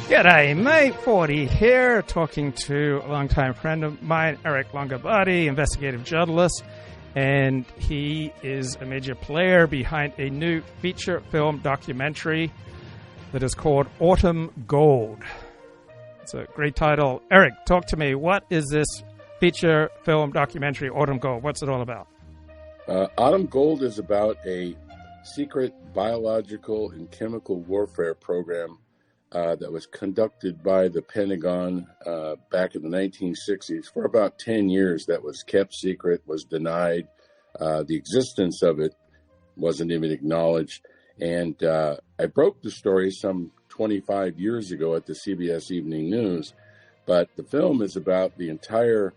G'day, mate. 40 here, talking to a longtime friend of mine, Eric Longabardi, investigative journalist, and he is a major player behind a new feature film documentary that is called Autumn Gold. It's a great title. Eric, talk to me. What is this feature film documentary, Autumn Gold? What's it all about? Autumn Gold is about a secret biological and chemical warfare program that was conducted by the Pentagon back in the 1960s for about 10 years. That was kept secret, was denied. The existence of it wasn't even acknowledged. And I broke the story some 25 years ago at the CBS Evening News. But the film is about the entire,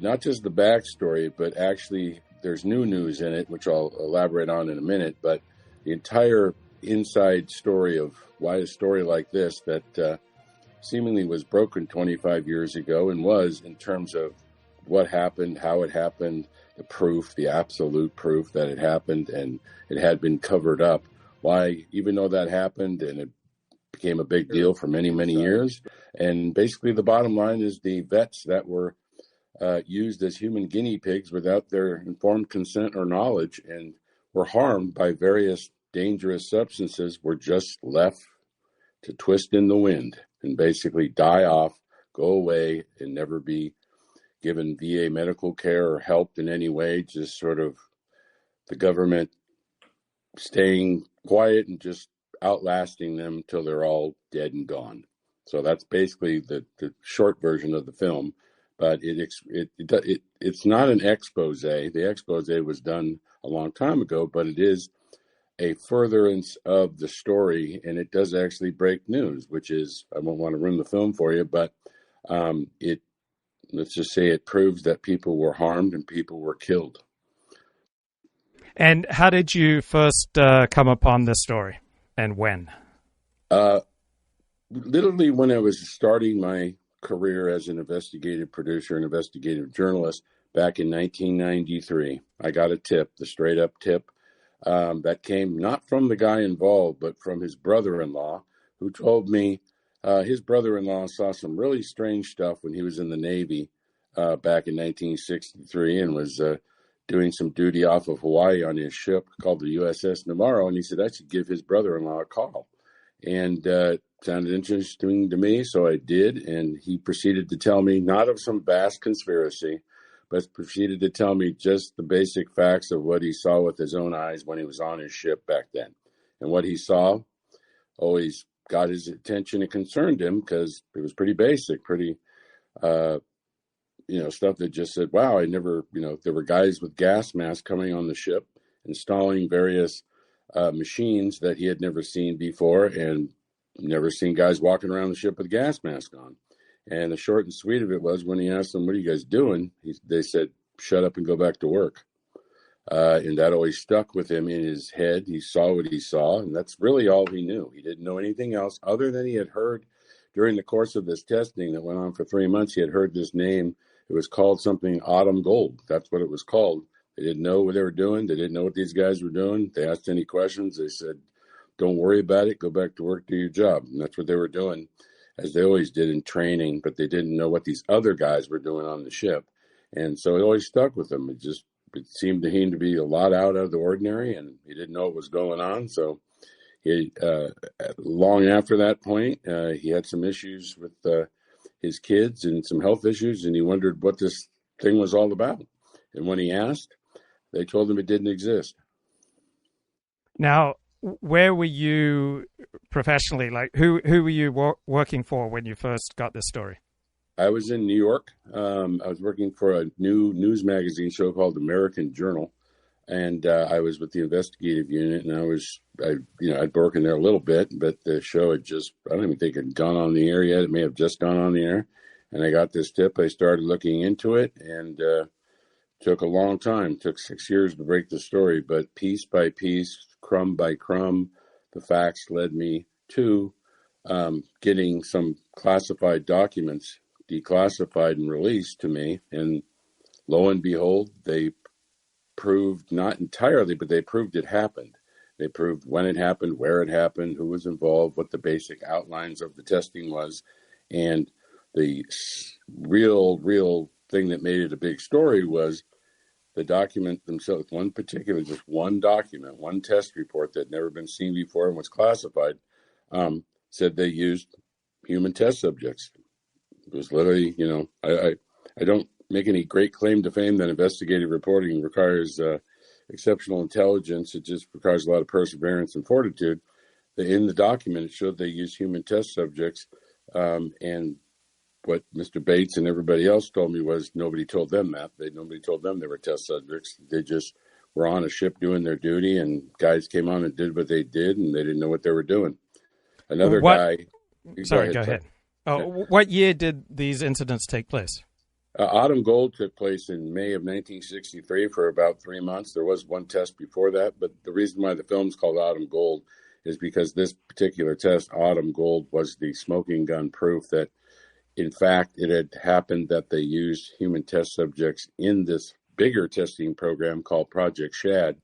not just the backstory, but actually there's new news in it, which I'll elaborate on in a minute. But the entire inside story of why a story like this that seemingly was broken 25 years ago and was, in terms of what happened, how it happened, the proof, the absolute proof that it happened and it had been covered up. Why, even though that happened and it became a big deal for many, many years. And basically the bottom line is the vets that were used as human guinea pigs without their informed consent or knowledge and were harmed by various dangerous substances were just left to twist in the wind and basically die off, go away, and never be given VA medical care or helped in any way, just sort of the government staying quiet and just outlasting them till they're all dead and gone. So that's basically the short version of the film, but it's not an expose. The expose was done a long time ago, but it is a furtherance of the story, and it does actually break news, which is, I won't want to ruin the film for you, but let's just say it proves that people were harmed and people were killed. And how did you first come upon this story, and when? Literally when I was starting my career as an investigative producer and investigative journalist back in 1993. I got a tip, the straight up tip, that came not from the guy involved, but from his brother-in-law, who told me his brother-in-law saw some really strange stuff when he was in the Navy back in 1963 and was doing some duty off of Hawaii on his ship called the USS Navarro. And he said, I should give his brother-in-law a call. And sounded interesting to me, so I did. And he proceeded to tell me, not of some vast conspiracy, but proceeded to tell me just the basic facts of what he saw with his own eyes when he was on his ship back then. And what he saw always got his attention and concerned him because it was pretty basic, pretty, stuff that just said, wow, I never, there were guys with gas masks coming on the ship, installing various machines that he had never seen before and never seen guys walking around the ship with gas masks on. And the short and sweet of it was when he asked them, what are you guys doing? They said, shut up and go back to work. And that always stuck with him in his head. He saw what he saw, and that's really all he knew. He didn't know anything else other than he had heard during the course of this testing that went on for 3 months. He had heard this name. It was called something Autumn Gold. That's what it was called. They didn't know what they were doing. They didn't know what these guys were doing. They asked any questions. They said, don't worry about it. Go back to work, do your job. And that's what they were doing, as they always did in training, but they didn't know what these other guys were doing on the ship. And so it always stuck with him. It seemed to him to be a lot out of the ordinary, and he didn't know what was going on. So he, long after that point, he had some issues with his kids and some health issues, and he wondered what this thing was all about. And when he asked, they told him it didn't exist. Now, where were you professionally? Like, who were you working for when you first got this story? I was in New York. I was working for a new news magazine show called American Journal, and I was with the investigative unit. And I'd been working there a little bit, but the show had I don't even think it had gone on the air yet. It may have just gone on the air. And I got this tip. I started looking into it, and took a long time. It took 6 years to break the story, but piece by piece, crumb by crumb, the facts led me to getting some classified documents declassified and released to me. And lo and behold, they proved, not entirely, but they proved it happened. They proved when it happened, where it happened, who was involved, what the basic outlines of the testing was. And the real thing that made it a big story was the document themselves. Just one document, one test report that had never been seen before and was classified, said they used human test subjects. It was literally, I don't make any great claim to fame that investigative reporting requires exceptional intelligence. It just requires a lot of perseverance and fortitude. In the document, it showed they used human test subjects. And what Mr. Bates and everybody else told me was nobody told them that. Nobody told them they were test subjects. They just were on a ship doing their duty, and guys came on and did what they did, and they didn't know what they were doing. Another guy... Sorry, go ahead. What year did these incidents take place? Autumn Gold took place in May of 1963 for about 3 months. There was one test before that, but the reason why the film's called Autumn Gold is because this particular test, Autumn Gold, was the smoking gun proof that, in fact, it had happened that they used human test subjects in this bigger testing program called Project Shad,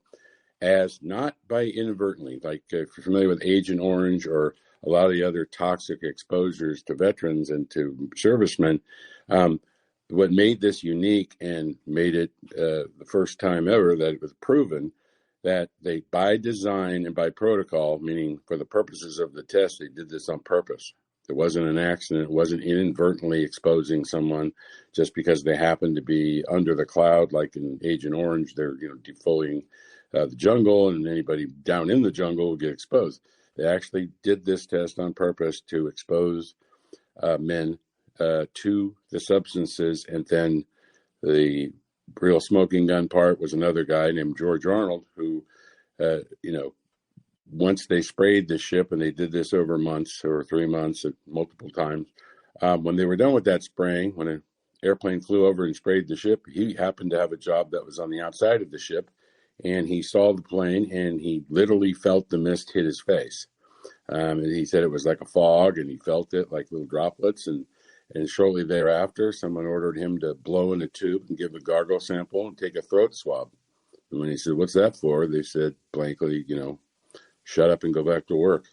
as not by inadvertently, like if you're familiar with Agent Orange or a lot of the other toxic exposures to veterans and to servicemen. What made this unique and made it the first time ever that it was proven that they, by design and by protocol, meaning for the purposes of the test, they did this on purpose. It wasn't an accident. It wasn't inadvertently exposing someone just because they happened to be under the cloud, like in Agent Orange. They're defoliating the jungle, and anybody down in the jungle will get exposed. They actually did this test on purpose to expose men to the substances. And then the real smoking gun part was another guy named George Arnold, who, once they sprayed the ship, and they did this over months or 3 months multiple times, when they were done with that spraying, when an airplane flew over and sprayed the ship, he happened to have a job that was on the outside of the ship. And he saw the plane, and he literally felt the mist hit his face. And he said it was like a fog, and he felt it like little droplets. And shortly thereafter, someone ordered him to blow in a tube and give a gargle sample and take a throat swab. And when he said, "What's that for?" they said blankly, "Shut up and go back to work."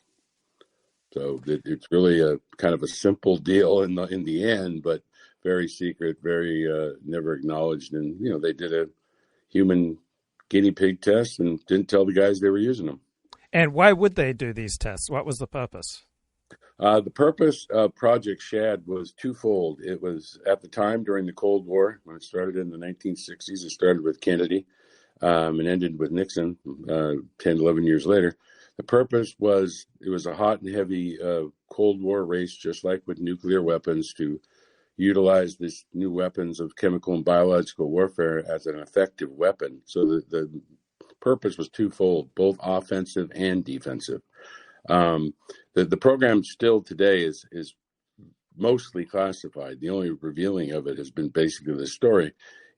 So it's really a kind of a simple deal in the end, but very secret, very never acknowledged. And, they did a human guinea pig test and didn't tell the guys they were using them. And why would they do these tests? What was the purpose? The purpose of Project Shad was twofold. It was at the time during the Cold War, when it started in the 1960s. It started with Kennedy and ended with Nixon 10, 11 years later. The purpose was, it was a hot and heavy Cold War race, just like with nuclear weapons, to utilize these new weapons of chemical and biological warfare as an effective weapon. So the purpose was twofold, both offensive and defensive. The program still today is mostly classified. The only revealing of it has been basically the story.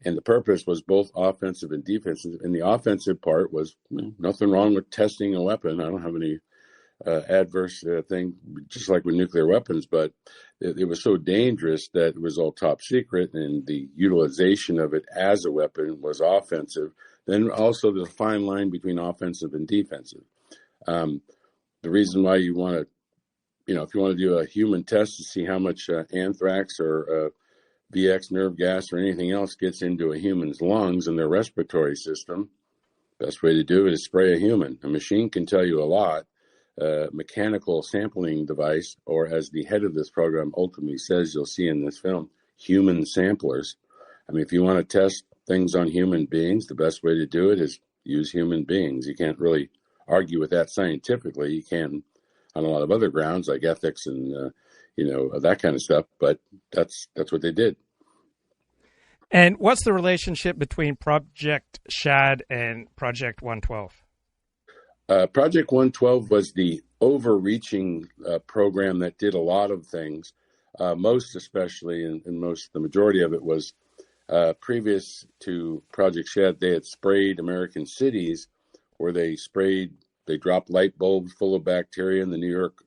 And the purpose was both offensive and defensive. And the offensive part was nothing wrong with testing a weapon. I don't have any adverse thing, just like with nuclear weapons, but it was so dangerous that it was all top secret, and the utilization of it as a weapon was offensive. Then also the fine line between offensive and defensive. The reason why you want to, if you want to do a human test to see how much anthrax or VX nerve gas or anything else gets into a human's lungs and their respiratory system, best way to do it is spray a human. A machine can tell you a lot. Mechanical sampling device, or as the head of this program ultimately says, you'll see in this film, human samplers. I mean, if you want to test things on human beings, the best way to do it is use human beings. You can't really argue with that scientifically. You can on a lot of other grounds like ethics and that kind of stuff, but that's what they did. And what's the relationship between Project Shad and Project 112? Project 112 was the overreaching program that did a lot of things. Most especially, and the majority of it was previous to Project Shad. They had sprayed American cities where they dropped light bulbs full of bacteria in the New York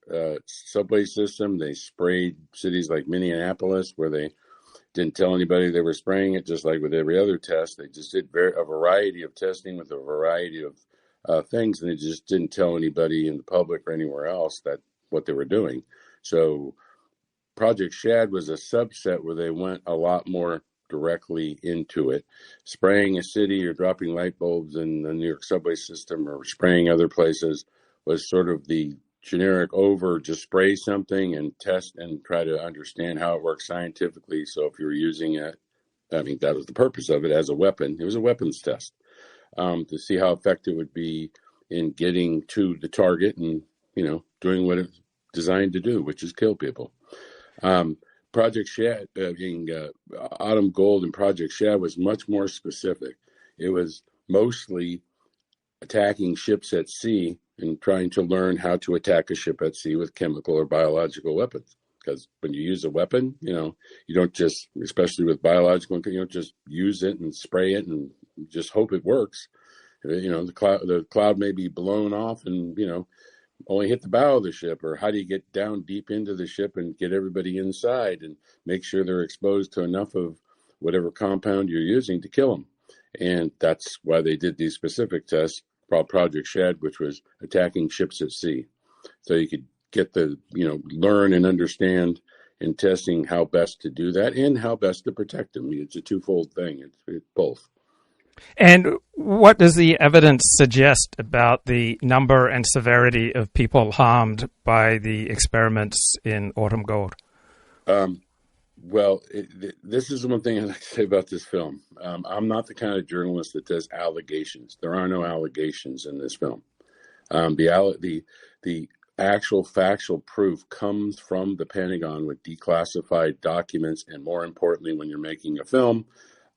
subway system. They sprayed cities like Minneapolis where they didn't tell anybody they were spraying it, just like with every other test. They just did a variety of testing with a variety of things, and they just didn't tell anybody in the public or anywhere else that what they were doing. So Project Shad was a subset where they went a lot more directly into it. Spraying a city or dropping light bulbs in the New York subway system or spraying other places was sort of the generic just spray something and test and try to understand how it works scientifically. So if you were using it, I mean, that was the purpose of it as a weapon. It was a weapons test to see how effective it would be in getting to the target and, doing what it's designed to do, which is kill people. Project Shad, Autumn Gold and Project Shad was much more specific. It was mostly attacking ships at sea and trying to learn how to attack a ship at sea with chemical or biological weapons. Because when you use a weapon, you don't just, especially with biological, you don't just use it and spray it and just hope it works. The cloud may be blown off and, only hit the bow of the ship, or how do you get down deep into the ship and get everybody inside and make sure they're exposed to enough of whatever compound you're using to kill them. And that's why they did these specific tests called Project Shad, which was attacking ships at sea. So you could get learn and understand in testing how best to do that and how best to protect them. It's a twofold thing. It's both. And what does the evidence suggest about the number and severity of people harmed by the experiments in Autumn Gold? Well, this is one thing I like to say about this film. I'm not the kind of journalist that does allegations. There are no allegations in this film. The actual factual proof comes from the Pentagon with declassified documents, and more importantly, when you're making a film,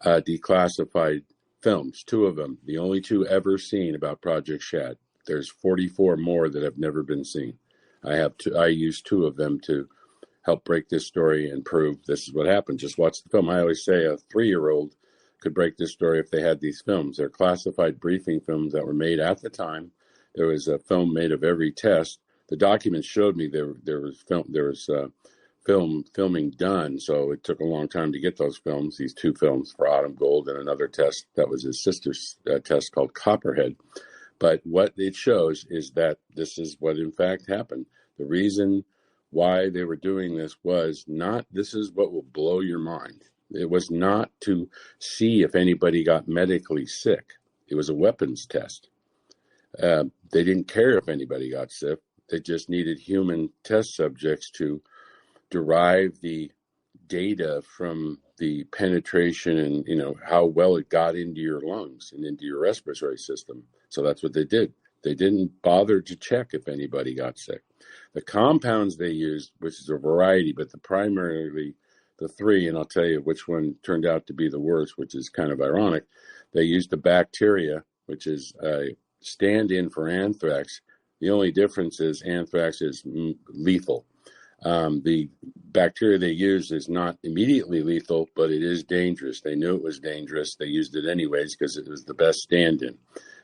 declassified films, 2 of them, the only 2 ever seen about Project Shad. There's 44 more that have never been seen. I used 2 of them to help break this story and prove this is what happened. Just watch the film. I always say a 3-year-old could break this story if they had these films. They're classified briefing films that were made at the time. There was a film made of every test. The documents showed me there was filming done, so it took a long time to get those films, these 2 films for Autumn Gold and another test that was his sister's test called Copperhead. But what it shows is that this is what in fact happened. The reason why they were doing this was not, this is what will blow your mind. It was not to see if anybody got medically sick. It was a weapons test. They didn't care if anybody got sick. They just needed human test subjects to derive the data from the penetration and how well it got into your lungs and into your respiratory system. So that's what they did. They didn't bother to check if anybody got sick. The compounds they used, which is a variety, but primarily the 3, and I'll tell you which one turned out to be the worst, which is kind of ironic. They used a bacteria, which is a stand-in for anthrax. The only difference is anthrax is lethal. The bacteria they used is not immediately lethal, but it is dangerous. They knew it was dangerous. They used it anyways because it was the best stand-in.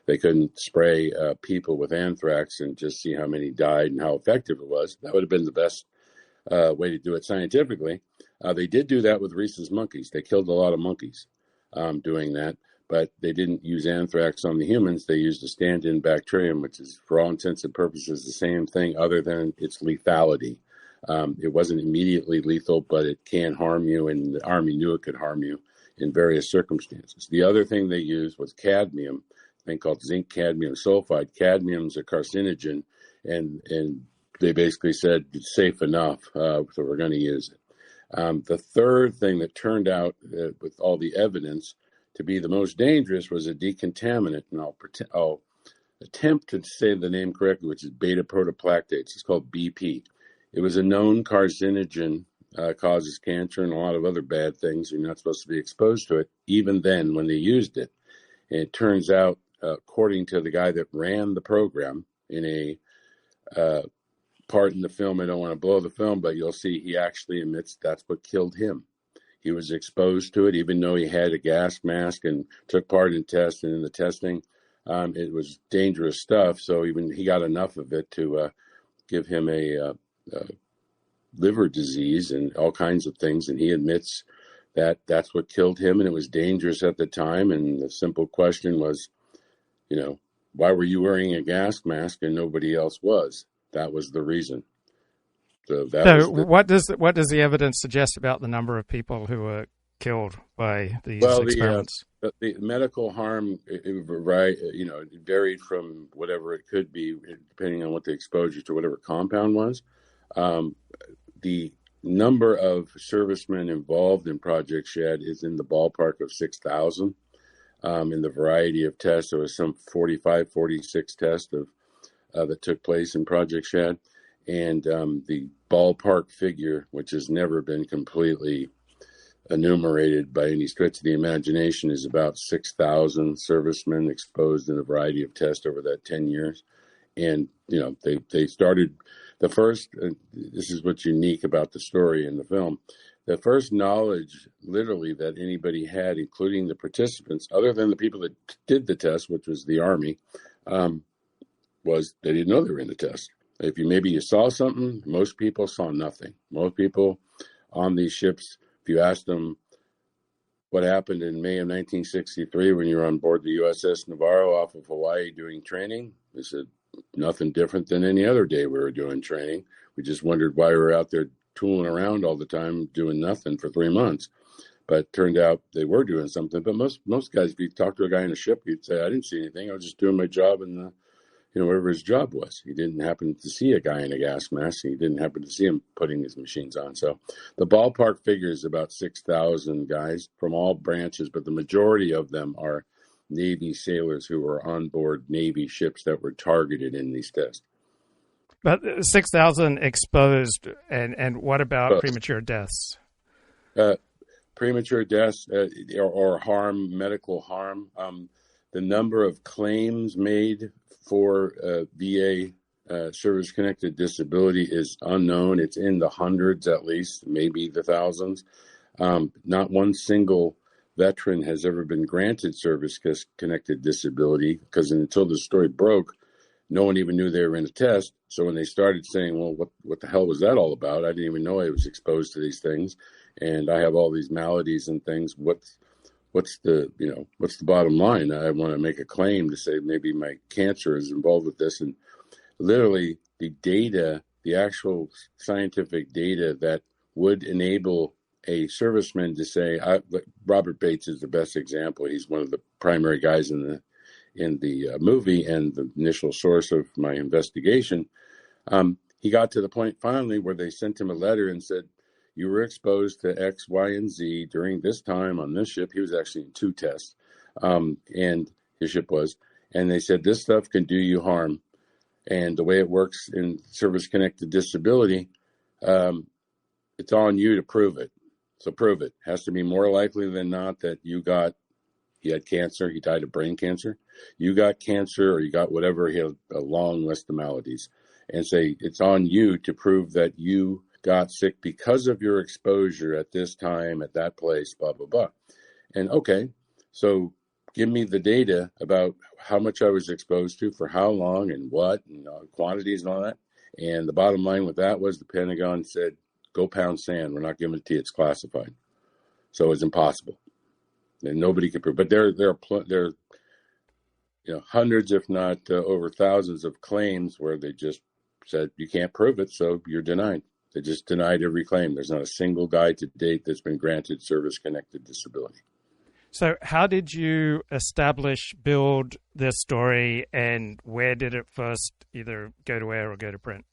They couldn't spray people with anthrax and just see how many died and how effective it was. That would have been the best way to do it scientifically. They did do that with rhesus monkeys. They killed a lot of monkeys doing that, but they didn't use anthrax on the humans. They used a stand-in bacterium, which is, for all intents and purposes, the same thing other than its lethality. It wasn't immediately lethal, but it can harm you, and the Army knew it could harm you in various circumstances. The other thing they used was cadmium, a thing called zinc cadmium sulfide. Cadmium's a carcinogen, and they basically said it's safe enough, so we're going to use it. The third thing that turned out with all the evidence to be the most dangerous was a decontaminant, and I'll attempt to say the name correctly, which is beta protoplactates. It's called BP. It was a known carcinogen, causes cancer and a lot of other bad things. You're not supposed to be exposed to it, even then when they used it. And it turns out, according to the guy that ran the program in a part in the film, I don't want to blow the film, but you'll see he actually admits that's what killed him. He was exposed to it, even though he had a gas mask and took part in tests. And in the testing, it was dangerous stuff. So even he got enough of it to give him a liver disease and all kinds of things. And he admits that that's what killed him. And it was dangerous at the time. And the simple question was, why were you wearing a gas mask and nobody else was? That was the reason. What does the evidence suggest about the number of people who were killed by these experiments? The medical harm, it varied from whatever it could be, depending on what the exposure to whatever compound was. The number of servicemen involved in Project Shad is in the ballpark of 6,000. In the variety of tests, there was some 45, 46 tests that took place in Project Shad. And the ballpark figure, which has never been completely enumerated by any stretch of the imagination, is about 6,000 servicemen exposed in a variety of tests over that 10 years. And, they started the first, this is what's unique about the story in the film, the first knowledge literally that anybody had, including the participants, other than the people that did the test, which was the Army, was they didn't know they were in the test. If you saw something, most people saw nothing. Most people on these ships, if you asked them what happened in May of 1963 when you were on board the USS Navarro off of Hawaii doing training, they said nothing different than any other day we were doing training. We just wondered why we were out there tooling around all the time doing nothing for 3 months. But it turned out they were doing something. But most guys, if you talk to a guy in a ship, he'd say, I didn't see anything. I was just doing my job in whatever his job was. He didn't happen to see a guy in a gas mask. He didn't happen to see him putting his machines on. So the ballpark figure is about 6,000 guys from all branches, but the majority of them are Navy sailors who were on board Navy ships that were targeted in these tests. But 6,000 exposed, and what about premature deaths? Premature deaths or harm, medical harm. The number of claims made for VA service-connected disability is unknown. It's in the hundreds at least, maybe the thousands. Not one single veteran has ever been granted service-connected disability because until the story broke, no one even knew they were in a test. So when they started saying, well, what the hell was that all about? I didn't even know I was exposed to these things. And I have all these maladies and things. What's the bottom line? I want to make a claim to say maybe my cancer is involved with this. And literally the data, the actual scientific data that would enable a serviceman to say, Robert Bates is the best example. He's one of the primary guys in the movie and the initial source of my investigation. He got to the point finally where they sent him a letter and said, you were exposed to X, Y, and Z during this time on this ship. He was actually in 2 tests, and his ship was. And they said, this stuff can do you harm. And the way it works in service-connected disability, it's on you to prove it. So prove it. Has to be more likely than not that he had cancer, he died of brain cancer. You got cancer or you got whatever, he had a long list of maladies. And say, it's on you to prove that you got sick because of your exposure at this time, at that place, blah, blah, blah. And okay, so give me the data about how much I was exposed to, for how long and what, and quantities and all that. And the bottom line with that was the Pentagon said, go pound sand. We're not giving it to you. It's classified. So it's impossible. And nobody could prove. But there are hundreds, if not over thousands of claims where they just said, you can't prove it, so you're denied. They just denied every claim. There's not a single guy to date that's been granted service-connected disability. So how did you build this story, and where did it first either go to air or go to print?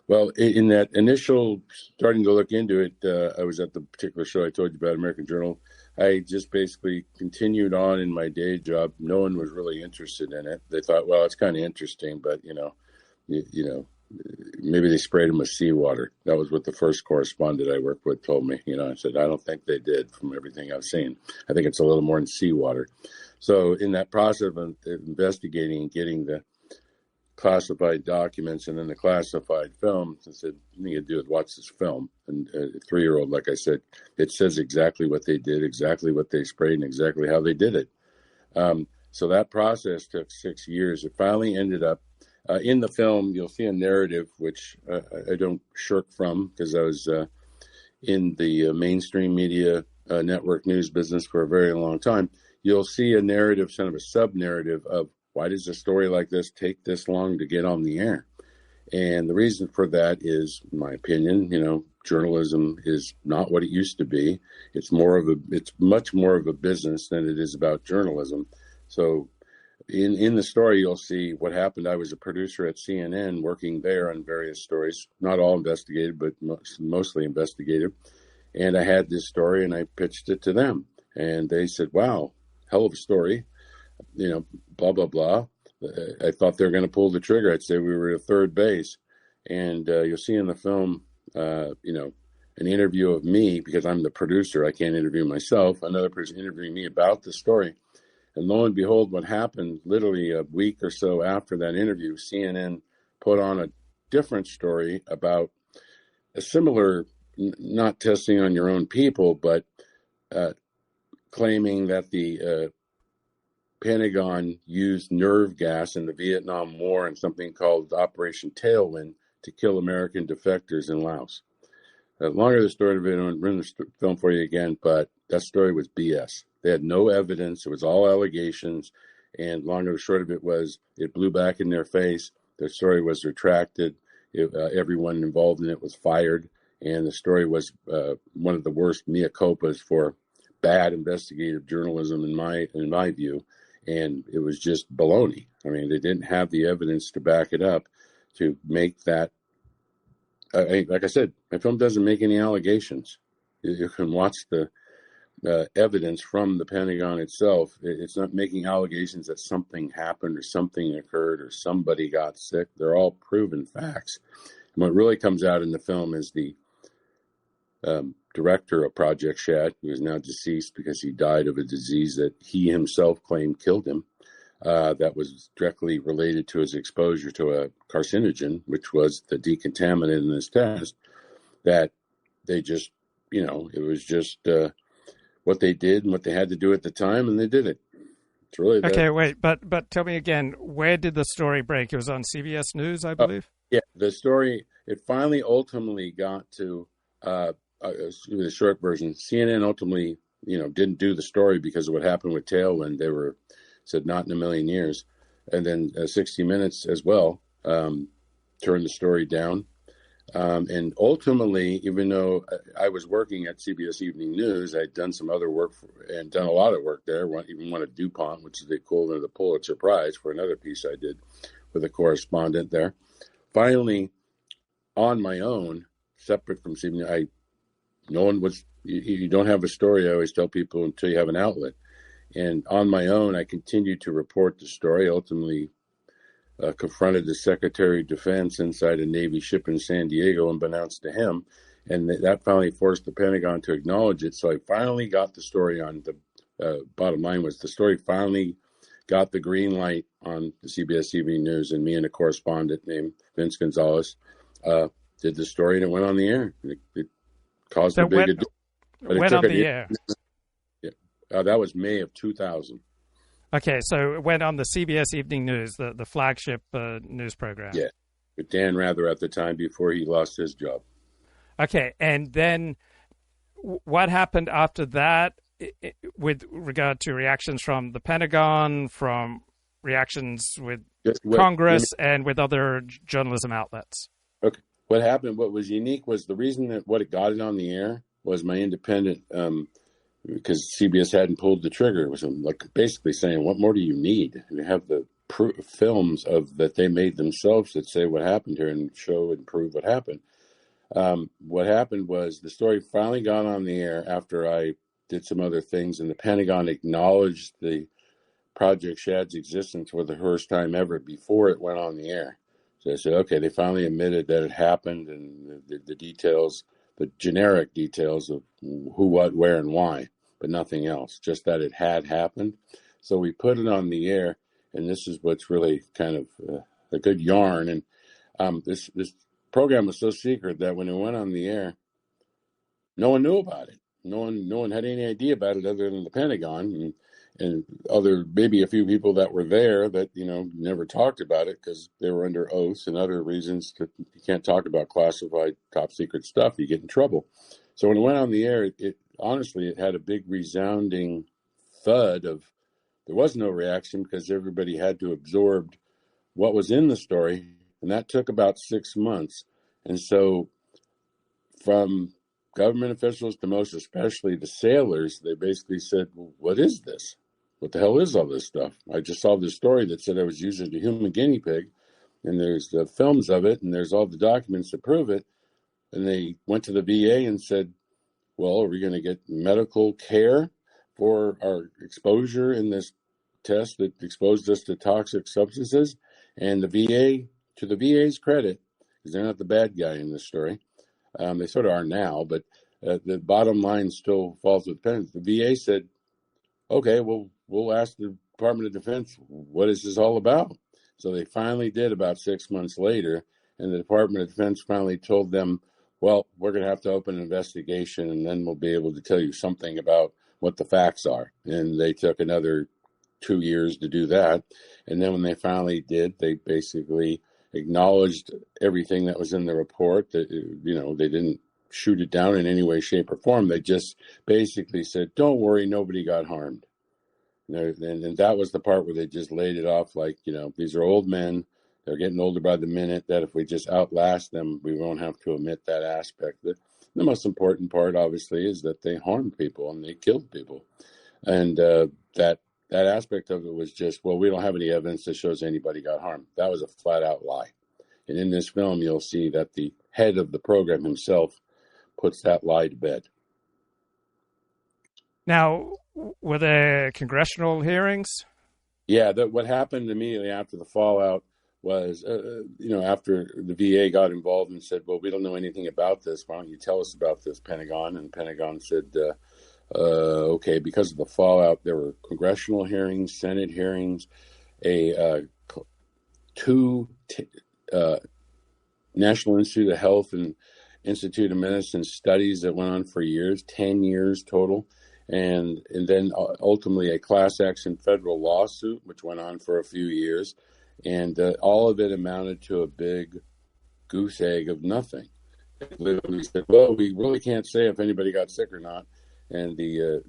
Well, in that initial starting to look into it, I was at the particular show I told you about, American Journal. I just basically continued on in my day job. No one was really interested in it. They thought, well, it's kind of interesting, but, maybe they sprayed them with seawater. That was what the first correspondent I worked with told me. I said, I don't think they did from everything I've seen. I think it's a little more than seawater. So in that process of investigating and getting the classified documents and then the classified film, I said, you need to do is watch this film. And a 3-year-old, like I said, it says exactly what they did, exactly what they sprayed, and exactly how they did it. So that process took 6 years. It finally ended up in the film. You'll see a narrative, which I don't shirk from because I was in the mainstream media network news business for a very long time. You'll see a narrative, kind of a sub-narrative of why does a story like this take this long to get on the air? And the reason for that is, in my opinion, journalism is not what it used to be. It's much more of a business than it is about journalism. So in the story, you'll see what happened. I was a producer at CNN working there on various stories, not all investigative, but mostly investigative. And I had this story and I pitched it to them. And they said, wow, hell of a story, blah, blah, blah. I thought they were going to pull the trigger. I'd say we were at third base. And you'll see in the film, an interview of me, because I'm the producer. I can't interview myself. Another person interviewing me about the story. And lo and behold, what happened literally a week or so after that interview, CNN put on a different story about a similar, not testing on your own people, but claiming that the Pentagon used nerve gas in the Vietnam War and something called Operation Tailwind to kill American defectors in Laos. Longer the story of it, I won't run the film for you again, but that story was BS. They had no evidence. It was all allegations. And longer the short of it was, it blew back in their face. The story was retracted. Everyone involved in it was fired. And the story was one of the worst mea culpas for bad investigative journalism in my view. And it was just baloney. I mean, they didn't have the evidence to back it up to make that. Like I said, my film doesn't make any allegations. You can watch the evidence from the Pentagon itself. It's not making allegations that something happened or something occurred or somebody got sick. They're all proven facts. And what really comes out in the film is the director of Project Shad, who is now deceased because he died of a disease that he himself claimed killed him. That was directly related to his exposure to a carcinogen, which was the decontaminant in this test, that they just, it was just what they did and what they had to do at the time, and they did it. It's really okay. Wait, but tell me again, where did the story break? It was on CBS News, I believe. Yeah, the story. It finally, ultimately got to the short version. CNN ultimately, didn't do the story because of what happened with Tailwind. They said not in a million years, and then 60 Minutes as well turned the story down. And ultimately, even though I was working at CBS Evening News, I'd done some other work and done a lot of work there. Even won a DuPont, which is the equivalent of the Pulitzer Prize, for another piece I did with a correspondent there. Finally, on my own, separate from CBS, you don't have a story. I always tell people until you have an outlet. And on my own, I continued to report the story. Ultimately, confronted the Secretary of Defense inside a Navy ship in San Diego, unbeknownst to him. And that finally forced the Pentagon to acknowledge it. So I finally got the story on the bottom line was the story finally got the green light on the CBS Evening News, and me and a correspondent named Vince Gonzalez did the story, and it went on the air. It caused a big... Went on the air. Yeah, that was May of 2000. Okay, so it went on the CBS Evening News, the flagship news program. Yeah, with Dan Rather at the time before he lost his job. Okay, and then what happened after that with regard to reactions from the Pentagon, from reactions with Congress, and with other journalism outlets? Okay, what happened, what was unique was the reason that what it got it on the air was my independent... because CBS hadn't pulled the trigger. It was like basically saying, what more do you need? You have the films that they made themselves that say what happened here and show and prove what happened. What happened was the story finally got on the air after I did some other things, and the Pentagon acknowledged the Project Shad's existence for the first time ever before it went on the air. So I said, okay, they finally admitted that it happened, and the details, the generic details of who, what, where, and why, but nothing else, just that it had happened. So we put it on the air, and this is what's really kind of a good yarn. And this program was so secret that when it went on the air, no one knew about it. No one had any idea about it other than the Pentagon and other, maybe a few people that were there that, never talked about it because they were under oaths and other reasons that you can't talk about classified top secret stuff. You get in trouble. So when it went on the air, it honestly, it had a big resounding thud of there was no reaction because everybody had to absorb what was in the story, and that took about 6 months. And so from government officials to most especially the sailors, they basically said, well, what is this? What the hell is all this stuff? I just saw this story that said I was using a human guinea pig, and there's the films of it, and there's all the documents to prove it. And they went to the VA and said, well, are we going to get medical care for our exposure in this test that exposed us to toxic substances? And the VA, to the VA's credit, because they're not the bad guy in this story, they sort of are now, but the bottom line still falls with penance. The VA said, okay, well, we'll ask the Department of Defense, what is this all about? So they finally did about 6 months later, and the Department of Defense finally told them, well, we're going to have to open an investigation, and then we'll be able to tell you something about what the facts are. And they took another 2 years to do that. And then when they finally did, they basically acknowledged everything that was in the report. That, they didn't shoot it down in any way, shape, or form. They just basically said, don't worry, nobody got harmed. And that was the part where they just laid it off like, these are old men. They're getting older by the minute, that if we just outlast them, we won't have to omit that aspect. The most important part, obviously, is that they harmed people and they killed people. And that aspect of it was just, well, we don't have any evidence that shows anybody got harmed. That was a flat-out lie. And in this film, you'll see that the head of the program himself puts that lie to bed. Now, were there congressional hearings? Yeah, what happened immediately after the fallout was, after the VA got involved and said, well, we don't know anything about this. Why don't you tell us about this, Pentagon? And Pentagon said, okay, because of the fallout, there were congressional hearings, Senate hearings, two National Institute of Health and Institute of Medicine studies that went on for years, 10 years total. And then ultimately a class action federal lawsuit, which went on for a few years. And all of it amounted to a big goose egg of nothing. They literally said, well, we really can't say if anybody got sick or not. And the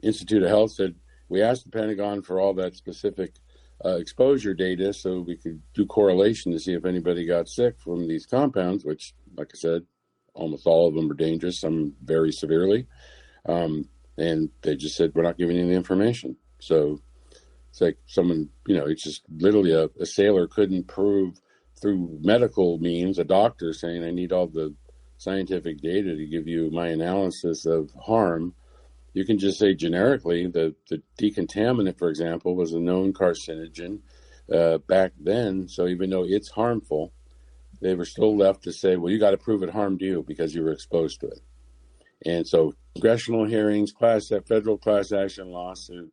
Institute of Health said, we asked the Pentagon for all that specific exposure data so we could do correlation to see if anybody got sick from these compounds, which, like I said, almost all of them are dangerous, some very severely. And they just said, we're not giving you the information. So it's like someone, it's just literally a sailor couldn't prove through medical means, a doctor saying, I need all the scientific data to give you my analysis of harm. You can just say generically the decontaminant, for example, was a known carcinogen back then. So even though it's harmful, they were still left to say, well, you got to prove it harmed you because you were exposed to it. And so congressional hearings, federal class action lawsuit,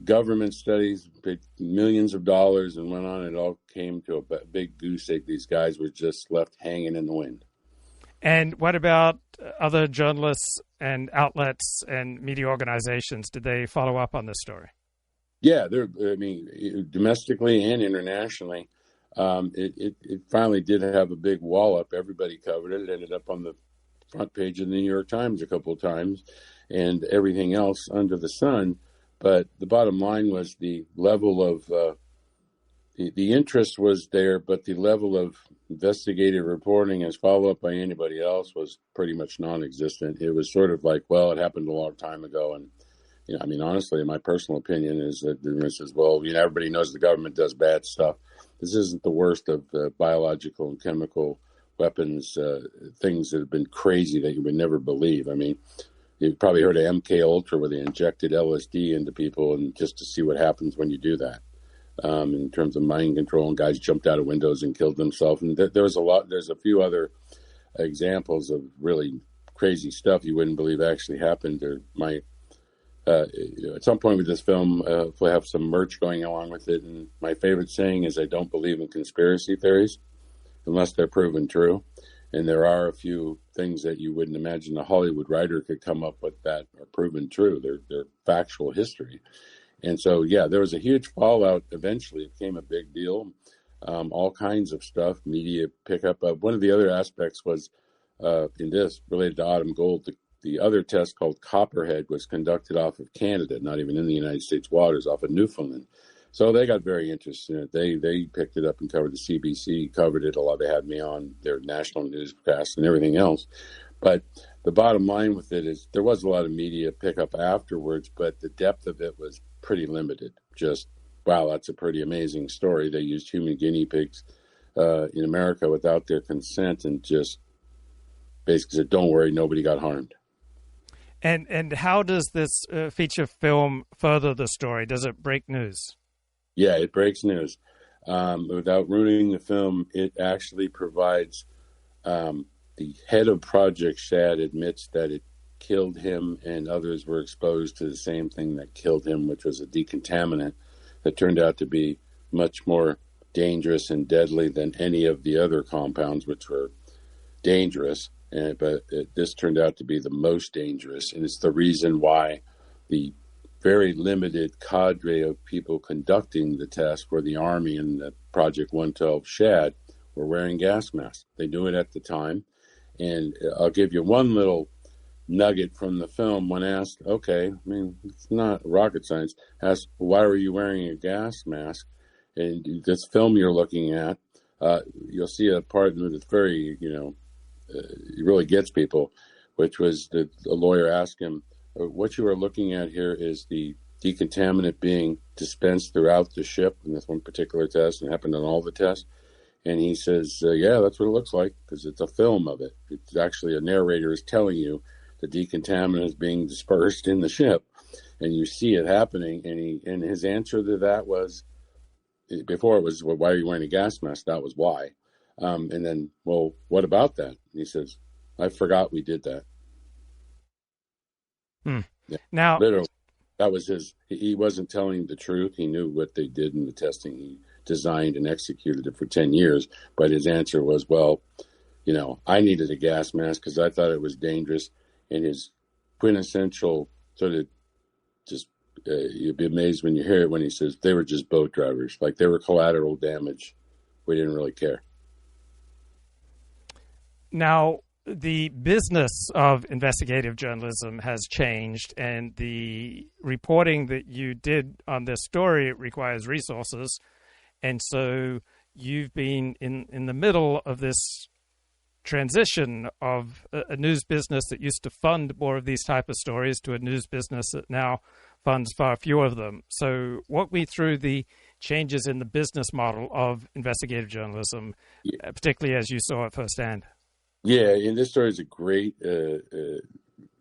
government studies, paid millions of dollars and went on. It all came to a big goose egg. These guys were just left hanging in the wind. And what about other journalists and outlets and media organizations? Did they follow up on this story? Yeah, domestically and internationally, it finally did have a big wallop. Everybody covered it. It ended up on the front page of the New York Times a couple of times and everything else under the sun. But the bottom line was the level of the interest was there, but the level of investigative reporting as follow-up by anybody else was pretty much non-existent. It was sort of like, well, it happened a long time ago. And, honestly, my personal opinion is that everyone says, well, everybody knows the government does bad stuff. This isn't the worst of biological and chemical weapons, things that have been crazy that you would never believe. You've probably heard of MK Ultra, where they injected LSD into people and just to see what happens when you do that. In terms of mind control, and guys jumped out of windows and killed themselves. And there's a few other examples of really crazy stuff you wouldn't believe actually happened. There might, at some point with this film, we'll have some merch going along with it. And my favorite saying is, I don't believe in conspiracy theories unless they're proven true. And there are a few things that you wouldn't imagine a Hollywood writer could come up with that are proven true. They're factual history. And so, yeah, there was a huge fallout. Eventually, it became a big deal. All kinds of stuff, media pickup. One of the other aspects was, in this, related to Autumn Gold, the other test called Copperhead was conducted off of Canada, not even in the United States waters, off of Newfoundland. So they got very interested in it. They picked it up and covered the CBC, covered it a lot. They had me on their national newscast and everything else. But the bottom line with it is there was a lot of media pickup afterwards, but the depth of it was pretty limited. Just, wow, that's a pretty amazing story. They used human guinea pigs in America without their consent and just basically said, don't worry, nobody got harmed. And how does this feature film further the story? Does it break news? Yeah, it breaks news. Without ruining the film, it actually provides the head of Project Shad admits that it killed him and others were exposed to the same thing that killed him, which was a decontaminant that turned out to be much more dangerous and deadly than any of the other compounds, which were dangerous. This turned out to be the most dangerous, and it's the reason why the very limited cadre of people conducting the test for the Army and the Project 112 Shad were wearing gas masks. They knew it at the time. And I'll give you one little nugget from the film. When asked, okay, I mean, it's not rocket science, asked, why were you wearing a gas mask? And this film you're looking at, you'll see a part that's very, it really gets people, which was the lawyer asked him, what you are looking at here is the decontaminant being dispensed throughout the ship in this one particular test, and it happened on all the tests. And he says, yeah, that's what it looks like, because it's a film of it. It's actually a narrator is telling you the decontaminant is being dispersed in the ship, and you see it happening. And his answer to that was, before it was, well, why are you wearing a gas mask? That was why. And then, well, what about that? And he says, I forgot we did that. Yeah. Now, literally, that was he wasn't telling the truth. He knew what they did in the testing. He designed and executed it for 10 years. But his answer was, well, I needed a gas mask because I thought it was dangerous. And his quintessential sort of just, you'd be amazed when you hear it when he says they were just boat drivers. Like they were collateral damage. We didn't really care. Now, the business of investigative journalism has changed, and the reporting that you did on this story requires resources. And so you've been in the middle of this transition of a news business that used to fund more of these type of stories to a news business that now funds far fewer of them. So walk me through the changes in the business model of investigative journalism, particularly as you saw it firsthand. Yeah, and this story is a great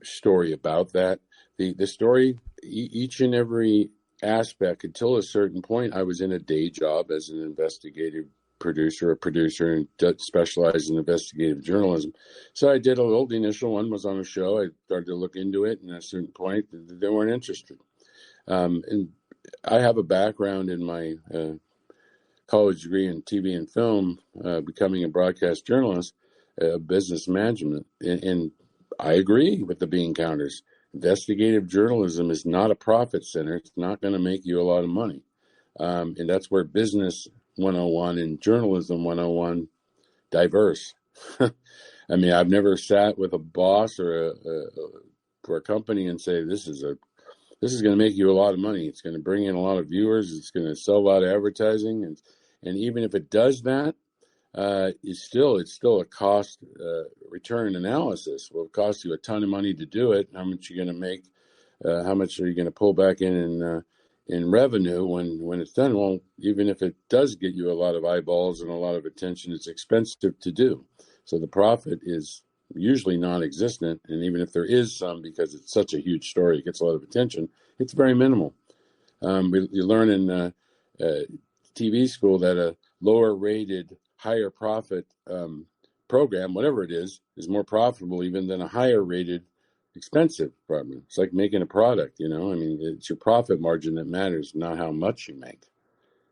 story about that. The story, each and every aspect, until a certain point, I was in a day job as an investigative producer, and specialized in investigative journalism. So I did the initial one was on a show. I started to look into it, and at a certain point, they weren't interested. And I have a background in my college degree in TV and film, becoming a broadcast journalist, business management. And I agree with the bean counters. Investigative journalism is not a profit center. It's not going to make you a lot of money. And that's where business 101 and journalism 101 diverse. I mean, I've never sat with a boss or for a company and say, this is going to make you a lot of money. It's going to bring in a lot of viewers. It's going to sell a lot of advertising. And even if it does that, it's still a cost return analysis. Well, it costs you a ton of money to do it. How much are you going to make? How much are you going to pull back in revenue when it's done? Well, even if it does get you a lot of eyeballs and a lot of attention, it's expensive to do. So the profit is usually non-existent. And even if there is some, because it's such a huge story, it gets a lot of attention, it's very minimal. You learn in TV school that a lower rated, higher profit program, whatever it is more profitable even than a higher rated, expensive program. It's like making a product, I mean, it's your profit margin that matters, not how much you make.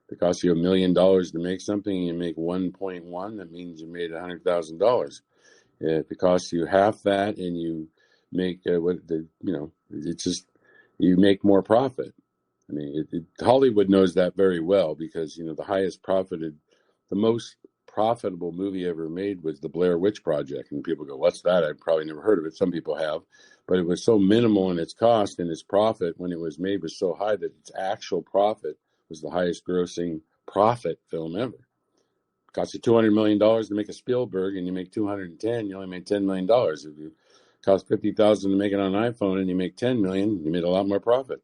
If it costs you $1 million to make something and you make 1.1, that means you made $100,000. If it costs you half that and you make it's just, you make more profit. I mean, Hollywood knows that very well because, the highest profited, the most profitable movie ever made was the Blair Witch Project. And people go, what's that? I've probably never heard of it. Some people have. But it was so minimal in its cost, and its profit when it was made was so high that its actual profit was the highest grossing profit film ever. It cost you $200 million to make a Spielberg, and you make 210, you only made $10 million. If you cost $50,000 to make it on an iPhone and you make 10 million, you made a lot more profit.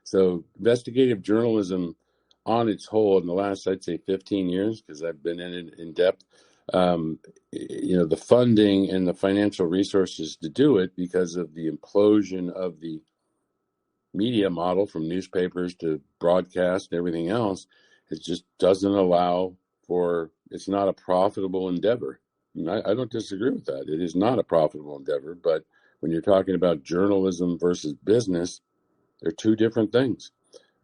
So investigative journalism on its whole in the last, I'd say 15 years, because I've been in it in depth, the funding and the financial resources to do it because of the implosion of the media model from newspapers to broadcast and everything else, it just doesn't allow for, it's not a profitable endeavor. And I don't disagree with that. It is not a profitable endeavor, but when you're talking about journalism versus business, they're two different things.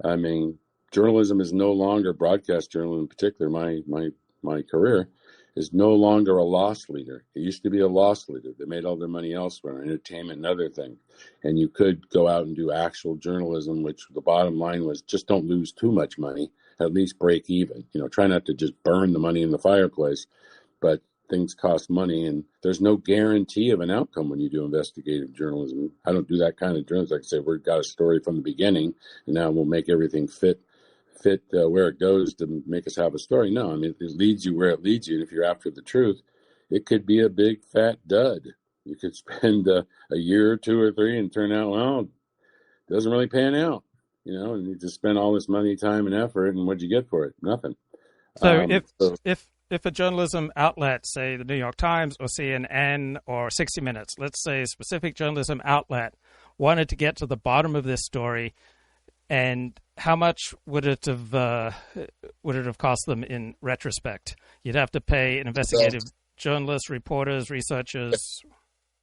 I mean, journalism is no longer, broadcast journalism in particular, my career, is no longer a loss leader. It used to be a loss leader. They made all their money elsewhere, entertainment and other things. And you could go out and do actual journalism, which the bottom line was just don't lose too much money, at least break even. Try not to just burn the money in the fireplace, but things cost money, and there's no guarantee of an outcome when you do investigative journalism. I don't do that kind of journalism. Like I say, we've got a story from the beginning, and now we'll make everything fit where it goes to make us have a story. No, I mean, it leads you where it leads you. And if you're after the truth, it could be a big fat dud. You could spend a year or two or three and turn out, well, it doesn't really pan out, and you just spend all this money, time, and effort, and what'd you get for it? Nothing. So if a journalism outlet, say the New York Times or CNN or 60 Minutes, let's say a specific journalism outlet, wanted to get to the bottom of this story, and how much would it have cost them in retrospect? You'd have to pay an investigative journalist, reporters, researchers.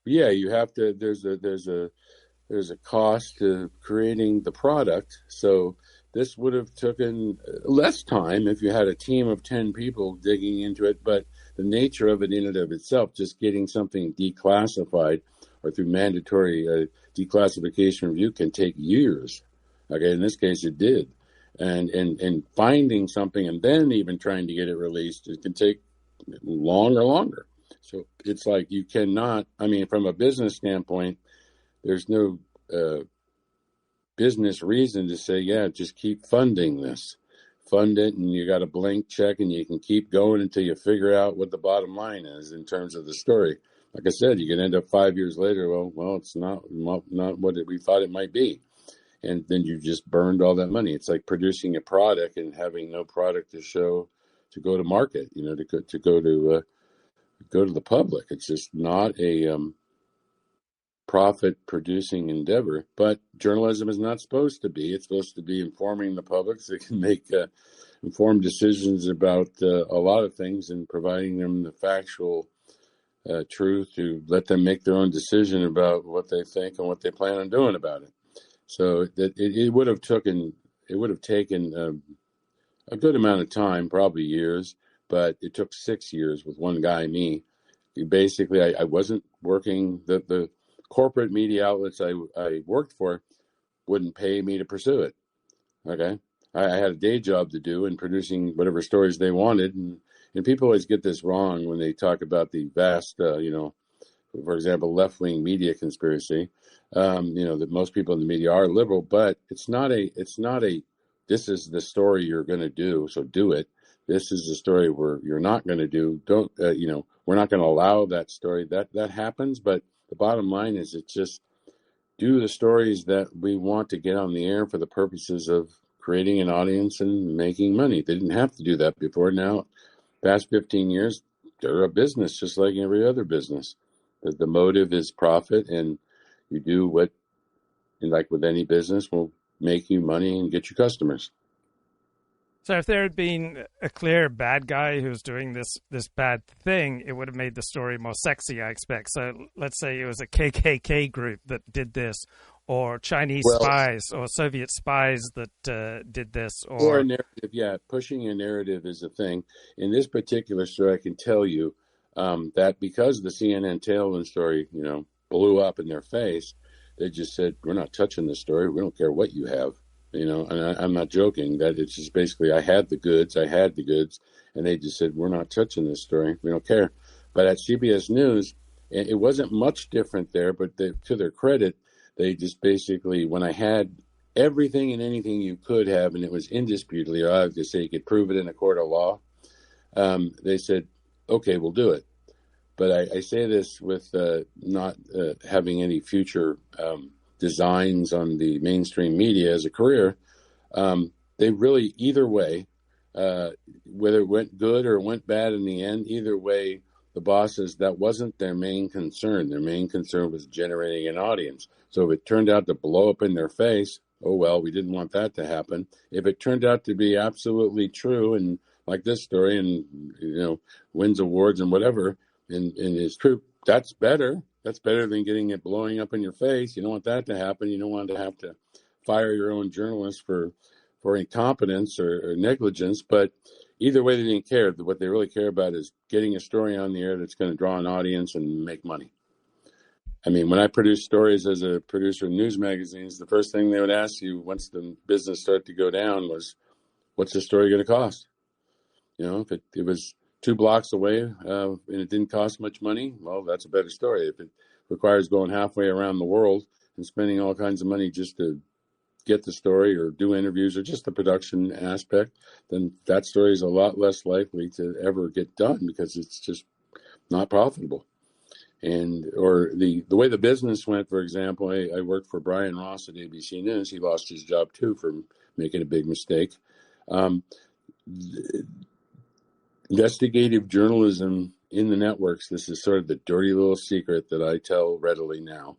Yeah, you have to. There's a cost to creating the product. So this would have taken less time if you had a team of 10 people digging into it. But the nature of it in and of itself, just getting something declassified or through mandatory declassification review can take years. Okay, in this case, it did. And finding something and then even trying to get it released, it can take longer. So it's like you cannot, I mean, from a business standpoint, there's no business reason to say, yeah, just keep funding this. Fund it, and you got a blank check, and you can keep going until you figure out what the bottom line is in terms of the story. Like I said, you can end up 5 years later, well, it's not what we thought it might be. And then you just burned all that money. It's like producing a product and having no product to show to go to market, to go to the public. It's just not a profit-producing endeavor. But journalism is not supposed to be. It's supposed to be informing the public so they can make informed decisions about a lot of things and providing them the factual truth to let them make their own decision about what they think and what they plan on doing about it. So that it would have taken a good amount of time, probably years, but it took 6 years with one guy, me. Basically, I wasn't working, the corporate media outlets I worked for wouldn't pay me to pursue it. Okay. I had a day job to do in producing whatever stories they wanted. And people always get this wrong when they talk about the vast, for example, left-wing media conspiracy. That most people in the media are liberal, but it's not a, this is the story you're going to do, so do it. This is the story where you're not going to do, we're not going to allow that story. That happens, but the bottom line is it's just do the stories that we want to get on the air for the purposes of creating an audience and making money. They didn't have to do that before. Now, past 15 years, they're a business just like every other business. The motive is profit, and you do what, like with any business, will make you money and get you customers. So if there had been a clear bad guy who was doing this bad thing, it would have made the story more sexy, I expect. So let's say it was a KKK group that did this, or Chinese spies, or Soviet spies that did this. Or a narrative, yeah. Pushing a narrative is a thing. In this particular story, I can tell you that because the CNN Tailwind story, blew up in their face, they just said, we're not touching this story. We don't care what you have. And I'm not joking, that it's just basically I had the goods, and they just said, we're not touching this story. We don't care. But at CBS News, it wasn't much different there, but to their credit, they just basically, when I had everything and anything you could have, and it was indisputably, I would just say you could prove it in a court of law, they said, okay, we'll do it. But I say this with not having any future designs on the mainstream media as a career. They really, either way, whether it went good or went bad in the end, either way, the bosses, that wasn't their main concern. Their main concern was generating an audience. So if it turned out to blow up in their face, oh, well, we didn't want that to happen. If it turned out to be absolutely true, and like this story, and, wins awards and whatever, and is true, that's better. That's better than getting it blowing up in your face. You don't want that to happen. You don't want to have to fire your own journalist for incompetence or negligence. But either way, they didn't care. What they really care about is getting a story on the air that's going to draw an audience and make money. I mean, when I produced stories as a producer of news magazines, the first thing they would ask you once the business started to go down was, what's the story going to cost? If it was 2 blocks away and it didn't cost much money, well, that's a better story. If it requires going halfway around the world and spending all kinds of money just to get the story or do interviews or just the production aspect, then that story is a lot less likely to ever get done because it's just not profitable. Or the way the business went, for example, I worked for Brian Ross at ABC News. He lost his job too for making a big mistake. Investigative journalism in the networks, this is sort of the dirty little secret that I tell readily now.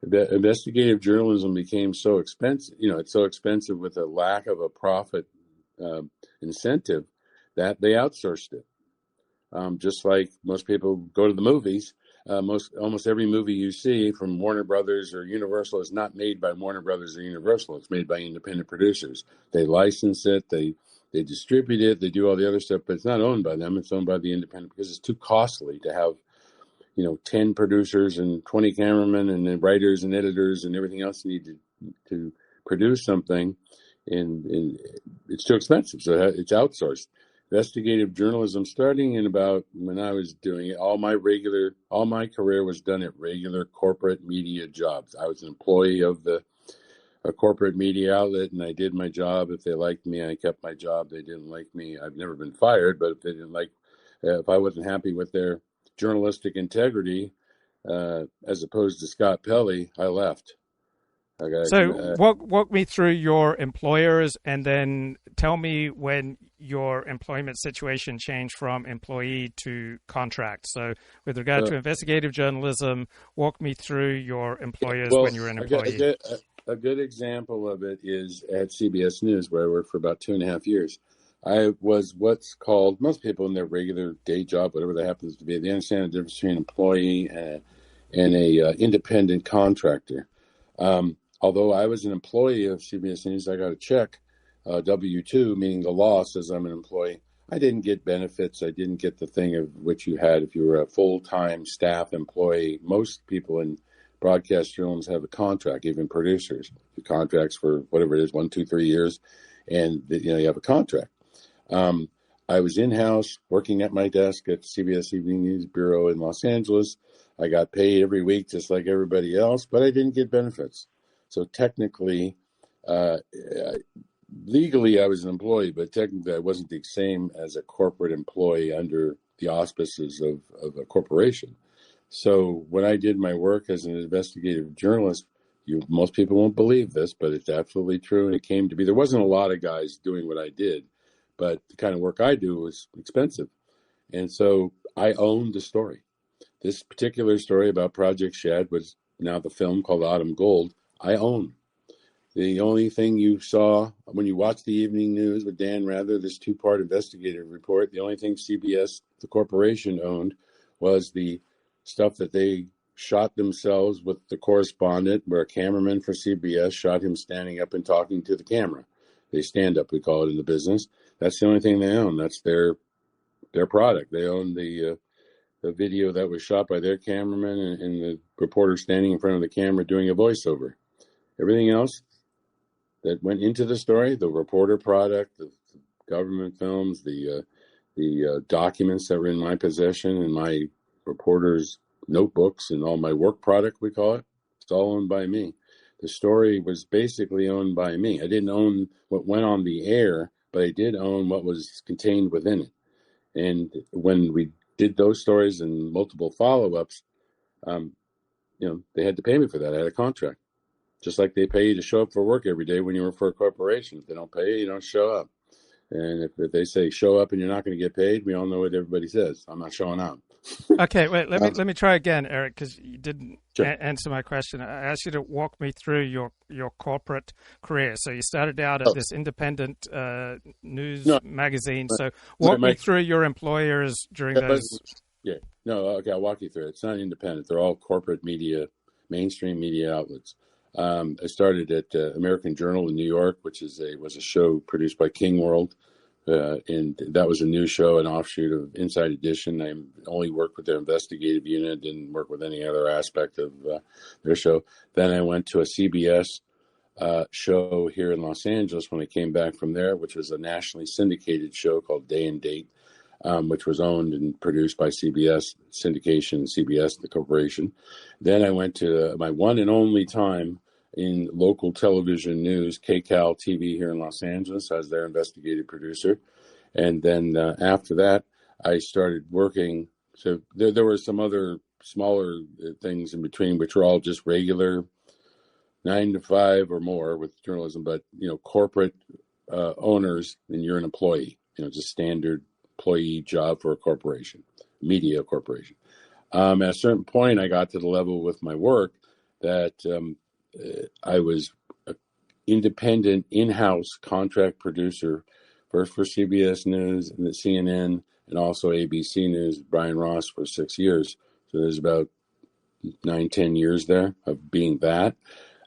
The investigative journalism became so expensive, it's so expensive with a lack of a profit incentive that they outsourced it. Just like most people go to the movies, almost every movie you see from Warner Brothers or Universal is not made by Warner Brothers or Universal. It's made by independent producers. They license it, they distribute it, they do all the other stuff, but it's not owned by them. It's owned by the independent because it's too costly to have 10 producers and 20 cameramen and then writers and editors and everything else you need to produce something, and it's too expensive, so it's outsourced. Investigative journalism, starting in about when I was doing it, all my career was done at regular corporate media jobs. I was an employee of a corporate media outlet, and I did my job. If they liked me, I kept my job. They didn't like me, I've never been fired, but if I wasn't happy with their journalistic integrity, as opposed to Scott Pelley, I left. Walk me through your employers, and then tell me when your employment situation changed from employee to contract. So with regard to investigative journalism, walk me through your employers when you were an employee. A good example of it is at CBS News, where I worked for about 2.5 years. I was what's called, most people in their regular day job, whatever that happens to be, they understand the difference between an employee and a independent contractor. Although I was an employee of CBS News, I got a check, W-2, meaning the law says I'm an employee. I didn't get benefits. I didn't get the thing of which you had if you were a full-time staff employee. Most people in broadcast journalism have a contract, even producers. The contracts for whatever it is, 1, 2, 3 years, and you have a contract. I was in-house working at my desk at CBS Evening News Bureau in Los Angeles. I got paid every week just like everybody else, but I didn't get benefits. So technically, legally, I was an employee, but technically I wasn't the same as a corporate employee under the auspices of a corporation. So when I did my work as an investigative journalist, most people won't believe this, but it's absolutely true. And it came to be, there wasn't a lot of guys doing what I did, but the kind of work I do was expensive. And so I owned the story. This particular story about Project Shad was now the film called Autumn Gold. I own. The only thing you saw when you watched the evening news with Dan Rather, this 2-part investigative report, the only thing CBS, the corporation, owned was the stuff that they shot themselves with the correspondent, where a cameraman for CBS shot him standing up and talking to the camera. They stand up, we call it in the business. That's the only thing they own. That's their product. They own the video that was shot by their cameraman and the reporter standing in front of the camera doing a voiceover. Everything else that went into the story, the reporter product, the government films, the documents that were in my possession and my reporters' notebooks and all my work product, we call it. It's all owned by me. The story was basically owned by me. I didn't own what went on the air, but I did own what was contained within it. And when we did those stories and multiple follow-ups, they had to pay me for that. I had a contract. Just like they pay you to show up for work every day when you work for a corporation. If they don't pay you, you don't show up. And if they say show up and you're not going to get paid, we all know what everybody says. I'm not showing up. Okay, wait. Let me try again, Eric, because you didn't Sure. answer my question. I asked you to walk me through your corporate career. So you started out at this independent news magazine. So walk me through your employers during those. Okay, I'll walk you through it. It's not independent. They're all corporate media, mainstream media outlets. I started at American Journal in New York, which was a show produced by King World. And that was a new show, an offshoot of Inside Edition. I only worked with their investigative unit, didn't work with any other aspect of their show. Then I went to a CBS show here in Los Angeles when I came back from there, which was a nationally syndicated show called Day and Date, which was owned and produced by CBS Syndication, CBS, the corporation. Then I went to my one and only time in local television news, KCAL TV here in Los Angeles, as their investigative producer. And then after that, I started working. So there were some other smaller things in between, which were all just regular 9 to 5 or more with journalism, but, corporate owners, and you're an employee, just standard employee job for a corporation, media corporation. At a certain point, I got to the level with my work that I was an independent in-house contract producer, first for CBS News and the CNN, and also ABC News, Brian Ross, for 6 years. So there's about 9-10 years there of being that.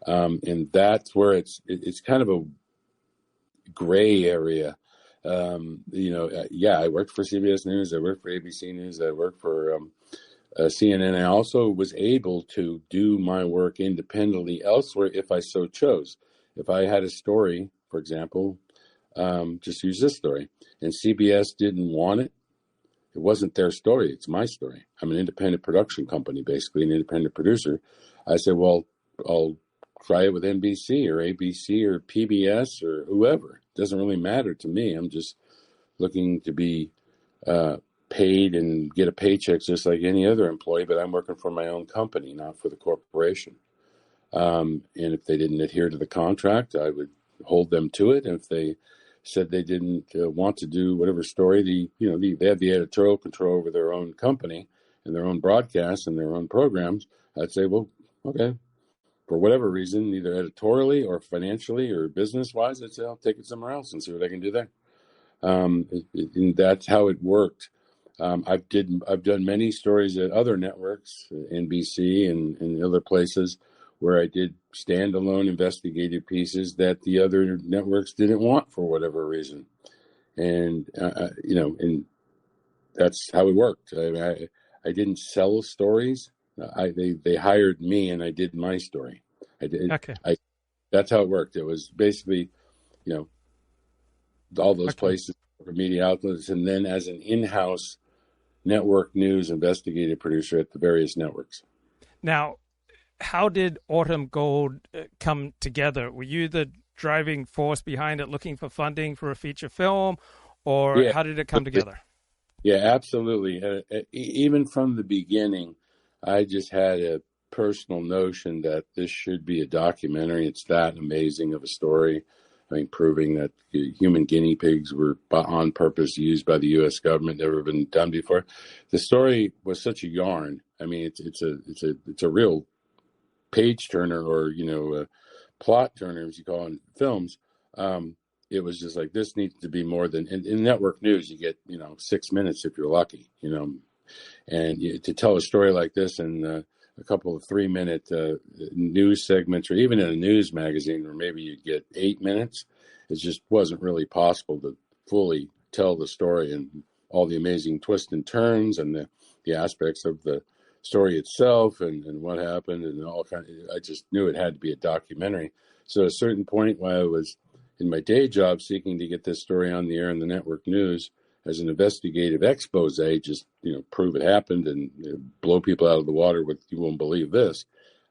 And that's where it's kind of a gray area. I worked for CBS News, I worked for ABC News, I worked for CNN. I also was able to do my work independently elsewhere if I so chose. If I had a story, for example, just use this story, and CBS didn't want it, it wasn't their story, it's my story. I'm an independent production company, basically an independent producer. I said, well, I'll try it with NBC or ABC or PBS or whoever. It doesn't really matter to me. I'm just looking to be paid and get a paycheck just like any other employee, but I'm working for my own company, not for the corporation. And if they didn't adhere to the contract, I would hold them to it. And if they said they didn't want to do whatever story, they have the editorial control over their own company and their own broadcasts and their own programs, I'd say, well, okay, for whatever reason, either editorially or financially or business-wise, I'd say I'll take it somewhere else and see what I can do there. And that's how it worked. I've done many stories at other networks, NBC and other places, where I did standalone investigative pieces that the other networks didn't want for whatever reason, and and that's how it worked. I didn't sell stories. They hired me, and I did my story. I did. Okay. That's how it worked. It was basically, all those places for media outlets, and then as an in-house network news investigative producer at the various networks. Now, how did Autumn Gold come together? Were you the driving force behind it, looking for funding for a feature film, or how did it come together? Yeah, absolutely. Even from the beginning, I just had a personal notion that this should be a documentary. It's that amazing of a story. I mean, proving that human guinea pigs were on purpose used by the U.S. government, never been done before. The story was such a yarn. I mean, it's a real page turner, or a plot turner, as you call it in films. It was just like, this needs to be more than in network news. You get 6 minutes if you're lucky, and to tell a story like this in a couple of 3-minute news segments, or even in a news magazine where maybe you get 8 minutes, it just wasn't really possible to fully tell the story and all the amazing twists and turns and the aspects of the story itself and what happened and all kind of. I just knew it had to be a documentary. So at a certain point, while I was in my day job seeking to get this story on the air in the network news, as an investigative expose, just, prove it happened and blow people out of the water with, you won't believe this.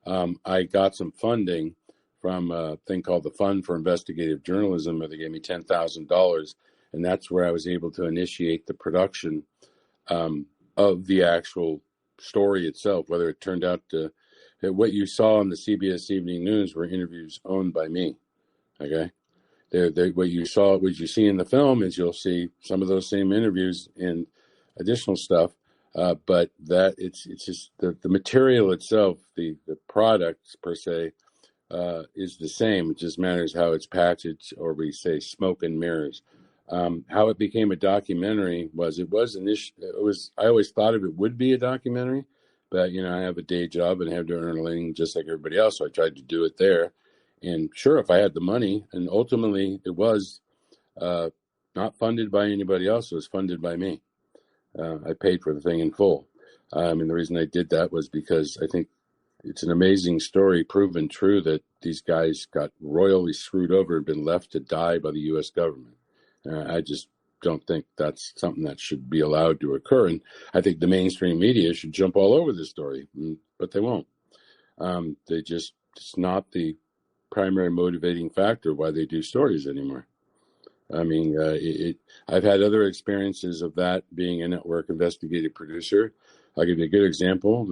I got some funding from a thing called the Fund for Investigative Journalism, where they gave me $10,000. And that's where I was able to initiate the production of the actual story itself, whether it turned out to, what you saw on the CBS Evening News were interviews owned by me. Okay. What you see in the film is you'll see some of those same interviews and additional stuff. But that it's just the material itself, the product per se, is the same. It just matters how it's packaged, or we say smoke and mirrors. How it became a documentary was I always thought of it would be a documentary, but I have a day job and have to earn a living just like everybody else. So I tried to do it there, and sure, if I had the money, and ultimately it was not funded by anybody else. It was funded by me. I paid for the thing in full. And the reason I did that was because I think it's an amazing story, proven true, that these guys got royally screwed over and been left to die by the U.S. government. I just don't think that's something that should be allowed to occur. And I think the mainstream media should jump all over this story, but they won't. It's not the primary motivating factor why they do stories anymore. I mean, I've had other experiences of that being a network investigative producer. I'll give you a good example.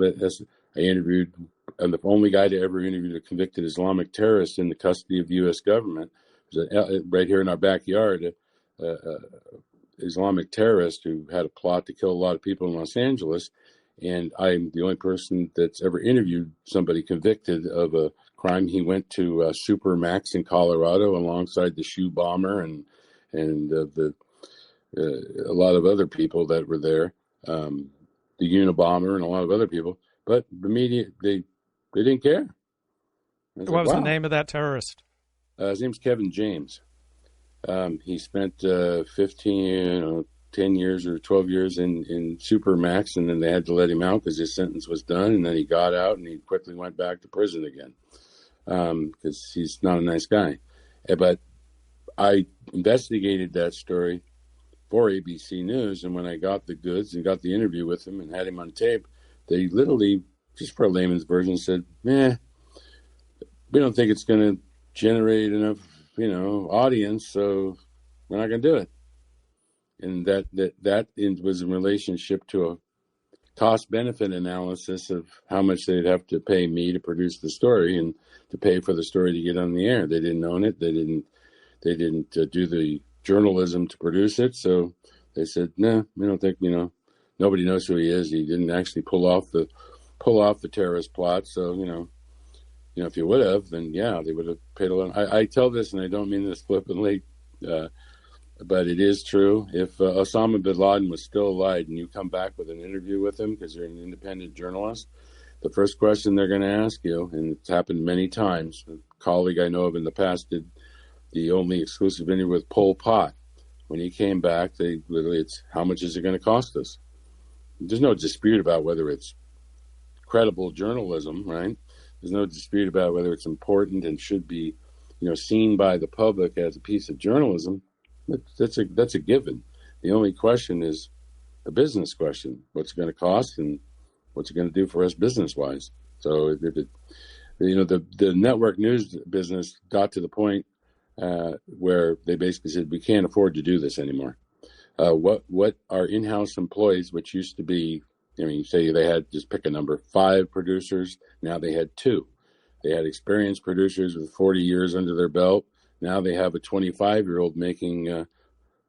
I interviewed, I'm the only guy to ever interview a convicted Islamic terrorist in the custody of the U.S. government. Right here in our backyard, Islamic terrorist who had a plot to kill a lot of people in Los Angeles. And I'm the only person that's ever interviewed somebody convicted of a crime. He went to Supermax in Colorado alongside the shoe bomber and a lot of other people that were there, the Unabomber and a lot of other people. But the media, they didn't care. What was the name of that terrorist? His name's Kevin James. He spent 10 years or 12 years in Supermax, and then they had to let him out because his sentence was done, and then he got out, and he quickly went back to prison again because he's not a nice guy. But I investigated that story for ABC News, and when I got the goods and got the interview with him and had him on tape, they literally, just for a layman's version, said, we don't think it's going to generate enough audience, so we're not going to do it. And that was in relationship to a cost-benefit analysis of how much they'd have to pay me to produce the story and to pay for the story to get on the air. They didn't own it. They didn't do the journalism to produce it. So they said, no, we don't think, nobody knows who he is. He didn't actually pull off the terrorist plot. So, if you would have, then yeah, they would have paid a lot. I tell this, and I don't mean this flippantly, but it is true. If Osama bin Laden was still alive and you come back with an interview with him because you're an independent journalist, the first question they're going to ask you, and it's happened many times, a colleague I know of in the past did the only exclusive interview with Pol Pot. When he came back, it's how much is it going to cost us? There's no dispute about whether it's credible journalism, right? There's no dispute about whether it's important and should be, seen by the public as a piece of journalism. That's a given. The only question is a business question: what's it going to cost, and what's it going to do for us business-wise? So, the network news business got to the point where they basically said we can't afford to do this anymore. What our in-house employees, which used to be, say they had, just pick a number, 5 producers. Now they had 2. They had experienced producers with 40 years under their belt. Now they have a 25-year-old making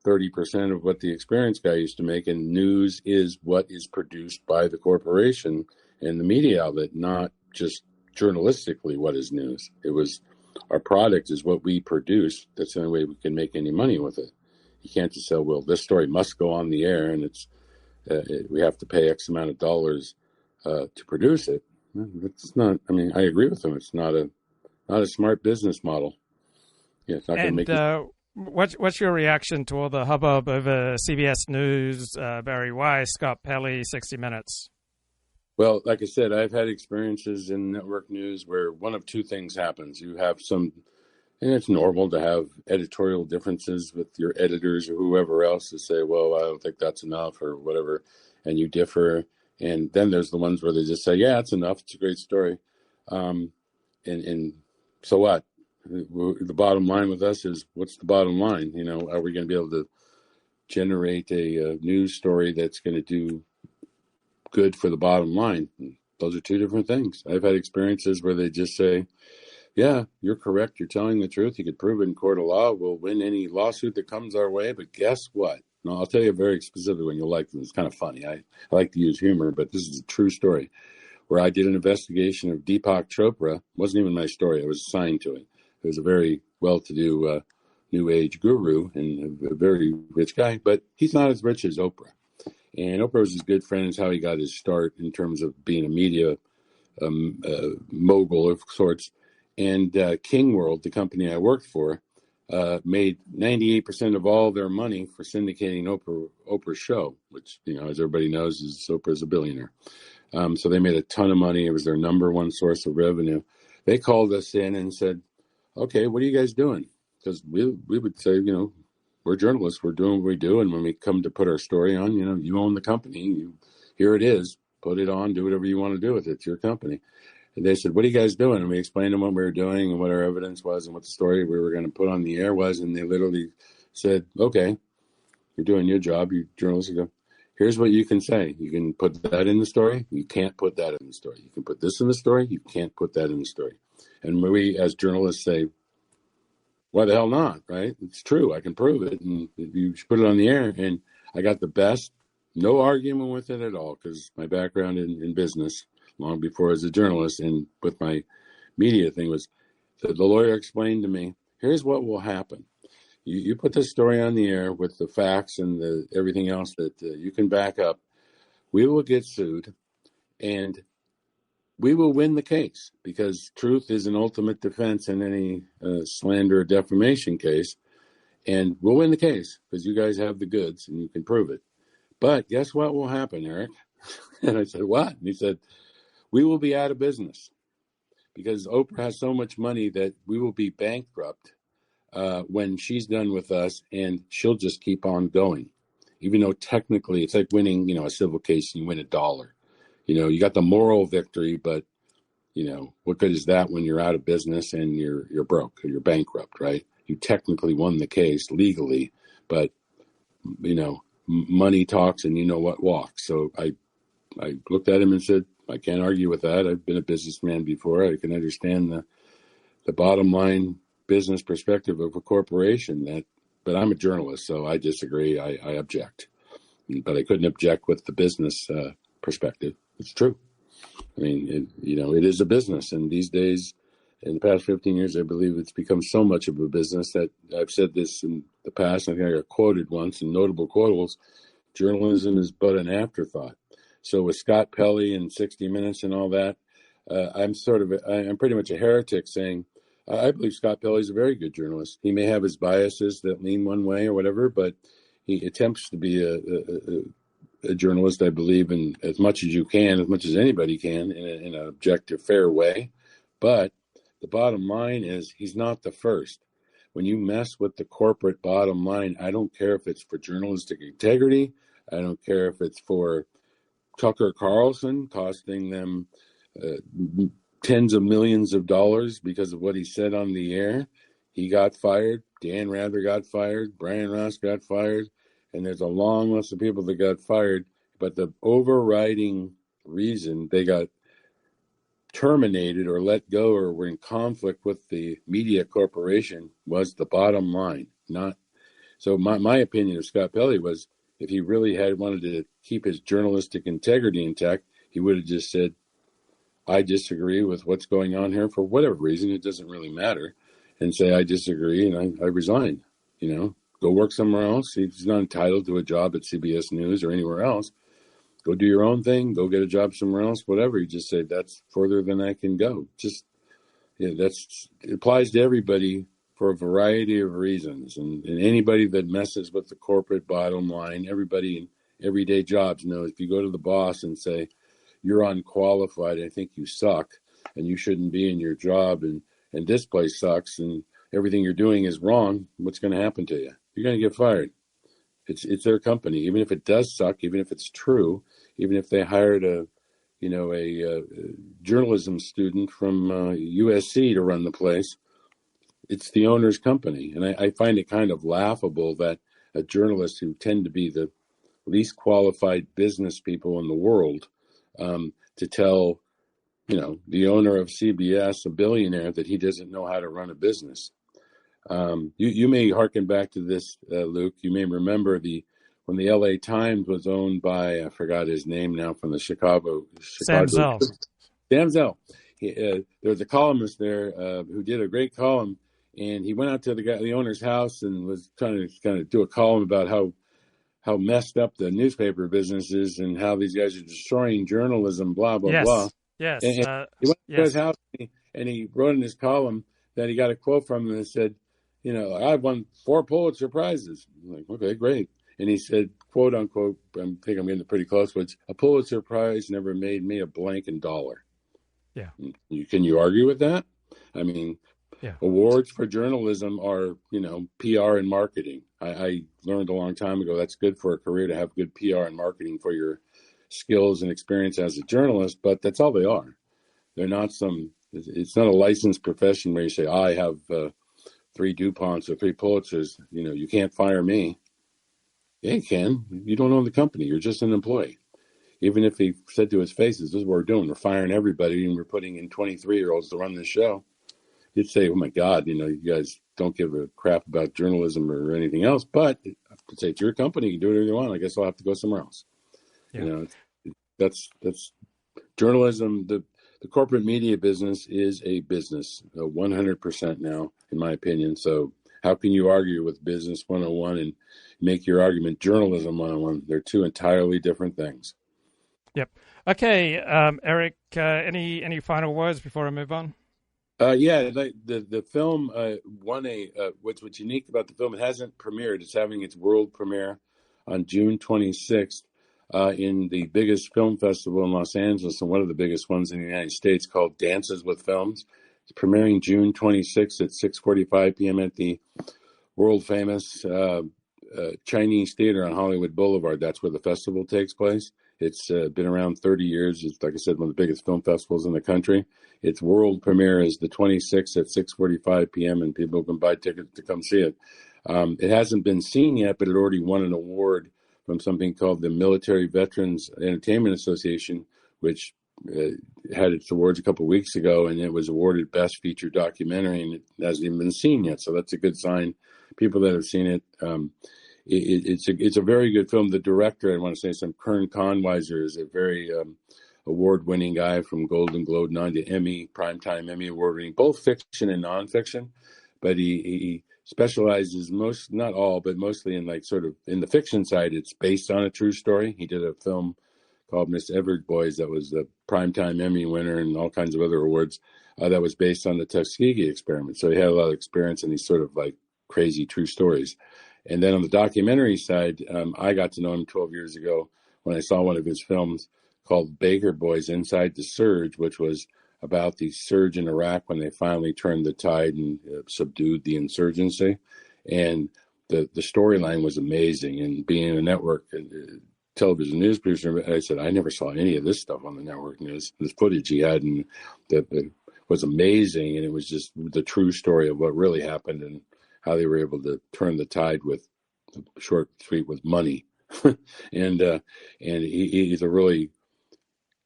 30% of what the experienced guy used to make. And news is what is produced by the corporation and the media outlet, not just journalistically what is news. It was our product is what we produce. That's the only way we can make any money with it. You can't just say, well, this story must go on the air and we have to pay X amount of dollars to produce it. It's not. I agree with them. It's not a smart business model. Yeah, it's not going to make it. What's your reaction to all the hubbub over CBS News, Bari, Weiss, Scott Pelley, 60 Minutes? Well, like I said, I've had experiences in network news where one of two things happens. You have some And it's normal to have editorial differences with your editors or whoever else to say, well, I don't think that's enough or whatever, and you differ. And then there's the ones where they just say, yeah, it's enough. It's a great story. And so what? The bottom line with us is, what's the bottom line? You know, are we going to be able to generate a news story that's going to do good for the bottom line? Those are two different things. I've had experiences where they just say, yeah, you're correct. You're telling the truth. You could prove it in court of law. We'll win any lawsuit that comes our way. But guess what? No, I'll tell you a very specific one. You'll like them. It's kind of funny. I like to use humor, but this is a true story where I did an investigation of Deepak Chopra. It wasn't even my story. I was assigned to it. He was a very well-to-do new age guru and a very rich guy, but he's not as rich as Oprah. And Oprah was his good friend. Is how he got his start in terms of being a media mogul of sorts. And King World, the company I worked for, made 98% of all their money for syndicating Oprah's show, which, you know, as everybody knows, is Oprah's a billionaire. So they made a ton of money. It was their number one source of revenue. They called us in and said, okay, what are you guys doing? Because we would say, you know, we're journalists. We're doing what we do. And when we come to put our story on, you know, you own the company. Here it is. Put it on. Do whatever you want to do with it. It's your company. And they said, what are you guys doing? And we explained to them what we were doing and what our evidence was and what the story we were going to put on the air was. And they literally said, okay, you're doing your job. You journalists go, here's what you can say. You can put that in the story. You can't put that in the story. You can put this in the story. You can't put that in the story. And we, as journalists, say, why the hell not, right? It's true. I can prove it. And you should put it on the air. And I got the best, no argument with it at all, because my background in business, long before as a journalist and with my media thing, was the lawyer explained to me, here's what will happen. You put this story on the air with the facts and everything else that you can back up. We will get sued, and we will win the case, because truth is an ultimate defense in any slander or defamation case. And we'll win the case because you guys have the goods and you can prove it. But guess what will happen, Eric? And I said, what? And he said, we will be out of business because Oprah has so much money that we will be bankrupt when she's done with us, and she'll just keep on going. Even though technically it's like winning, you know, a civil case and you win $1. You know, you got the moral victory, but, you know, what good is that when you're out of business and you're broke or you're bankrupt, right? You technically won the case legally, but, you know, money talks and you know what walks. So I looked at him and said, I can't argue with that. I've been a businessman before. I can understand the bottom line business perspective of a corporation. But I'm a journalist, so I disagree. I object. But I couldn't object with the business perspective. It's true. I mean, it is a business. And these days, in the past 15 years, I believe it's become so much of a business that I've said this in the past. I think I got quoted once in notable quotables. Journalism is but an afterthought. So with Scott Pelley and 60 Minutes and all that, I'm pretty much a heretic saying, I believe Scott Pelley is a very good journalist. He may have his biases that lean one way or whatever, but he attempts to be a journalist, I believe, in as much as you can, as much as anybody can, in an objective, fair way. But the bottom line is he's not the first. When you mess with the corporate bottom line, I don't care if it's for journalistic integrity. I don't care if it's for Tucker Carlson costing them tens of millions of dollars because of what he said on the air. He got fired. Dan Rather got fired. Brian Ross got fired. And there's a long list of people that got fired. But the overriding reason they got terminated or let go or were in conflict with the media corporation was the bottom line. So my opinion of Scott Pelley was, if he really had wanted to keep his journalistic integrity intact, he would have just said, I disagree with what's going on here for whatever reason. It doesn't really matter. And say, I disagree, and I resign. You know, go work somewhere else. He's not entitled to a job at CBS News or anywhere else. Go do your own thing. Go get a job somewhere else, whatever. You just say, that's further than I can go. It applies to everybody for a variety of reasons. And anybody that messes with the corporate bottom line, everybody in everyday jobs knows, if you go to the boss and say, you're unqualified, I think you suck, and you shouldn't be in your job, and this place sucks, and everything you're doing is wrong, what's going to happen to you? You're going to get fired. It's their company, even if it does suck, even if it's true, even if they hired a journalism student from USC to run the place. It's the owner's company. And I find it kind of laughable that a journalist who tend to be the least qualified business people in the world to tell, the owner of CBS, a billionaire, that he doesn't know how to run a business. You may hearken back to this, Luke. You may remember when the LA Times was owned by, I forgot his name now, from the Chicago. Sam Zell. There was a columnist there who did a great column, and he went out to the owner's house and was trying to kind of do a column about how messed up the newspaper business is and how these guys are destroying journalism, blah, blah, blah. Yes. And he went to his house and he wrote in his column that he got a quote from him that said, I've won 4 Pulitzer Prizes. I'm like, okay, great. And he said, quote unquote, I think I'm getting pretty close, but a Pulitzer Prize never made me a blanking dollar. Yeah. Can you argue with that? I mean, yeah. Awards for journalism are, PR and marketing. I learned a long time ago that's good for a career to have good PR and marketing for your skills and experience as a journalist, but that's all they are. They're not it's not a licensed profession where you say, I have 3 DuPonts or 3 Pulitzers, you can't fire me. Yeah, you can. You don't own the company. You're just an employee. Even if he said to his face, this is what we're doing. We're firing everybody and we're putting in 23-year-olds to run this show. You'd say, oh my God, you guys don't give a crap about journalism or anything else. But to say it's your company, you can do whatever you want. I guess I'll have to go somewhere else. Yeah. That's journalism. The corporate media business is a business 100% now, in my opinion. So how can you argue with Business 101 and make your argument journalism 101? They're 2 entirely different things. Yep. Okay, Eric, any final words before I move on? The film won what's unique about the film, it hasn't premiered. It's having its world premiere on June 26th in the biggest film festival in Los Angeles and one of the biggest ones in the United States called Dances with Films. It's premiering June 26th at 6:45 p.m. at the world famous Chinese Theater on Hollywood Boulevard. That's where the festival takes place. It's been around 30 years. It's, like I said, one of the biggest film festivals in the country. Its world premiere is the 26th at 6:45 p.m. and people can buy tickets to come see it. It hasn't been seen yet, but it already won an award from something called the Military Veterans Entertainment Association, which had its awards a couple of weeks ago, and it was awarded Best Feature Documentary, and it hasn't even been seen yet. So that's a good sign. People that have seen it, it's a very good film. The director, I want to say, Kern Conweiser, is a very award-winning guy from Golden Globe on to Emmy, Primetime Emmy award-winning, both fiction and nonfiction. But he specializes not all, but mostly in in the fiction side. It's based on a true story. He did a film called Miss Everett Boys that was the Primetime Emmy winner and all kinds of other awards that was based on the Tuskegee experiment. So he had a lot of experience in these sort of crazy true stories. And then on the documentary side, I got to know him 12 years ago when I saw one of his films called Baker Boys Inside the Surge, which was about the surge in Iraq when they finally turned the tide and subdued the insurgency. And the storyline was amazing. And being a network television news producer, I said, I never saw any of this stuff on the network news. This footage he had and that was amazing. And it was just the true story of what really happened and how they were able to turn the tide with with money. and he's a really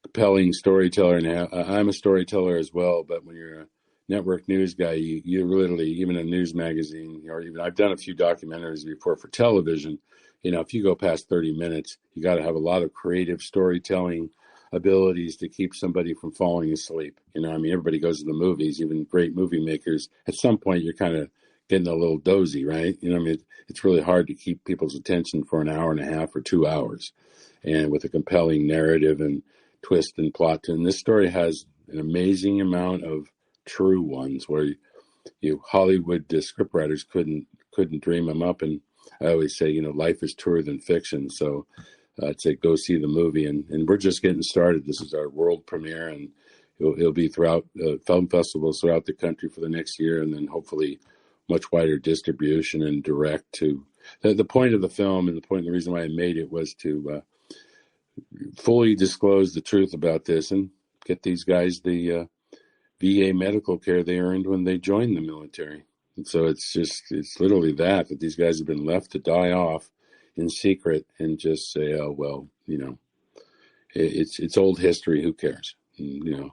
compelling storyteller. And I'm a storyteller as well, but when you're a network news guy, you literally, even a news magazine, or even I've done a few documentaries before for television. If you go past 30 minutes, you got to have a lot of creative storytelling abilities to keep somebody from falling asleep. Everybody goes to the movies, even great movie makers. At some point, you're kind of getting a little dozy, right? It's really hard to keep people's attention for an hour and a half or 2 hours, and with a compelling narrative and twist and plot. And this story has an amazing amount of true ones where Hollywood scriptwriters couldn't dream them up. And I always say, life is truer than fiction. So I'd say go see the movie. And we're just getting started. This is our world premiere, and it'll be throughout film festivals throughout the country for the next year, and then hopefully much wider distribution and direct to the point of the film, and the reason why I made it was to fully disclose the truth about this and get these guys the VA medical care they earned when they joined the military. And so it's literally that these guys have been left to die off in secret and just say, oh, well, it's old history. Who cares? And,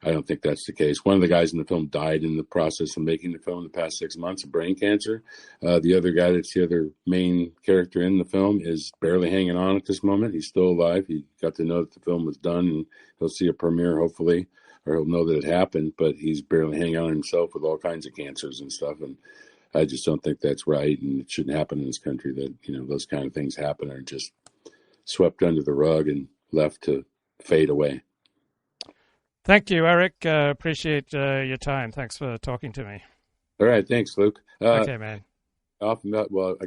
I don't think that's the case. One of the guys in the film died in the process of making the film in the past 6 months of brain cancer. The other guy that's the other main character in the film is barely hanging on at this moment. He's still alive. He got to know that the film was done, and he'll see a premiere, hopefully, or he'll know that it happened, but he's barely hanging on himself with all kinds of cancers and stuff. And I just don't think that's right, and it shouldn't happen in this country that, those kind of things happen are just swept under the rug and left to fade away. Thank you, Eric. Appreciate your time. Thanks for talking to me. All right. Thanks, Luke. Okay, man. I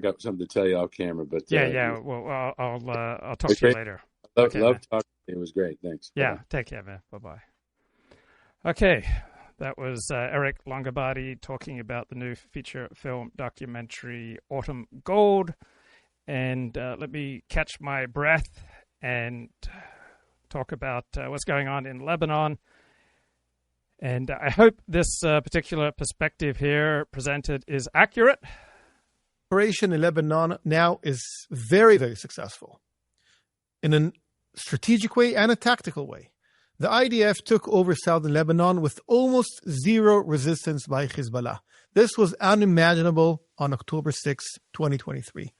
got something to tell you off camera, but yeah. Well, I'll talk to you later. Love talking to you. It was great. Thanks. Yeah. Bye. Take care, man. Bye-bye. Okay. That was Eric Longabardi talking about the new feature film documentary Autumn Gold. And let me catch my breath and talk about what's going on in Lebanon. And I hope this particular perspective here presented is accurate. Operation in Lebanon now is very, very successful in a strategic way and a tactical way. The IDF took over southern Lebanon with almost zero resistance by Hezbollah. This was unimaginable on October 6, 2023.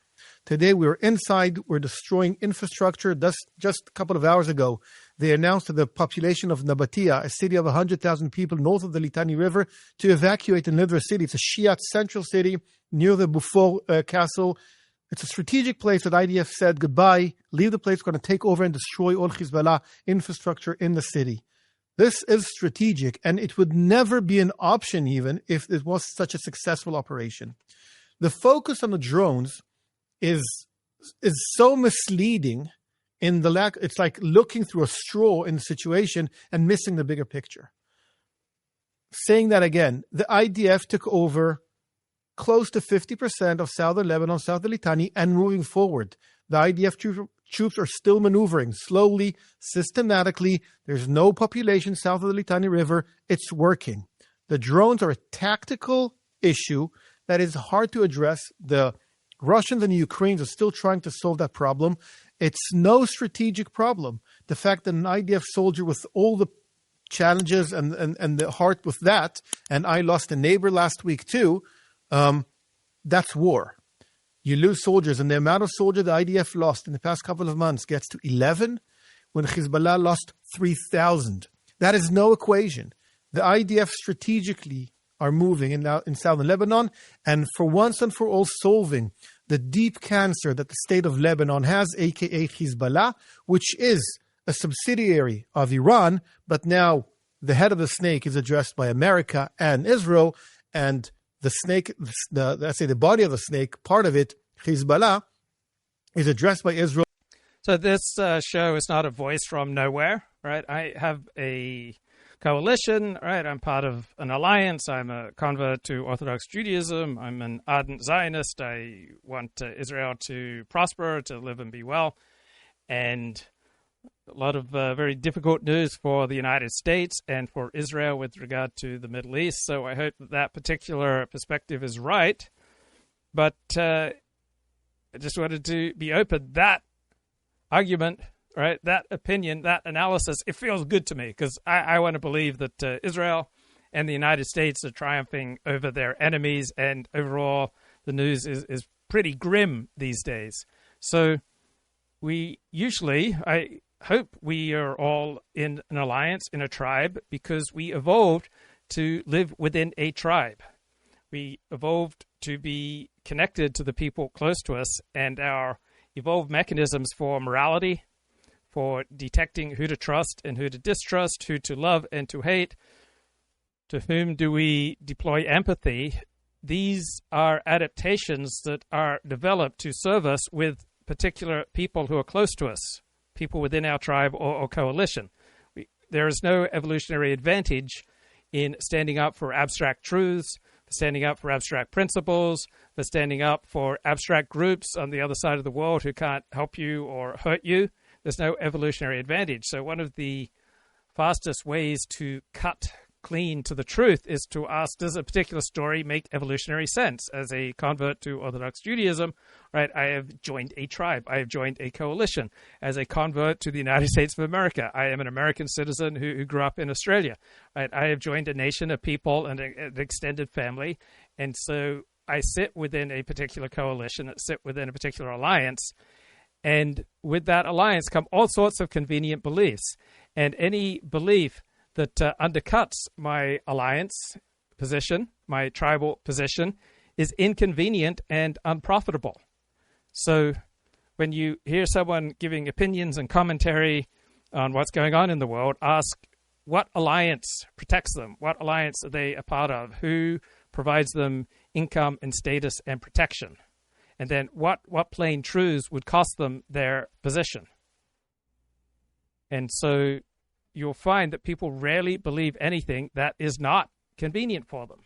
Today we're inside, we're destroying infrastructure. Just a couple of hours ago, they announced to the population of Nabatea, a city of 100,000 people north of the Litani River, to evacuate and leave their city. It's a Shiite central city near the Beaufort Castle. It's a strategic place that IDF said goodbye, leave the place, we're going to take over and destroy all Hezbollah infrastructure in the city. This is strategic, and it would never be an option even if it was such a successful operation. The focus on the drones is so misleading in the lack. It's like looking through a straw in the situation and missing the bigger picture. Saying that again, the IDF took over close to 50% of southern Lebanon, south of Litani, and moving forward. The IDF troops are still maneuvering slowly, systematically. There's no population south of the Litani River. It's working. The drones are a tactical issue that is hard to address. The Russians and the Ukrainians are still trying to solve that problem. It's no strategic problem. The fact that an IDF soldier with all the challenges and the heart with that, and I lost a neighbor last week too, that's war. You lose soldiers, and the amount of soldiers the IDF lost in the past couple of months gets to 11 when Hezbollah lost 3,000. That is no equation. The IDF strategically are moving in southern Lebanon, and for once and for all solving the deep cancer that the state of Lebanon has, aka Hezbollah, which is a subsidiary of Iran, but now the head of the snake is addressed by America and Israel, and the snake, the body of the snake, part of it, Hezbollah, is addressed by Israel. So this show is not a voice from nowhere, right? I have a coalition, right? I'm part of an alliance. I'm a convert to Orthodox Judaism. I'm an ardent Zionist. I want Israel to prosper, to live and be well. And a lot of very difficult news for the United States and for Israel with regard to the Middle East. So I hope that particular perspective is right. But I just wanted to be open. That argument, right, that opinion, that analysis, it feels good to me because I want to believe that Israel and the United States are triumphing over their enemies, and overall the news is pretty grim these days. So I hope we are all in an alliance, in a tribe, because we evolved to live within a tribe. We evolved to be connected to the people close to us, and our evolved mechanisms for morality, for detecting who to trust and who to distrust, who to love and to hate, to whom do we deploy empathy. These are adaptations that are developed to serve us with particular people who are close to us, people within our tribe or coalition. There is no evolutionary advantage in standing up for abstract truths, standing up for abstract principles, for standing up for abstract groups on the other side of the world who can't help you or hurt you. There's no evolutionary advantage. So one of the fastest ways to cut clean to the truth is to ask, does a particular story make evolutionary sense? As a convert to Orthodox Judaism, right, I have joined a tribe. I have joined a coalition. As a convert to the United States of America, I am an American citizen who grew up in Australia. Right, I have joined a nation of people and an extended family. And so I sit within a particular coalition, I sit within a particular alliance. And with that alliance come all sorts of convenient beliefs. And any belief that undercuts my alliance position, my tribal position, is inconvenient and unprofitable. So when you hear someone giving opinions and commentary on what's going on in the world, ask what alliance protects them? What alliance are they a part of? Who provides them income and status and protection? And then what plain truths would cost them their position? And so you'll find that people rarely believe anything that is not convenient for them.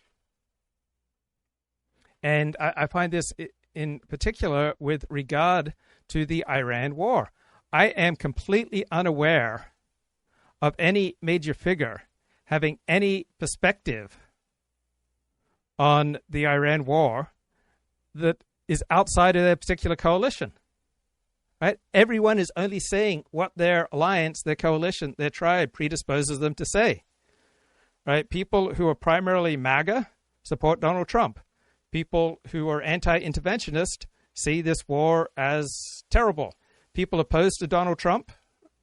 And I find this in particular with regard to the Iran war. I am completely unaware of any major figure having any perspective on the Iran war that is outside of their particular coalition. Right? Everyone is only saying what their alliance, their coalition, their tribe predisposes them to say. Right? People who are primarily MAGA support Donald Trump. People who are anti-interventionist see this war as terrible. People opposed to Donald Trump,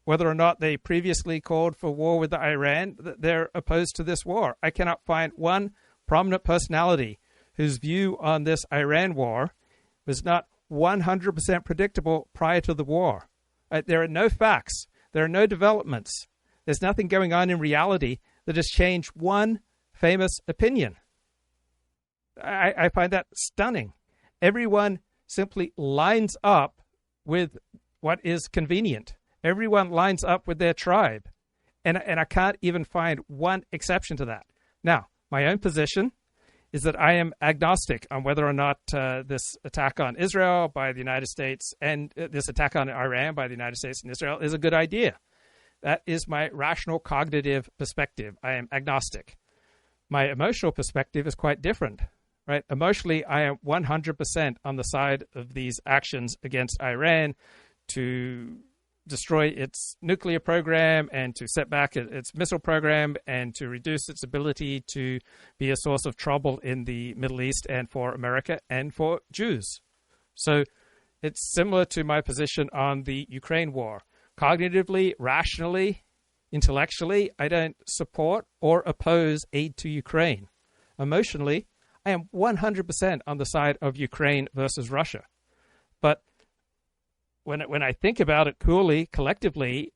whether or not they previously called for war with Iran, they're opposed to this war. I cannot find one prominent personality whose view on this Iran war was not 100% predictable prior to the war. There are no facts. There are no developments. There's nothing going on in reality that has changed one famous opinion. I find that stunning. Everyone simply lines up with what is convenient. Everyone lines up with their tribe. And I can't even find one exception to that. Now, my own position is that I am agnostic on whether or not this attack on Israel by the United States and this attack on Iran by the United States and Israel is a good idea. That is my rational cognitive perspective. I am agnostic. My emotional perspective is quite different. Right? Emotionally, I am 100% on the side of these actions against Iran to destroy its nuclear program and to set back its missile program and to reduce its ability to be a source of trouble in the Middle East and for America and for Jews. So it's similar to my position on the Ukraine war. Cognitively, rationally, intellectually, I don't support or oppose aid to Ukraine. Emotionally, I am 100% on the side of Ukraine versus Russia. But when I think about it coolly, collectively,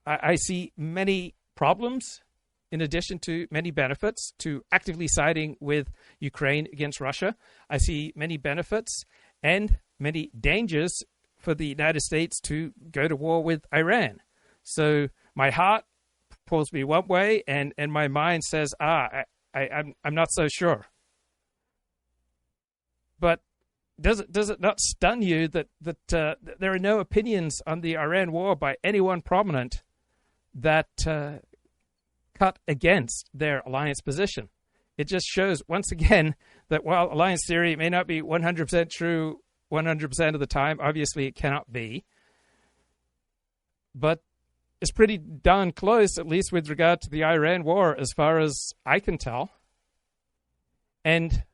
I see many problems in addition to many benefits to actively siding with Ukraine against Russia. I see many benefits and many dangers for the United States to go to war with Iran. So my heart pulls me one way and my mind says, I'm not so sure. But does it not stun you that there are no opinions on the Iran war by anyone prominent that cut against their alliance position? It just shows once again that while alliance theory may not be 100% true 100% of the time, obviously it cannot be, but it's pretty darn close, at least with regard to the Iran war, as far as I can tell. And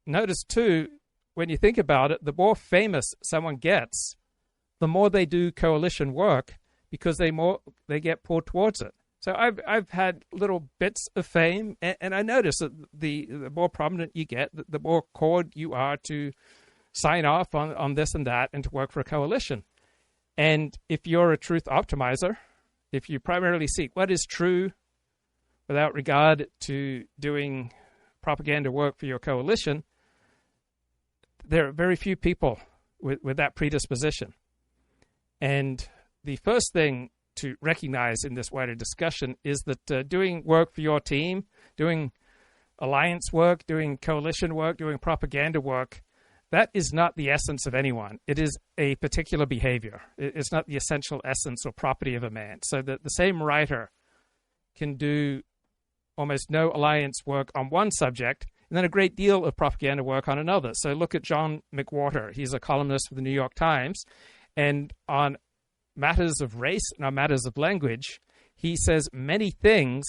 notice too, when you think about it, the more famous someone gets, the more they do coalition work because they get pulled towards it. So I've had little bits of fame, and I notice that the more prominent you get, the more called you are to sign off on this and that and to work for a coalition. And if you're a truth optimizer, if you primarily seek what is true without regard to doing propaganda work for your coalition, there are very few people with that predisposition. And the first thing to recognize in this wider discussion is that doing work for your team, doing alliance work, doing coalition work, doing propaganda work, that is not the essence of anyone. It is a particular behavior. It's not the essential essence or property of a man. So that the same writer can do almost no alliance work on one subject and then a great deal of propaganda work on another. So look at John McWhorter. He's a columnist for the New York Times. And on matters of race and on matters of language, he says many things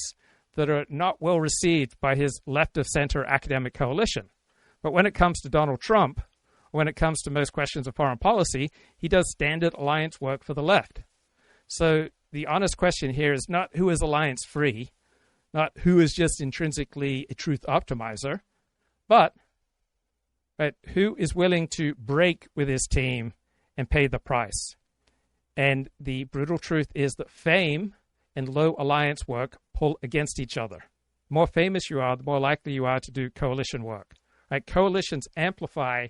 that are not well received by his left-of-center academic coalition. But when it comes to Donald Trump, when it comes to most questions of foreign policy, he does standard alliance work for the left. So the honest question here is not who is alliance-free, not who is just intrinsically a truth optimizer, but who is willing to break with his team and pay the price. And the brutal truth is that fame and low alliance work pull against each other. The more famous you are, the more likely you are to do coalition work. Coalitions amplify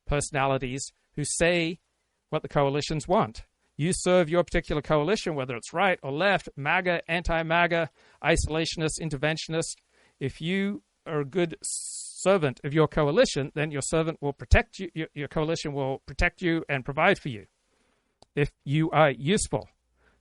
personalities who say what the coalitions want. You serve your particular coalition, whether it's right or left, MAGA, anti-MAGA, isolationist, interventionist. If you are a good servant of your coalition, then your servant will protect you. Your coalition will protect you and provide for you if you are useful.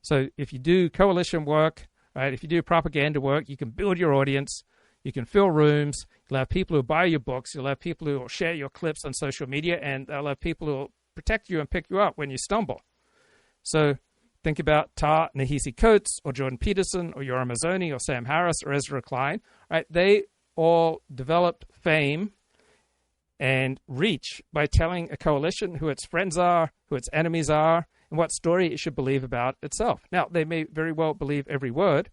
So if you do coalition work, if you do propaganda work, you can build your audience. You can fill rooms. You'll have people who buy your books. You'll have people who will share your clips on social media, and they'll have people who will protect you and pick you up when you stumble. So think about Ta-Nehisi Coates or Jordan Peterson or Yoram Mazzoni or Sam Harris or Ezra Klein. They all developed fame and reach by telling a coalition who its friends are, who its enemies are, and what story it should believe about itself. Now, they may very well believe every word.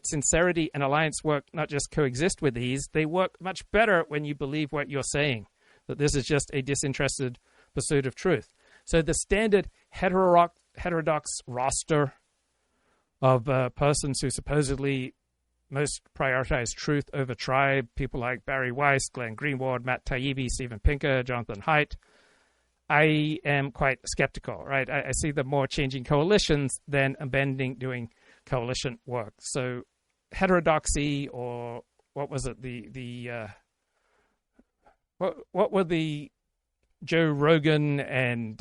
Sincerity and alliance work not just coexist with these, they work much better when you believe what you're saying, that this is just a disinterested pursuit of truth. So the standard heterodox roster of persons who supposedly most prioritize truth over tribe, people like Bari Weiss, Glenn Greenwald, Matt Taibbi, Steven Pinker, Jonathan Haidt, I am quite skeptical, I see them more changing coalitions than abandoning doing coalition work. So heterodoxy, or what was it, what were the Joe Rogan and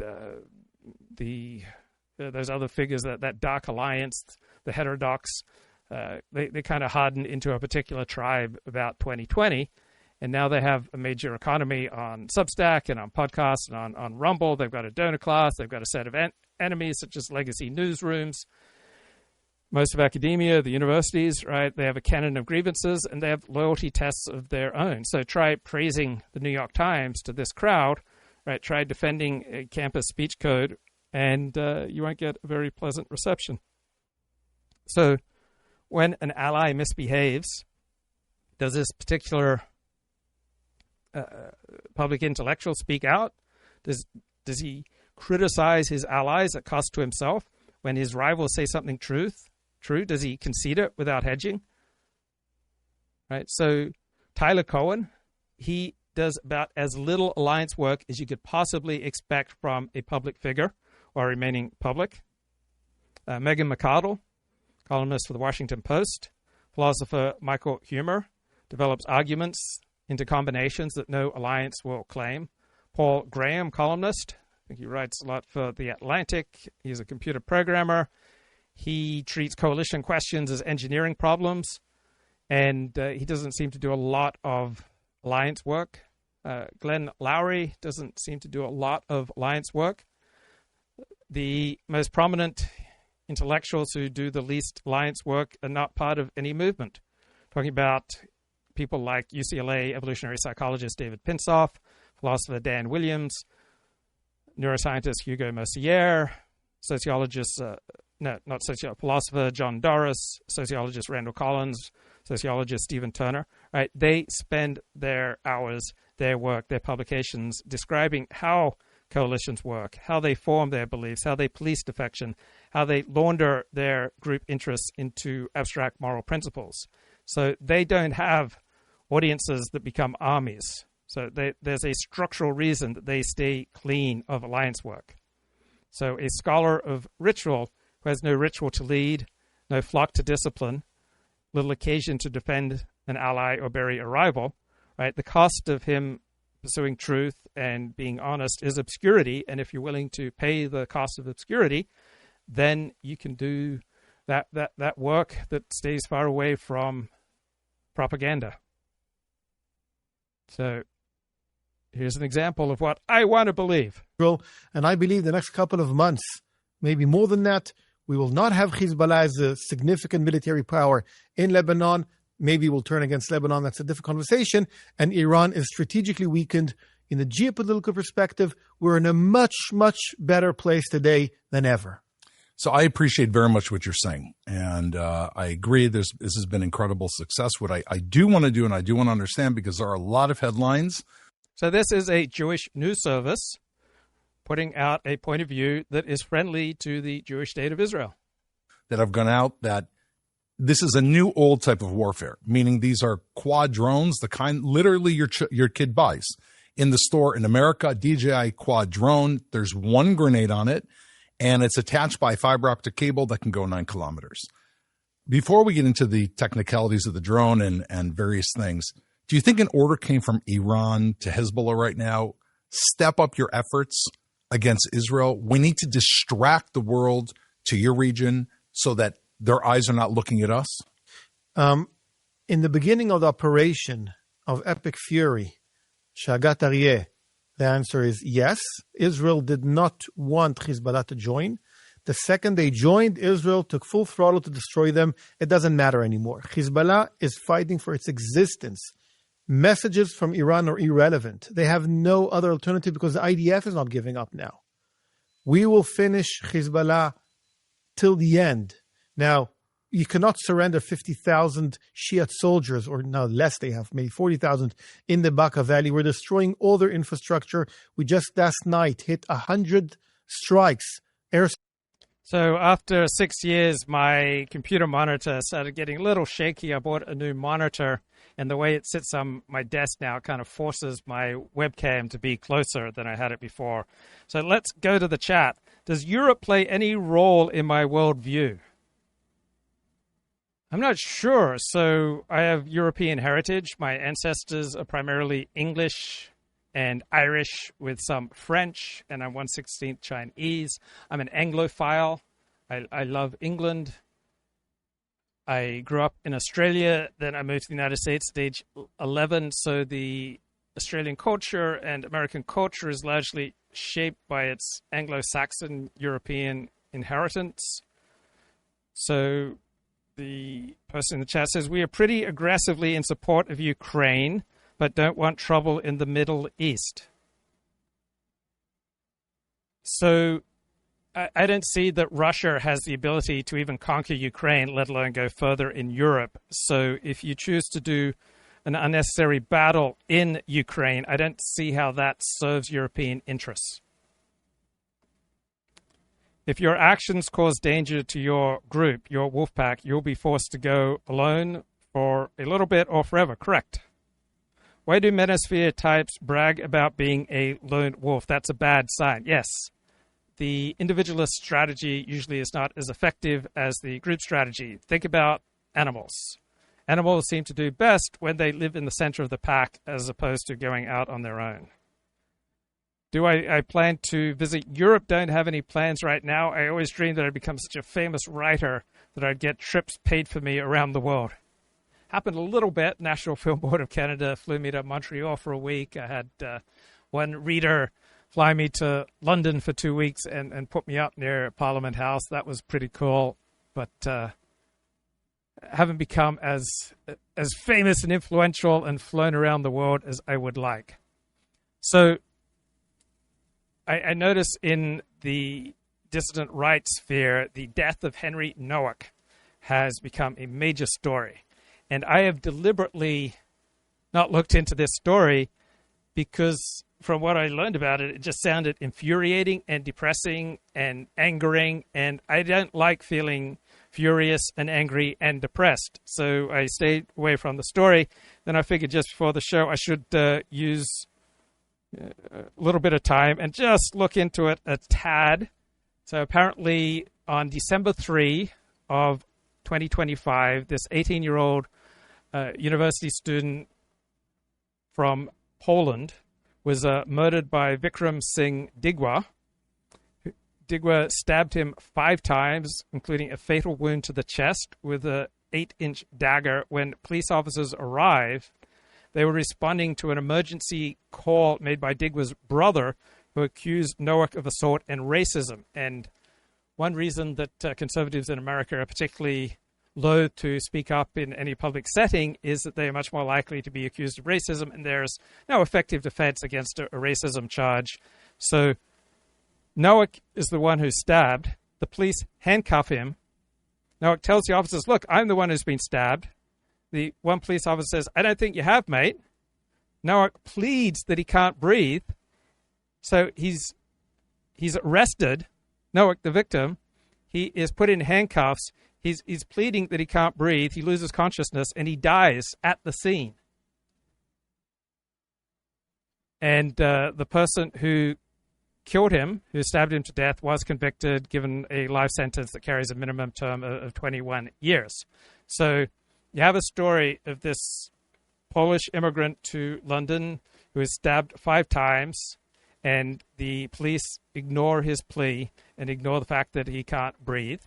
those other figures, that dark alliance, the heterodox, they kind of hardened into a particular tribe about 2020, and now they have a major economy on Substack and on podcasts and on Rumble. They've got a donor class. They've got a set of enemies such as legacy newsrooms, most of academia, the universities, They have a canon of grievances, and they have loyalty tests of their own. So try praising the New York Times to this crowd, Try defending a campus speech code, and you won't get a very pleasant reception. So when an ally misbehaves, does this particular public intellectual speak out? Does he criticize his allies at cost to himself? When his rivals say something true, does he concede it without hedging? So Tyler Cohen, he does about as little alliance work as you could possibly expect from a public figure while remaining public. Megan McArdle, columnist for the Washington Post, philosopher Michael Huemer, develops arguments into combinations that no alliance will claim. Paul Graham, columnist, I think he writes a lot for The Atlantic. He's a computer programmer. He treats coalition questions as engineering problems, and he doesn't seem to do a lot of alliance work. Glenn Lowry doesn't seem to do a lot of alliance work. The most prominent intellectuals who do the least alliance work are not part of any movement. Talking about people like UCLA evolutionary psychologist David Pinsoff, philosopher Dan Williams, neuroscientist Hugo Mercier, philosopher John Doris, sociologist Randall Collins, sociologist Stephen Turner. They spend their hours, their work, their publications describing how coalitions work, how they form their beliefs, how they police defection, how they launder their group interests into abstract moral principles. So they don't have audiences that become armies. So there's a structural reason that they stay clean of alliance work. So a scholar of ritual who has no ritual to lead, no flock to discipline, little occasion to defend an ally or bury a rival, right? The cost of him pursuing truth and being honest is obscurity. And if you're willing to pay the cost of obscurity, then you can do that work that stays far away from propaganda. So here's an example of what I want to believe. And I believe the next couple of months, maybe more than that, we will not have Hezbollah as a significant military power in Lebanon. Maybe we'll turn against Lebanon. That's a different conversation. And Iran is strategically weakened. In the geopolitical perspective, we're in a much, much better place today than ever. So I appreciate very much what you're saying. And I agree this has been incredible success. What I do want to do, and I do want to understand, because there are a lot of headlines. So this is a Jewish news service putting out a point of view that is friendly to the Jewish state of Israel. That have gone out that this is a new old type of warfare, meaning these are quad drones, the kind literally your kid buys in the store in America, DJI quad drone. There's one grenade on it, and it's attached by fiber optic cable that can go 9 kilometers. Before we get into the technicalities of the drone and various things, do you think an order came from Iran to Hezbollah right now? Step up your efforts against Israel. We need to distract the world to your region so that their eyes are not looking at us? In the beginning of the operation of Epic Fury, Shagat Aryeh, the answer is yes. Israel did not want Hezbollah to join. The second they joined, Israel took full throttle to destroy them. It doesn't matter anymore. Hezbollah is fighting for its existence. Messages from Iran are irrelevant. They have no other alternative because the IDF is not giving up now. We will finish Hezbollah till the end. Now, you cannot surrender 50,000 Shiite soldiers, or now less, they have maybe 40,000 in the Bekaa Valley. We're destroying all their infrastructure. We just last night hit 100 strikes. So after 6 years, my computer monitor started getting a little shaky. I bought a new monitor, and the way it sits on my desk now kind of forces my webcam to be closer than I had it before. So let's go to the chat. Does Europe play any role in my worldview? I'm not sure. So I have European heritage. My ancestors are primarily English and Irish with some French, and I'm 1/16 Chinese. I'm an Anglophile. I love England. I grew up in Australia, then I moved to the United States at age 11, so the Australian culture and American culture is largely shaped by its Anglo-Saxon European inheritance. So the person in the chat says, we are pretty aggressively in support of Ukraine, but don't want trouble in the Middle East. So I don't see that Russia has the ability to even conquer Ukraine, let alone go further in Europe. So if you choose to do an unnecessary battle in Ukraine, I don't see how that serves European interests. If your actions cause danger to your group, your wolf pack, you'll be forced to go alone for a little bit or forever. Correct. Why do manosphere types brag about being a lone wolf? That's a bad sign. Yes. The individualist strategy usually is not as effective as the group strategy. Think about animals. Animals seem to do best when they live in the center of the pack as opposed to going out on their own. Do I plan to visit Europe? Don't have any plans right now. I always dreamed that I'd become such a famous writer that I'd get trips paid for me around the world. Happened a little bit. National Film Board of Canada flew me to Montreal for a week. I had one reader fly me to London for 2 weeks and put me up near Parliament House. That was pretty cool, but haven't become as famous and influential and flown around the world as I would like. So I notice in the dissident rights sphere, the death of Henry Nowak has become a major story. And I have deliberately not looked into this story because from what I learned about it, it just sounded infuriating and depressing and angering. And I don't like feeling furious and angry and depressed. So I stayed away from the story. Then I figured just before the show, I should use a little bit of time and just look into it a tad. So apparently on December 3 of 2025, this 18-year-old a university student from Poland, was murdered by Vikram Singh Digwa. Digwa stabbed him 5 times, including a fatal wound to the chest with an 8-inch dagger. When police officers arrived, they were responding to an emergency call made by Digwa's brother, who accused Nowak of assault and racism. And one reason that conservatives in America are particularly loath to speak up in any public setting is that they are much more likely to be accused of racism, and there's no effective defense against a racism charge. So Nowak is the one who's stabbed. The police handcuff him. Nowak tells the officers, look, I'm the one who's been stabbed. The one police officer says, I don't think you have, mate. Nowak pleads that he can't breathe. So he's arrested. Nowak, the victim, he is put in handcuffs. He's pleading that he can't breathe. He loses consciousness, and he dies at the scene. And the person who killed him, who stabbed him to death, was convicted, given a life sentence that carries a minimum term of 21 years. So you have a story of this Polish immigrant to London who is stabbed 5 times, and the police ignore his plea and ignore the fact that he can't breathe.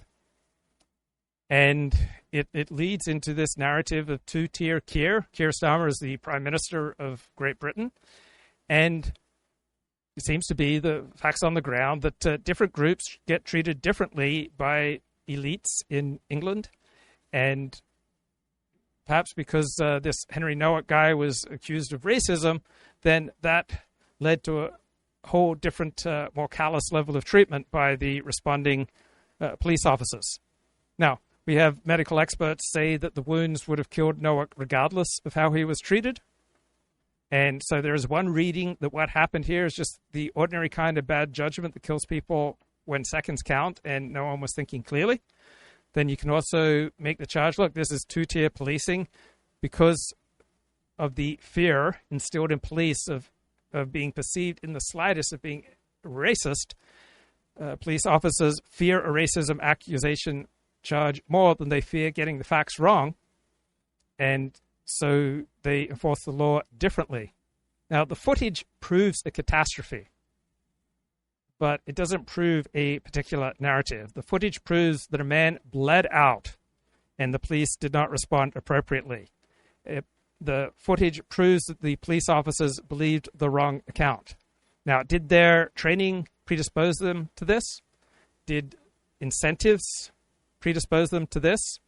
And it leads into this narrative of two-tier Keir. Keir Starmer is the Prime Minister of Great Britain. And it seems to be the facts on the ground that different groups get treated differently by elites in England. And perhaps because this Henry Nowak guy was accused of racism, then that led to a whole different, more callous level of treatment by the responding police officers. Now, we have medical experts say that the wounds would have killed Nowak regardless of how he was treated. And so there is one reading that what happened here is just the ordinary kind of bad judgment that kills people when seconds count and no one was thinking clearly. Then you can also make the charge, look, this is two-tier policing because of the fear instilled in police of being perceived in the slightest of being racist. Police officers fear a racism accusation charge more than they fear getting the facts wrong, and so they enforce the law differently. Now, the footage proves a catastrophe, but it doesn't prove a particular narrative. The footage proves that a man bled out and the police did not respond appropriately. The footage proves that the police officers believed the wrong account. Now, did their training predispose them to this? Did incentives predispose them to this?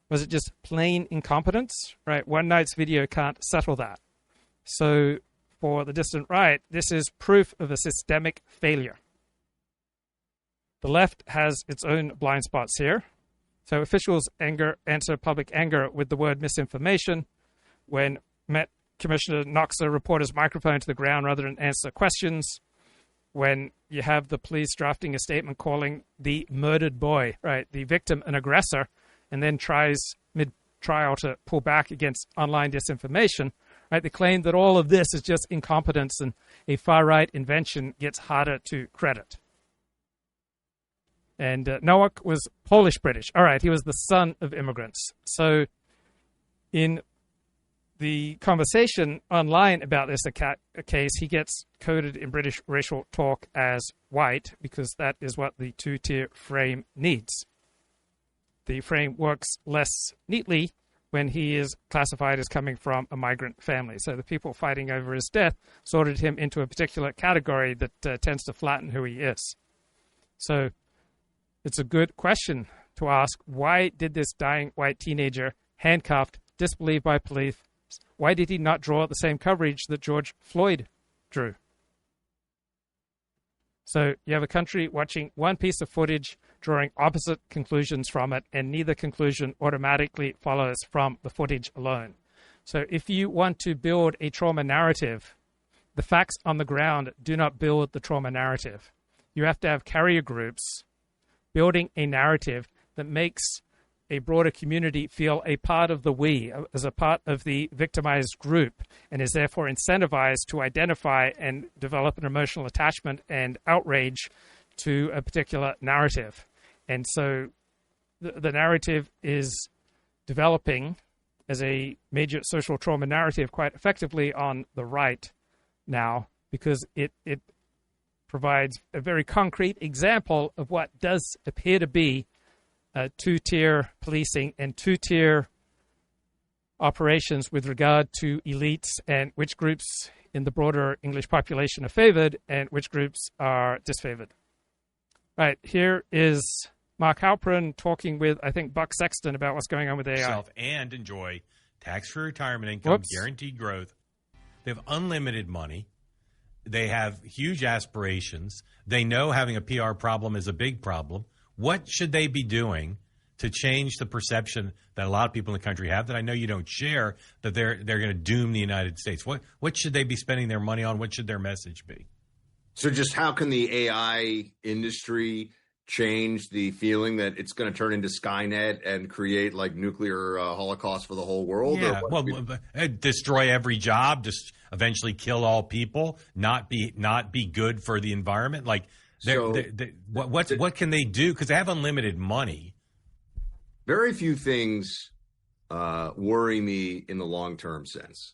Was it just plain incompetence? Right? One night's video can't settle that. So for the distant right, this is proof of a systemic failure. The left has its own blind spots here. So officials answer public anger with the word misinformation. When Met Commissioner knocks a reporter's microphone to the ground rather than answer questions. When you have the police drafting a statement calling the murdered boy, right, the victim an aggressor, and then tries mid-trial to pull back against online disinformation, right? They claim that all of this is just incompetence and a far-right invention gets harder to credit. And Nowak was Polish-British. All right, he was the son of immigrants. So in the conversation online about this case, he gets coded in British racial talk as white because that is what the two-tier frame needs. The frame works less neatly when he is classified as coming from a migrant family. So the people fighting over his death sorted him into a particular category that tends to flatten who he is. So it's a good question to ask, why did this dying white teenager, handcuffed, disbelieved by police, why did he not draw the same coverage that George Floyd drew? So you have a country watching one piece of footage, drawing opposite conclusions from it, and neither conclusion automatically follows from the footage alone. So if you want to build a trauma narrative, the facts on the ground do not build the trauma narrative. You have to have carrier groups building a narrative that makes a broader community feel a part of the we, as a part of the victimized group, and is therefore incentivized to identify and develop an emotional attachment and outrage to a particular narrative. And so the narrative is developing as a major social trauma narrative quite effectively on the right now, because it provides a very concrete example of what does appear to be two-tier policing and two-tier operations with regard to elites and which groups in the broader English population are favored and which groups are disfavored. Right, here is Mark Halperin talking with, I think, Buck Sexton about what's going on with AI. And enjoy tax-free retirement income, guaranteed growth. They have unlimited money. They have huge aspirations. They know having a PR problem is a big problem. What should they be doing to change the perception that a lot of people in the country have, that I know you don't share, that they're going to doom the United States? What should they be spending their money on? What should their message be? So just how can the AI industry change the feeling that it's going to turn into Skynet and create like nuclear holocaust for the whole world? Yeah, well, destroy every job, just eventually kill all people, not be good for the environment. Like, what can they do? Because they have unlimited money. Very few things worry me in the long-term sense.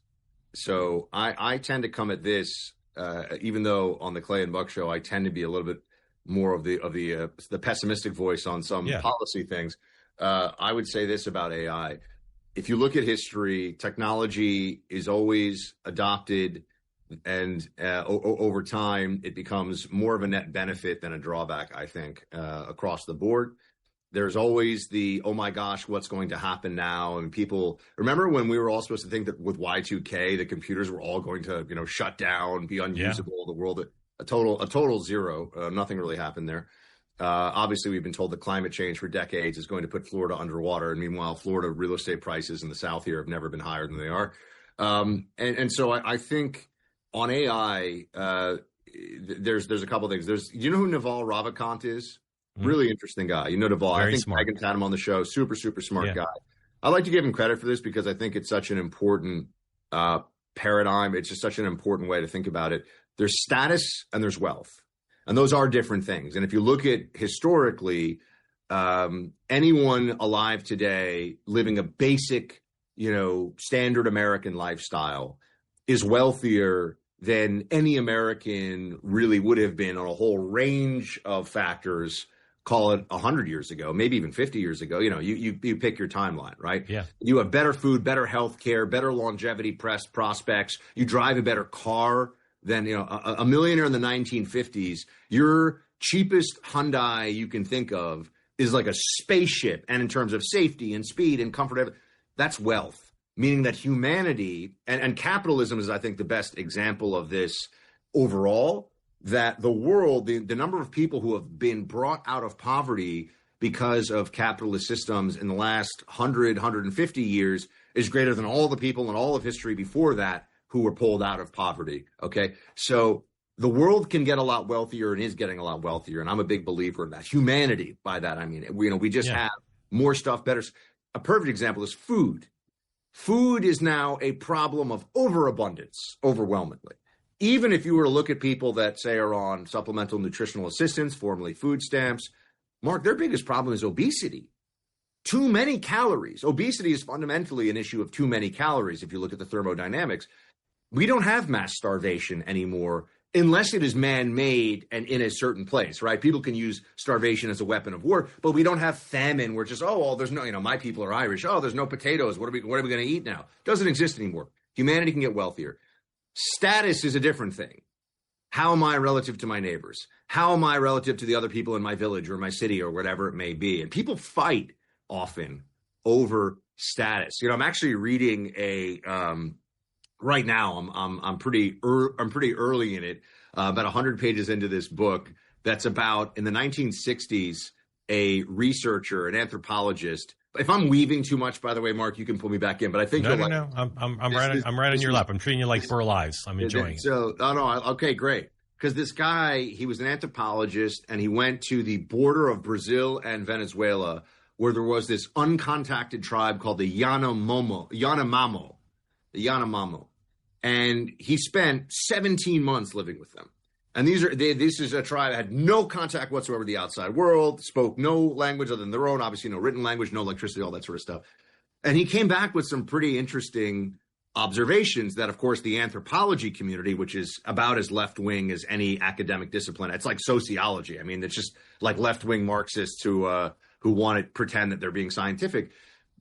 So I tend to come at this, even though on the Clay and Buck show, I tend to be a little bit more of the pessimistic voice on some policy things. I would say this about AI. If you look at history, technology is always adopted, and over time, it becomes more of a net benefit than a drawback, I think, across the board. There's always the, oh my gosh, what's going to happen now? And people, remember when we were all supposed to think that with Y2K, the computers were all going to, shut down, be unusable, the world, a total zero. Nothing really happened there. Obviously, we've been told that climate change for decades is going to put Florida underwater. And meanwhile, Florida real estate prices in the South here have never been higher than they are. And so I think on AI, there's a couple of things. Do you know who Naval Ravikant is? Really interesting guy. You know Naval. I think smart. Megan's had him on the show. Super, super smart guy. I like to give him credit for this because I think it's such an important paradigm. It's just such an important way to think about it. There's status and there's wealth. And those are different things. And if you look at historically, anyone alive today living a basic, standard American lifestyle is wealthier than any American really would have been on a whole range of factors. Call it 100 years ago, maybe even 50 years ago. You pick your timeline, right? Yeah. You have better food, better health care, better longevity prospects. You drive a better car than a millionaire in the 1950s. Your cheapest Hyundai you can think of is like a spaceship, and in terms of safety and speed and comfort, that's wealth. Meaning that humanity and capitalism is, I think, the best example of this overall. That the world, the number of people who have been brought out of poverty because of capitalist systems in the last 150 years is greater than all the people in all of history before that who were pulled out of poverty. Okay. So the world can get a lot wealthier and is getting a lot wealthier. And I'm a big believer in that. Humanity, by that, I mean, we just have more stuff, better. A perfect example is food. Food is now a problem of overabundance, overwhelmingly. Even if you were to look at people that say are on supplemental nutritional assistance, formerly food stamps, Mark, their biggest problem is obesity. Too many calories. Obesity is fundamentally an issue of too many calories. If you look at the thermodynamics, we don't have mass starvation anymore unless it is man-made and in a certain place, right? People can use starvation as a weapon of war, but we don't have famine where just, there's no, my people are Irish. Oh, there's no potatoes. What are we going to eat now? Doesn't exist anymore. Humanity can get wealthier. Status is a different thing. How am I relative to my neighbors? How am I relative to the other people in my village or my city or whatever it may be? And people fight often over status. I'm actually reading right now. I'm pretty early in it. About 100 pages into this book that's about in the 1960s, a researcher, an anthropologist. If I'm weaving too much, by the way, Mark, you can pull me back in. But I think no. I'm right on your lap. I'm treating you like four lives. I'm enjoying it. So okay, great. Because this guy, he was an anthropologist, and he went to the border of Brazil and Venezuela, where there was this uncontacted tribe called the Yanomamo, and he spent 17 months living with them. And this is a tribe that had no contact whatsoever with the outside world, spoke no language other than their own, obviously no written language, no electricity, all that sort of stuff. And he came back with some pretty interesting observations that, of course, the anthropology community, which is about as left-wing as any academic discipline, it's like sociology. I mean, it's just like left-wing Marxists who want to pretend that they're being scientific.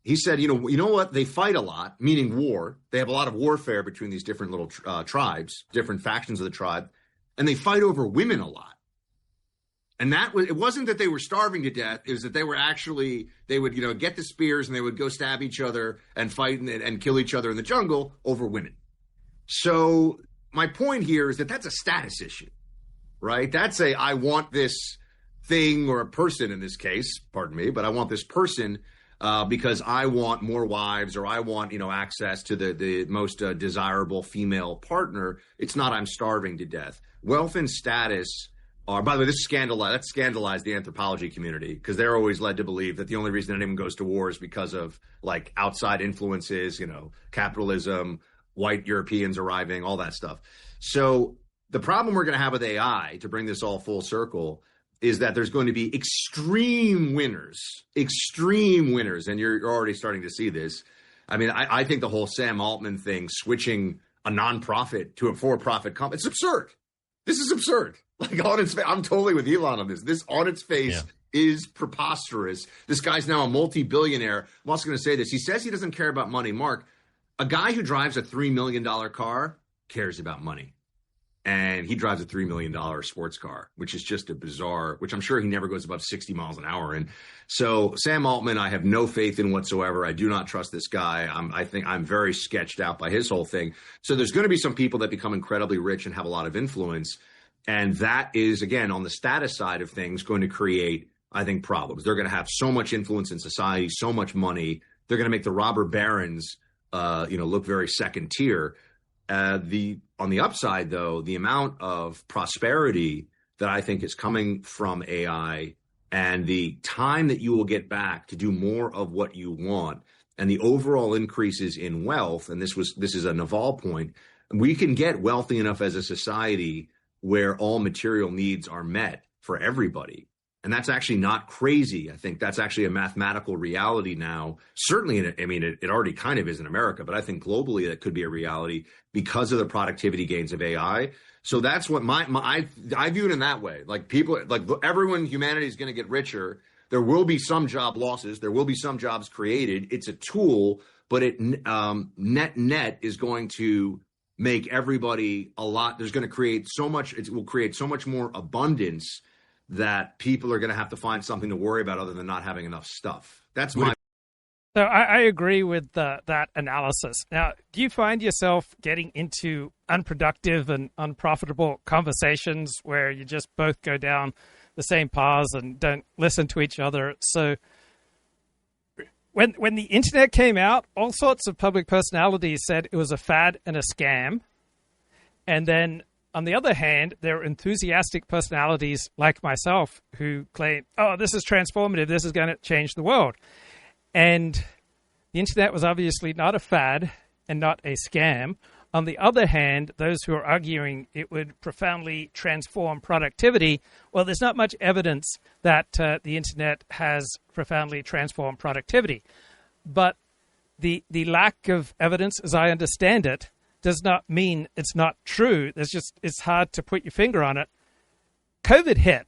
He said, you know what? They fight a lot, meaning war. They have a lot of warfare between these different little tribes, different factions of the tribe, and they fight over women a lot. And it wasn't that they were starving to death. It was that they would get the spears and they would go stab each other and fight and kill each other in the jungle over women. So my point here is that that's a status issue, right? That's I want this thing, or a person in this case, pardon me, but I want this person because I want more wives, or I want, access to the most desirable female partner. It's not I'm starving to death. Wealth and status are, by the way, that's scandalized the anthropology community, because they're always led to believe that the only reason anyone goes to war is because of like outside influences, capitalism, white Europeans arriving, all that stuff. So the problem we're going to have with AI, to bring this all full circle, is that there's going to be extreme winners, and you're already starting to see this. I mean, I think the whole Sam Altman thing, switching a nonprofit to a for-profit company, it's absurd. This is absurd. Like, on its face, I'm totally with Elon on this. This on its face is preposterous. This guy's now a multi-billionaire. I'm also going to say this. He says he doesn't care about money. Mark, a guy who drives a $3 million car cares about money. And he drives a $3 million sports car, which is just a bizarre, which I'm sure he never goes above 60 miles an hour in. So Sam Altman, I have no faith in whatsoever. I do not trust this guy. I think I'm very sketched out by his whole thing. So there's going to be some people that become incredibly rich and have a lot of influence. And that is, again, on the status side of things, going to create, I think, problems. They're going to have so much influence in society, so much money. They're going to make the robber barons, look very second tier. On the upside, though, the amount of prosperity that I think is coming from AI, and the time that you will get back to do more of what you want, and the overall increases in wealth, and this is a Naval point, we can get wealthy enough as a society where all material needs are met for everybody. And that's actually not crazy. I think that's actually a mathematical reality now. Certainly, it already kind of is in America, but I think globally that could be a reality because of the productivity gains of AI. So that's what I view it in that way. Like, people, like everyone, humanity is going to get richer. There will be some job losses. There will be some jobs created. It's a tool, but it net is going to make everybody a lot. There's going to create so much. It will create so much more abundance that people are going to have to find something to worry about other than not having enough stuff. That's my. So I agree with that analysis. Now, do you find yourself getting into unproductive and unprofitable conversations where you just both go down the same paths and don't listen to each other? So when the internet came out, all sorts of public personalities said it was a fad and a scam. And then on the other hand, there are enthusiastic personalities like myself who claim, oh, this is transformative, this is going to change the world. And the internet was obviously not a fad and not a scam. On the other hand, those who are arguing it would profoundly transform productivity, well, there's not much evidence that the internet has profoundly transformed productivity. But the lack of evidence, as I understand it, does not mean it's not true. It's hard to put your finger on it. COVID hit,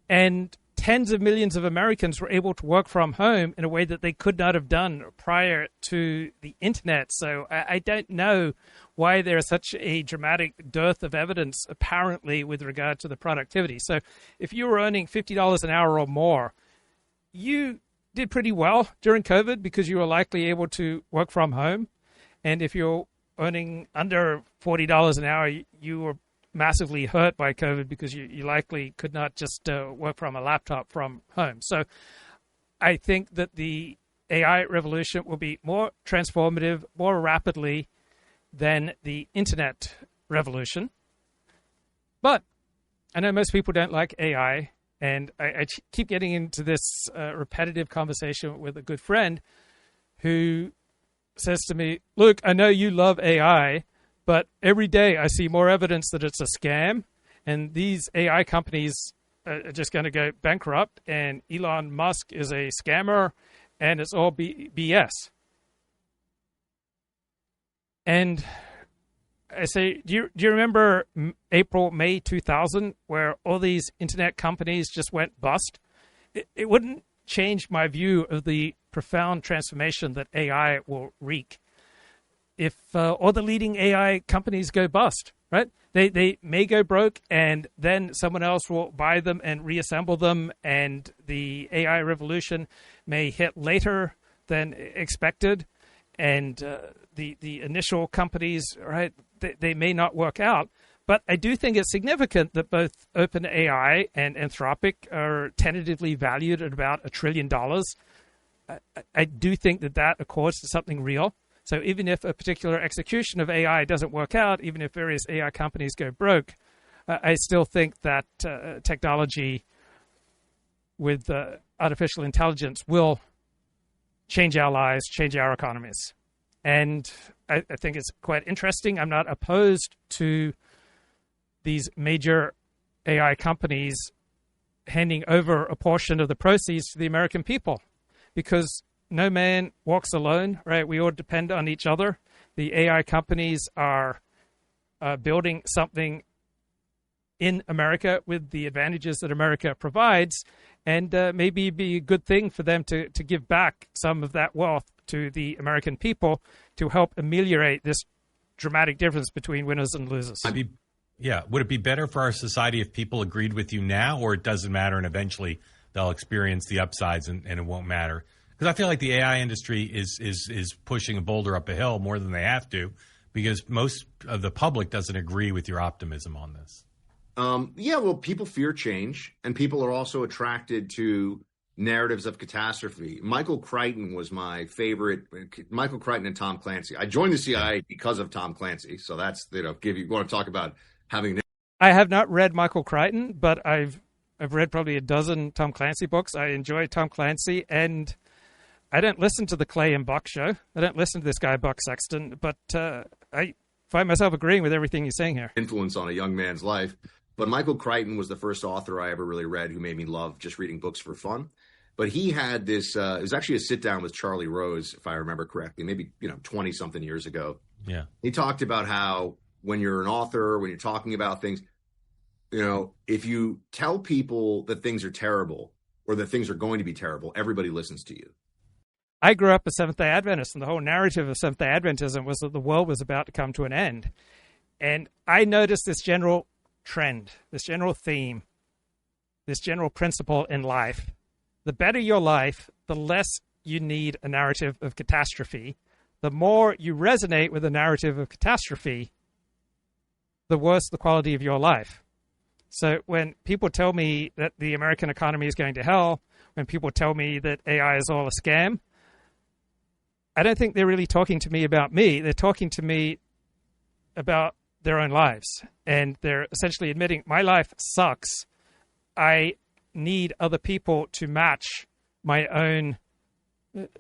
and tens of millions of Americans were able to work from home in a way that they could not have done prior to the internet. So I don't know why there is such a dramatic dearth of evidence, apparently, with regard to the productivity. So if you were earning $50 an hour or more, you did pretty well during COVID because you were likely able to work from home. And if you're earning under $40 an hour, you were massively hurt by COVID because you likely could not just work from a laptop from home. So I think that the AI revolution will be more transformative, more rapidly than the internet revolution. But I know most people don't like AI, and I keep getting into this repetitive conversation with a good friend who says to me, look, I know you love AI, but every day I see more evidence that it's a scam, and these AI companies are just going to go bankrupt, and Elon Musk is a scammer, and it's all BS. And I say, do you remember May 2000, where all these internet companies just went bust? It wouldn't change my view of the profound transformation that AI will wreak if all the leading AI companies go bust, right? They may go broke, and then someone else will buy them and reassemble them, and the AI revolution may hit later than expected, and the initial companies, right, they may not work out. But I do think it's significant that both OpenAI and Anthropic are tentatively valued at about $1 trillion. I do think that accords to something real. So even if a particular execution of AI doesn't work out, even if various AI companies go broke, I still think that technology with artificial intelligence will change our lives, change our economies. And I think it's quite interesting. I'm not opposed to these major AI companies handing over a portion of the proceeds to the American people, because no man walks alone, right? We all depend on each other. The AI companies are building something in America with the advantages that America provides, and maybe it'd be a good thing for them to give back some of that wealth to the American people to help ameliorate this dramatic difference between winners and losers. Would it be better for our society if people agreed with you now, or it doesn't matter and eventually they'll experience the upsides and it won't matter? Because I feel like the AI industry is pushing a boulder up a hill more than they have to, because most of the public doesn't agree with your optimism on this. Well, people fear change, and people are also attracted to narratives of catastrophe. Michael Crichton was my favorite. Michael Crichton and Tom Clancy. I joined the CIA because of Tom Clancy, so that's, you want to talk about having. I have not read Michael Crichton, but I've read probably a dozen Tom Clancy books. I enjoy Tom Clancy, and I don't listen to the Clay and Buck show. I don't listen to this guy, Buck Sexton, but I find myself agreeing with everything he's saying here. Influence on a young man's life. But Michael Crichton was the first author I ever really read who made me love just reading books for fun. But he had this, it was actually a sit down with Charlie Rose, if I remember correctly, maybe, 20 something years ago. Yeah. He talked about how when you're an author, when you're talking about things, if you tell people that things are terrible or that things are going to be terrible, everybody listens to you. I grew up a Seventh-day Adventist, and the whole narrative of Seventh-day Adventism was that the world was about to come to an end. And I noticed this general trend, this general theme, this general principle in life. The better your life, the less you need a narrative of catastrophe. The more you resonate with a narrative of catastrophe, the worse the quality of your life. So when people tell me that the American economy is going to hell, when people tell me that AI is all a scam, I don't think they're really talking to me about me. They're talking to me about their own lives. And they're essentially admitting, my life sucks. I need other people to match my own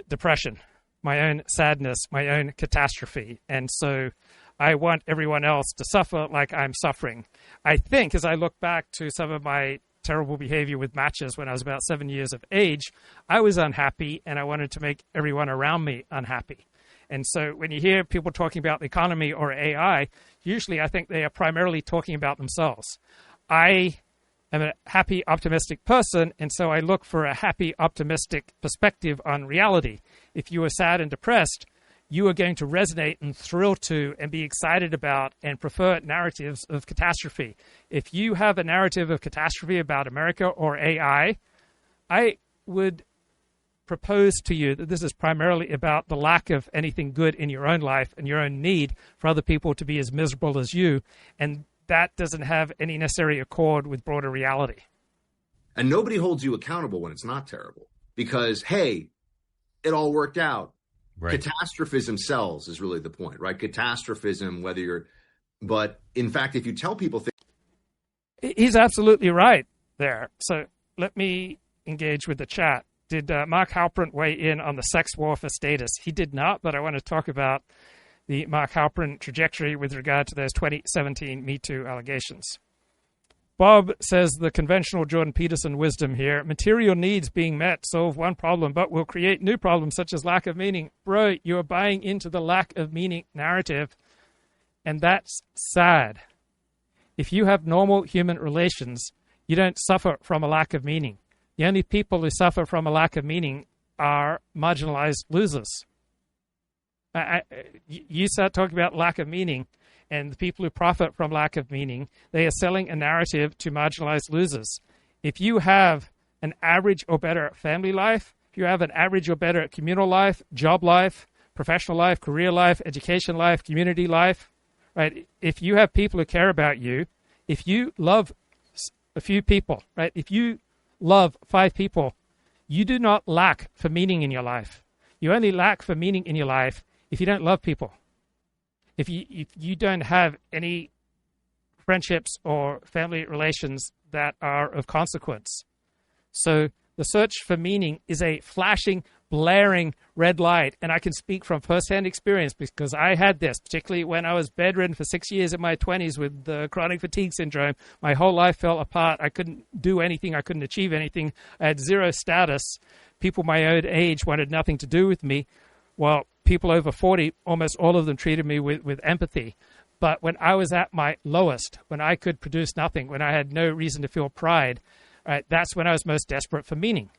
depression, my own sadness, my own catastrophe. And so I want everyone else to suffer like I'm suffering. I think as I look back to some of my terrible behavior with matches when I was about 7 years of age, I was unhappy and I wanted to make everyone around me unhappy. And so when you hear people talking about the economy or AI, usually I think they are primarily talking about themselves. I am a happy, optimistic person, and so I look for a happy, optimistic perspective on reality. If you are sad and depressed, you are going to resonate and thrill to and be excited about and prefer narratives of catastrophe. If you have a narrative of catastrophe about America or AI, I would propose to you that this is primarily about the lack of anything good in your own life and your own need for other people to be as miserable as you, and that doesn't have any necessary accord with broader reality. And nobody holds you accountable when it's not terrible because, hey, it all worked out. Right. Catastrophism sells is really the point, right? Catastrophism, but in fact, if you tell people things. He's absolutely right there. So let me engage with the chat. Did Mark Halperin weigh in on the sex war for status? He did not, but I want to talk about the Mark Halperin trajectory with regard to those 2017 Me Too allegations. Bob says the conventional Jordan Peterson wisdom here: material needs being met solve one problem, but will create new problems such as lack of meaning. Bro, you are buying into the lack of meaning narrative, and that's sad. If you have normal human relations, you don't suffer from a lack of meaning. The only people who suffer from a lack of meaning are marginalized losers. You start talking about lack of meaning, and the people who profit from lack of meaning, they are selling a narrative to marginalized losers. If you have an average or better family life, if you have an average or better communal life, job life, professional life, career life, education life, community life, right? If you have people who care about you, if you love a few people, right? If you love 5 people, you do not lack for meaning in your life. You only lack for meaning in your life if you don't love people. If you don't have any friendships or family relations that are of consequence. So the search for meaning is a flashing, blaring red light. And I can speak from firsthand experience because I had this, particularly when I was bedridden for 6 years in my 20s with chronic fatigue syndrome. My whole life fell apart. I couldn't do anything. I couldn't achieve anything. I had zero status. People my own age wanted nothing to do with me. Well, people over 40, almost all of them treated me with empathy. But when I was at my lowest, when I could produce nothing, when I had no reason to feel pride, right, that's when I was most desperate for meaning.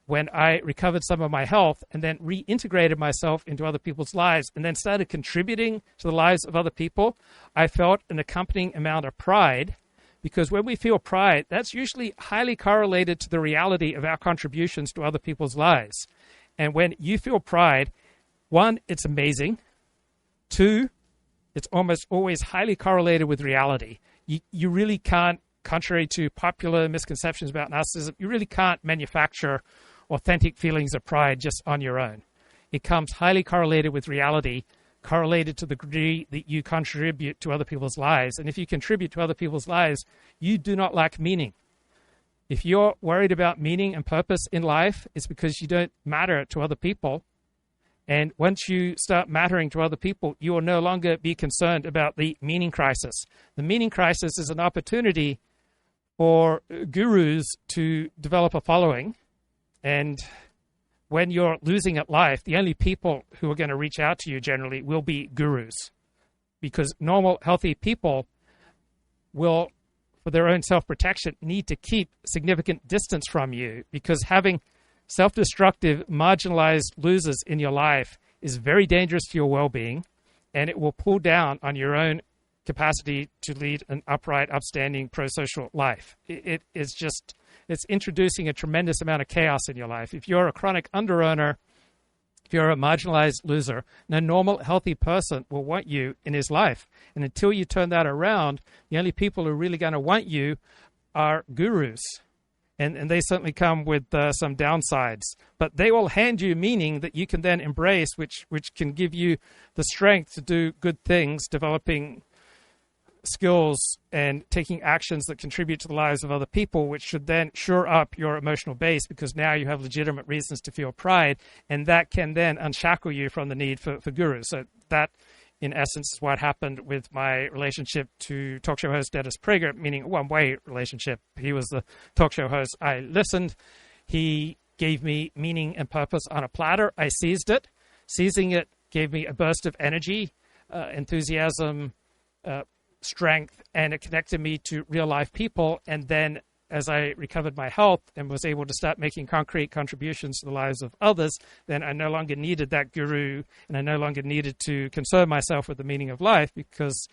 When I recovered some of my health and then reintegrated myself into other people's lives and then started contributing to the lives of other people, I felt an accompanying amount of pride, because when we feel pride, that's usually highly correlated to the reality of our contributions to other people's lives. And when you feel pride, 1, it's amazing. 2, it's almost always highly correlated with reality. You really can't, contrary to popular misconceptions about narcissism, you really can't manufacture authentic feelings of pride just on your own. It comes highly correlated with reality, correlated to the degree that you contribute to other people's lives. And if you contribute to other people's lives, you do not lack meaning. If you're worried about meaning and purpose in life, it's because you don't matter to other people. And once you start mattering to other people, you will no longer be concerned about the meaning crisis. The meaning crisis is an opportunity for gurus to develop a following. And when you're losing at life, the only people who are going to reach out to you generally will be gurus. Because normal, healthy people will, for their own self-protection, need to keep significant distance from you, because having self-destructive, marginalized losers in your life is very dangerous to your well-being, and it will pull down on your own capacity to lead an upright, upstanding, pro-social life. It's introducing a tremendous amount of chaos in your life. If you're a chronic underearner, if you're a marginalized loser, no normal, healthy person will want you in his life. And until you turn that around, the only people who are really going to want you are gurus. And they certainly come with some downsides. But they will hand you meaning that you can then embrace, which can give you the strength to do good things, developing skills and taking actions that contribute to the lives of other people, which should then shore up your emotional base, because now you have legitimate reasons to feel pride, and that can then unshackle you from the need for gurus. So that, in essence, is what happened with my relationship to talk show host Dennis Prager, meaning a one-way relationship. He was the talk show host. I listened. He gave me meaning and purpose on a platter. I seized it. Seizing it gave me a burst of energy, enthusiasm, strength, and it connected me to real-life people. And then as I recovered my health and was able to start making concrete contributions to the lives of others, then I no longer needed that guru, and I no longer needed to concern myself with the meaning of life, because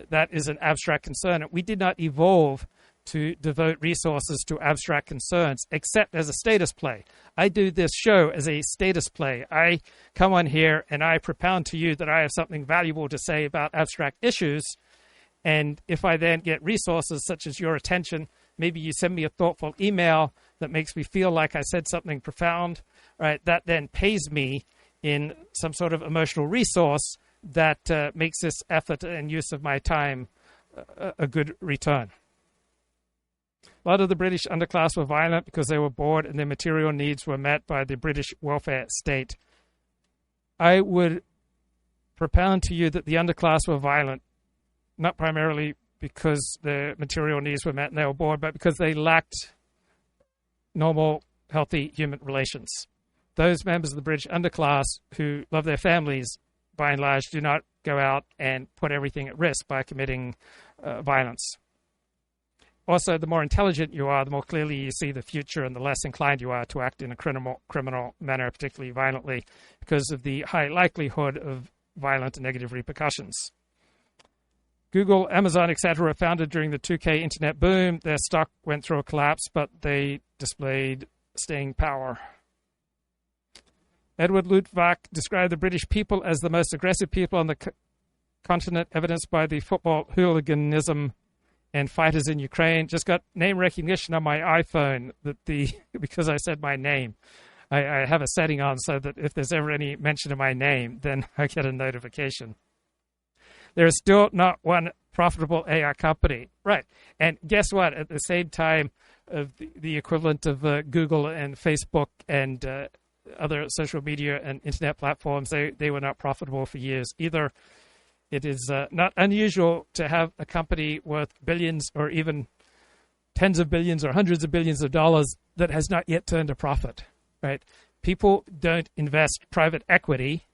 that is an abstract concern. We did not evolve to devote resources to abstract concerns, except as a status play. I do this show as a status play. I come on here and I propound to you that I have something valuable to say about abstract issues. And if I then get resources such as your attention, maybe you send me a thoughtful email that makes me feel like I said something profound, right? That then pays me in some sort of emotional resource that makes this effort and use of my time a good return. A lot of the British underclass were violent because they were bored and their material needs were met by the British welfare state. I would propound to you that the underclass were violent, not primarily because their material needs were met and they were bored, but because they lacked normal, healthy human relations. Those members of the British underclass who love their families, by and large, do not go out and put everything at risk by committing violence. Also, the more intelligent you are, the more clearly you see the future and the less inclined you are to act in a criminal manner, particularly violently, because of the high likelihood of violent and negative repercussions. Google, Amazon, etc. were founded during the 2K internet boom. Their stock went through a collapse, but they displayed staying power. Edward Luttwak described the British people as the most aggressive people on the continent, evidenced by the football hooliganism and fighters in Ukraine. Just got name recognition on my iPhone because I said my name. I have a setting on so that if there's ever any mention of my name, then I get a notification. There is still not one profitable AI company. Right. And guess what? At the same time, of the equivalent of Google and Facebook and other social media and internet platforms, they were not profitable for years either. It is not unusual to have a company worth billions or even tens of billions or hundreds of billions of dollars that has not yet turned a profit, right? People don't invest private equity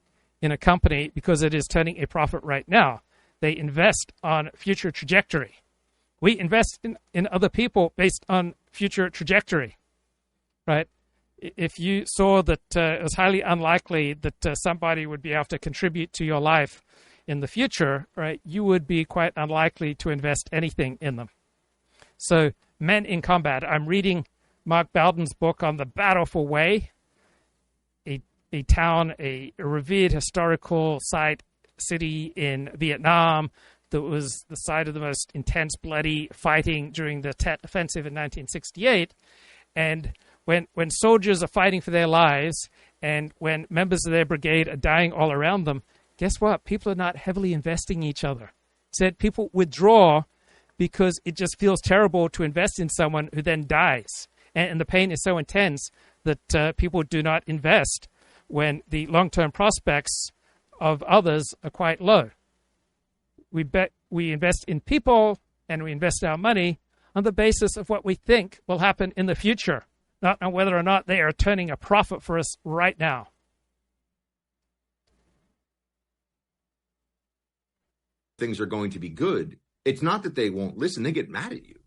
in a company because it is turning a profit right now. They invest on future trajectory. We invest in other people based on future trajectory, right? If you saw that it was highly unlikely that somebody would be able to contribute to your life in the future, right, you would be quite unlikely to invest anything in them. So, Men in Combat. I'm reading Mark Bowden's book on the Battle for Hue, a town, a revered historical city in Vietnam that was the site of the most intense, bloody fighting during the Tet Offensive in 1968. And when soldiers are fighting for their lives and when members of their brigade are dying all around them, guess what? People are not heavily investing in each other. Said people withdraw because it just feels terrible to invest in someone who then dies. And the pain is so intense that people do not invest when the long-term prospects of others are quite low. We invest in people and we invest our money on the basis of what we think will happen in the future, not on whether or not they are turning a profit for us right now. Things are going to be good. It's not that they won't listen, they get mad at you.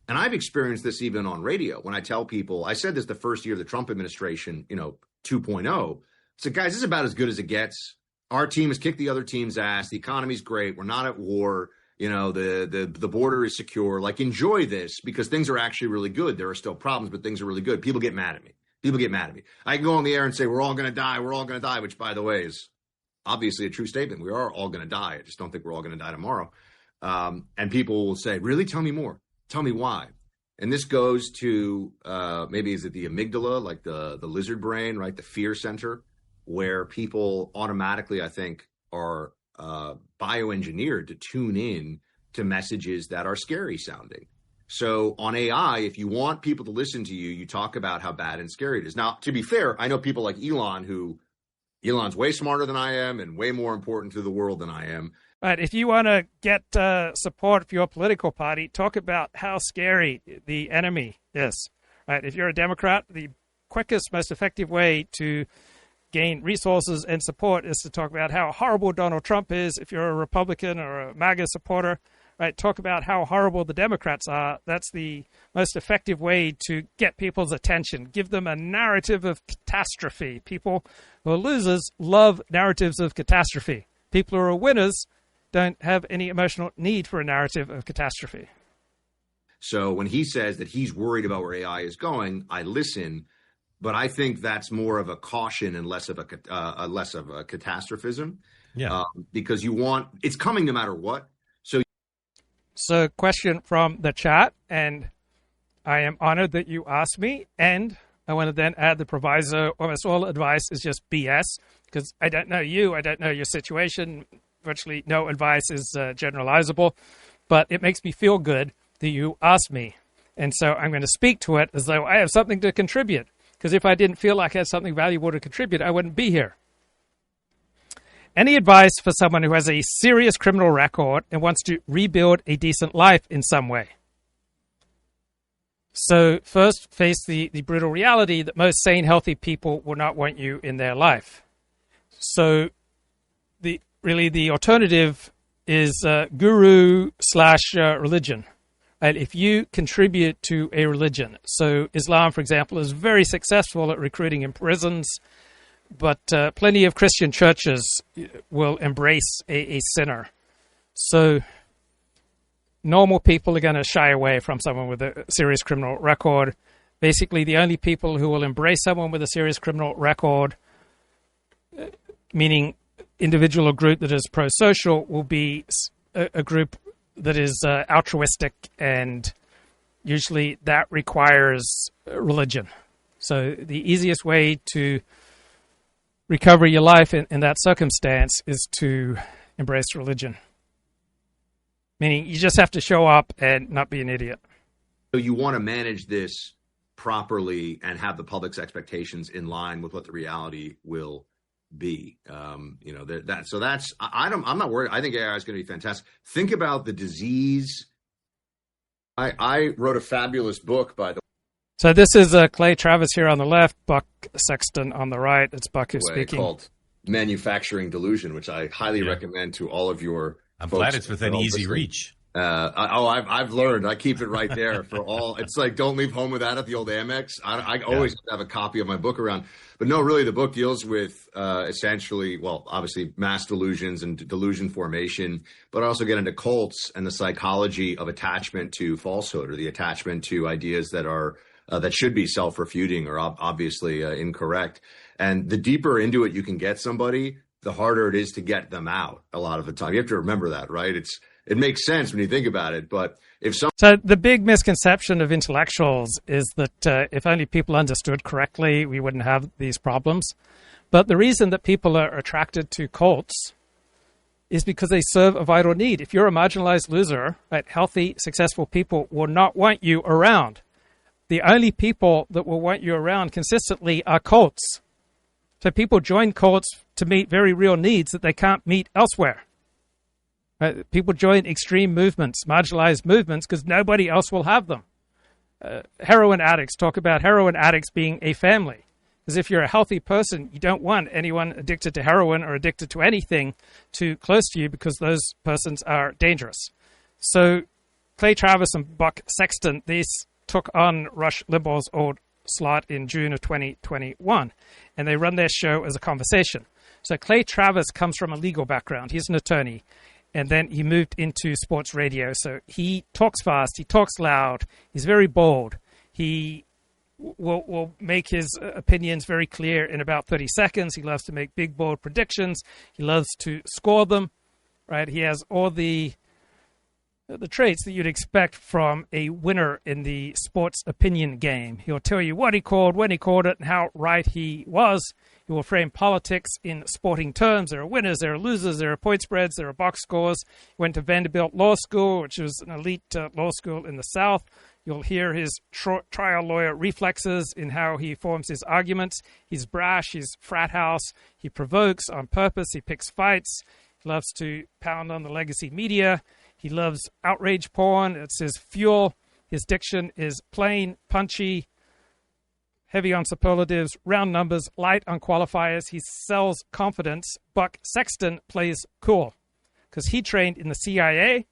And I've experienced this even on radio when I tell people, I said this the first year of the Trump administration, 2.0. So guys, this is about as good as it gets. Our team has kicked the other team's ass. The economy's great. We're not at war. The border is secure. Like, enjoy this because things are actually really good. There are still problems, but things are really good. People get mad at me. I can go on the air and say, we're all going to die. We're all going to die, which, by the way, is obviously a true statement. We are all going to die. I just don't think we're all going to die tomorrow. And people will say, really? Tell me more. Tell me why. And this goes to maybe is it the amygdala, like the lizard brain, right? The fear center, where people automatically, I think, are bioengineered to tune in to messages that are scary sounding. So on AI, if you want people to listen to you, you talk about how bad and scary it is. Now, to be fair, I know people like Elon's way smarter than I am and way more important to the world than I am. Right. If you want to get support for your political party, talk about how scary the enemy is. Right. If you're a Democrat, the quickest, most effective way to gain resources and support is to talk about how horrible Donald Trump is. If you're a Republican or a MAGA supporter, right, talk about how horrible the Democrats are. That's the most effective way to get people's attention. Give them a narrative of catastrophe. People who are losers love narratives of catastrophe. People who are winners don't have any emotional need for a narrative of catastrophe. So when he says that he's worried about where AI is going, I listen, but I think that's more of a caution and less of a catastrophism. Yeah, because it's coming no matter what. So question from the chat, and I am honored that you asked me, and I want to then add the proviso, almost all advice is just BS, because I don't know you, I don't know your situation. Virtually no advice is generalizable, but it makes me feel good that you asked me. And so I'm going to speak to it as though I have something to contribute, because if I didn't feel like I had something valuable to contribute, I wouldn't be here. Any advice for someone who has a serious criminal record and wants to rebuild a decent life in some way? So first, face the brutal reality that most sane, healthy people will not want you in their life. So the alternative is guru/religion. Right? If you contribute to a religion, so Islam, for example, is very successful at recruiting in prisons, but plenty of Christian churches will embrace a sinner. So normal people are going to shy away from someone with a serious criminal record. Basically, the only people who will embrace someone with a serious criminal record, meaning individual or group that is pro-social, will be a group that is altruistic, and usually that requires religion. So the easiest way to recover your life in that circumstance is to embrace religion. Meaning you just have to show up and not be an idiot. So you want to manage this properly and have the public's expectations in line with what the reality will be. I'm not worried. I think AI is going to be fantastic. Think about the disease. I wrote a fabulous book, by the way. So this is Clay Travis here on the left, Buck Sexton on the right. It's Buck who's speaking. Called Manufacturing Delusion, which I highly recommend to all of your I'm folks glad it's within easy reach. I've learned. I keep it right there for all. It's like, don't leave home with that at the old Amex. I always have a copy of my book around. But no, really, the book deals with essentially, well, obviously mass delusions and delusion formation, but I also get into cults and the psychology of attachment to falsehood, or the attachment to ideas that are that should be self-refuting or obviously incorrect. And the deeper into it you can get somebody, the harder it is to get them out a lot of the time. You have to remember that, right? It makes sense when you think about it, but So the big misconception of intellectuals is that if only people understood correctly, we wouldn't have these problems. But the reason that people are attracted to cults is because they serve a vital need. If you're a marginalized loser, right, healthy, successful people will not want you around. The only people that will want you around consistently are cults. So people join cults to meet very real needs that they can't meet elsewhere. People join extreme movements, marginalized movements, because nobody else will have them. Heroin addicts talk about heroin addicts being a family. Because if you're a healthy person, you don't want anyone addicted to heroin or addicted to anything too close to you, because those persons are dangerous. So Clay Travis and Buck Sexton, these took on Rush Limbaugh's old slot in June of 2021, and they run their show as a conversation. So Clay Travis comes from a legal background. He's an attorney, and then he moved into sports radio. So he talks fast, he talks loud, he's very bold. He will make his opinions very clear in about 30 seconds. He loves to make big, bold predictions. He loves to score them, right? He has all the traits that you'd expect from a winner in the sports opinion game. He'll tell you what he called, when he called it, and how right he was. He will frame politics in sporting terms. There are winners, there are losers, there are point spreads, there are box scores. He went to Vanderbilt Law School, which was an elite law school in the South. You'll hear his trial lawyer reflexes in how he forms his arguments. He's brash, he's frat house, he provokes on purpose, he picks fights. He loves to pound on the legacy media. He loves outrage porn. It's his fuel. His diction is plain, punchy, heavy on superlatives, round numbers, light on qualifiers. He sells confidence. Buck Sexton plays cool because he trained in the CIA.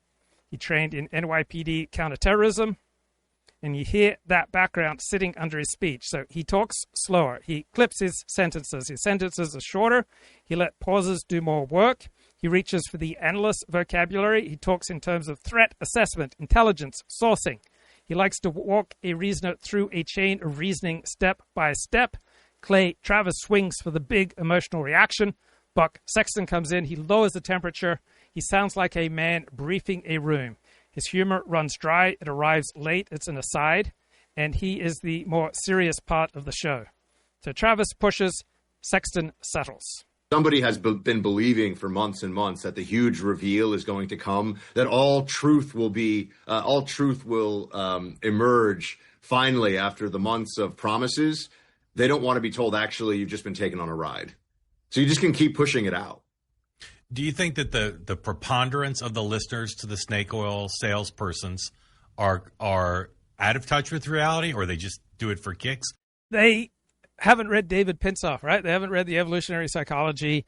He trained in NYPD counterterrorism. And you hear that background sitting under his speech. So he talks slower. He clips his sentences. His sentences are shorter. He let pauses do more work. He reaches for the analyst vocabulary. He talks in terms of threat assessment, intelligence, sourcing. He likes to walk a reasoner through a chain of reasoning step by step. Clay Travis swings for the big emotional reaction. Buck Sexton comes in. He lowers the temperature. He sounds like a man briefing a room. His humor runs dry. It arrives late. It's an aside. And he is the more serious part of the show. So Travis pushes. Sexton settles. Somebody has been believing for months and months that the huge reveal is going to come, that all truth will emerge finally after the months of promises. They don't want to be told, actually, you've just been taken on a ride. So you just can keep pushing it out. Do you think that the preponderance of the listeners to the snake oil salespersons are out of touch with reality, or they just do it for kicks? They haven't read David Pinsoff, right? They haven't read the evolutionary psychology,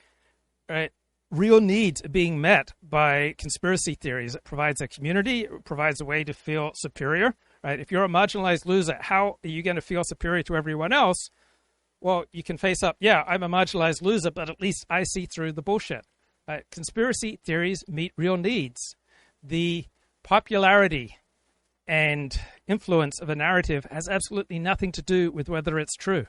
right? Real needs are being met by conspiracy theories. It provides a community. It provides a way to feel superior, right? If you're a marginalized loser, how are you going to feel superior to everyone else? Well, you can face up, yeah, I'm a marginalized loser, but at least I see through the bullshit. Conspiracy theories meet real needs. The popularity and influence of a narrative has absolutely nothing to do with whether it's true.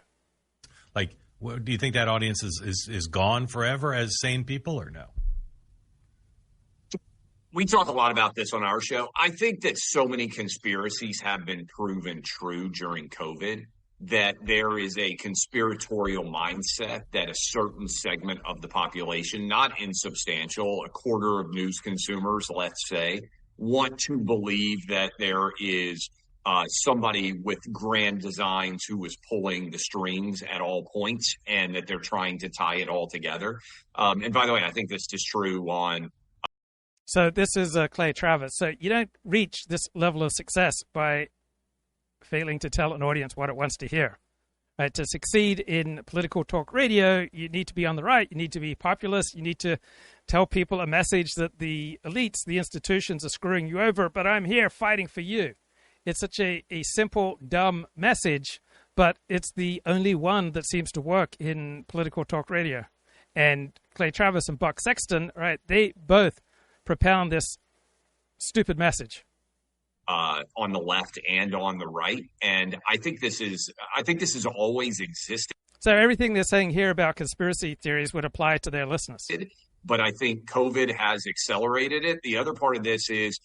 Like, do you think that audience is gone forever as sane people, or no? We talk a lot about this on our show. I think that so many conspiracies have been proven true during COVID that there is a conspiratorial mindset that a certain segment of the population, not insubstantial, a quarter of news consumers, let's say, want to believe that there is somebody with grand designs who is pulling the strings at all points and that they're trying to tie it all together. And by the way, I think this is true on... So this is Clay Travis. So you don't reach this level of success by failing to tell an audience what it wants to hear. Right? To succeed in political talk radio, you need to be on the right. You need to be populist. You need to tell people a message that the elites, the institutions are screwing you over, but I'm here fighting for you. It's such a simple, dumb message, but it's the only one that seems to work in political talk radio. And Clay Travis and Buck Sexton, right, they both propound this stupid message. On the left and on the right. And I think this is always existed. So everything they're saying here about conspiracy theories would apply to their listeners. But I think COVID has accelerated it. The other part of this is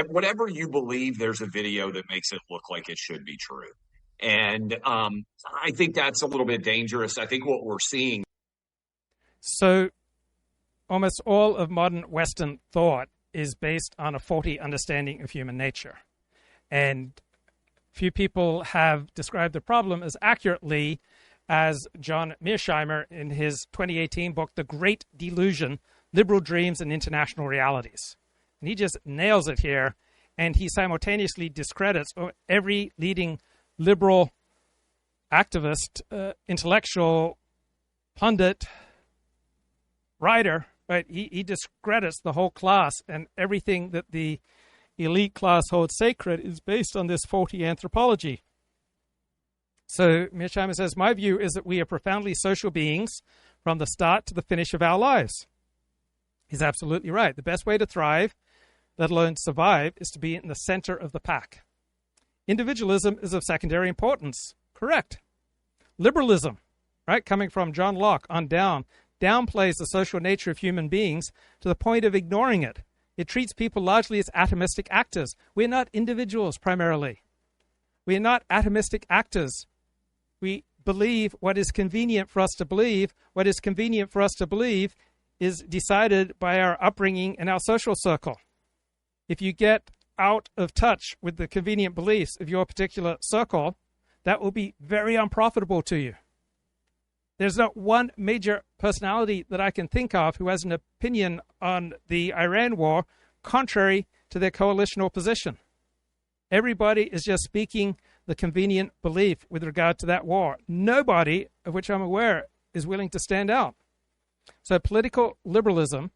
whatever you believe, there's a video that makes it look like it should be true. And I think that's a little bit dangerous. I think what we're seeing. So almost all of modern Western thought is based on a faulty understanding of human nature. And few people have described the problem as accurately as John Mearsheimer in his 2018 book, The Great Delusion, Liberal Dreams and International Realities. And he just nails it here, and he simultaneously discredits every leading liberal activist, intellectual, pundit, writer. Right, he discredits the whole class, and everything that the elite class holds sacred is based on this faulty anthropology. So Mearsheimer says, my view is that we are profoundly social beings from the start to the finish of our lives. He's absolutely right. The best way to thrive, let alone survive, is to be in the center of the pack. Individualism is of secondary importance. Correct. Liberalism, right, coming from John Locke on down, downplays the social nature of human beings to the point of ignoring it. It treats people largely as atomistic actors. We're not individuals primarily. We are not atomistic actors. We believe what is convenient for us to believe. What is convenient for us to believe is decided by our upbringing and our social circle. If you get out of touch with the convenient beliefs of your particular circle, that will be very unprofitable to you. There's not one major personality that I can think of who has an opinion on the Iran war contrary to their coalitional position. Everybody is just speaking the convenient belief with regard to that war. Nobody, of which I'm aware, is willing to stand out. So political liberalism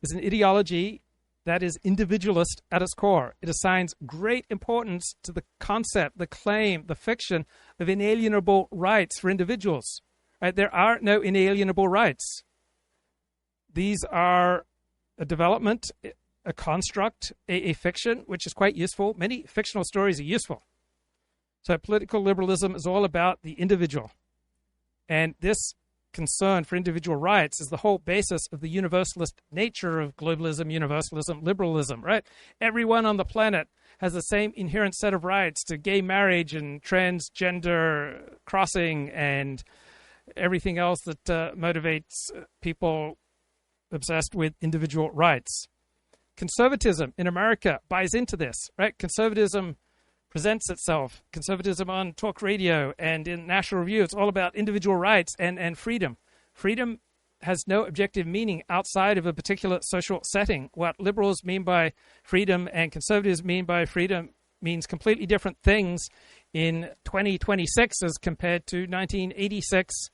is an ideology that is individualist at its core. It assigns great importance to the concept, the claim, the fiction of inalienable rights for individuals. Right? There are no inalienable rights. These are a development, a construct, a fiction, which is quite useful. Many fictional stories are useful. So political liberalism is all about the individual. And this concern for individual rights is the whole basis of the universalist nature of globalism, universalism, liberalism, right? Everyone on the planet has the same inherent set of rights to gay marriage and transgender crossing and everything else that motivates people obsessed with individual rights. Conservatism in America buys into this, right? Conservatism presents itself. Conservatism on talk radio and in National Review, it's all about individual rights and freedom. Freedom has no objective meaning outside of a particular social setting. What liberals mean by freedom and conservatives mean by freedom means completely different things in 2026 as compared to 1986,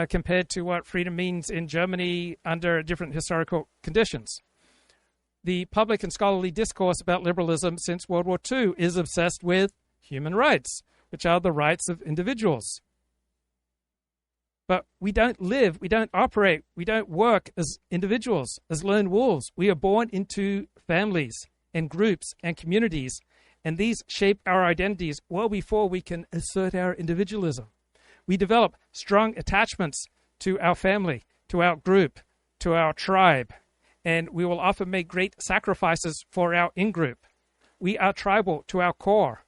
compared to what freedom means in Germany under different historical conditions. The public and scholarly discourse about liberalism since World War II is obsessed with human rights, which are the rights of individuals. But we don't live, we don't operate, we don't work as individuals, as lone wolves. We are born into families and groups and communities, and these shape our identities well before we can assert our individualism. We develop strong attachments to our family, to our group, to our tribe, and we will often make great sacrifices for our in-group. We are tribal to our core.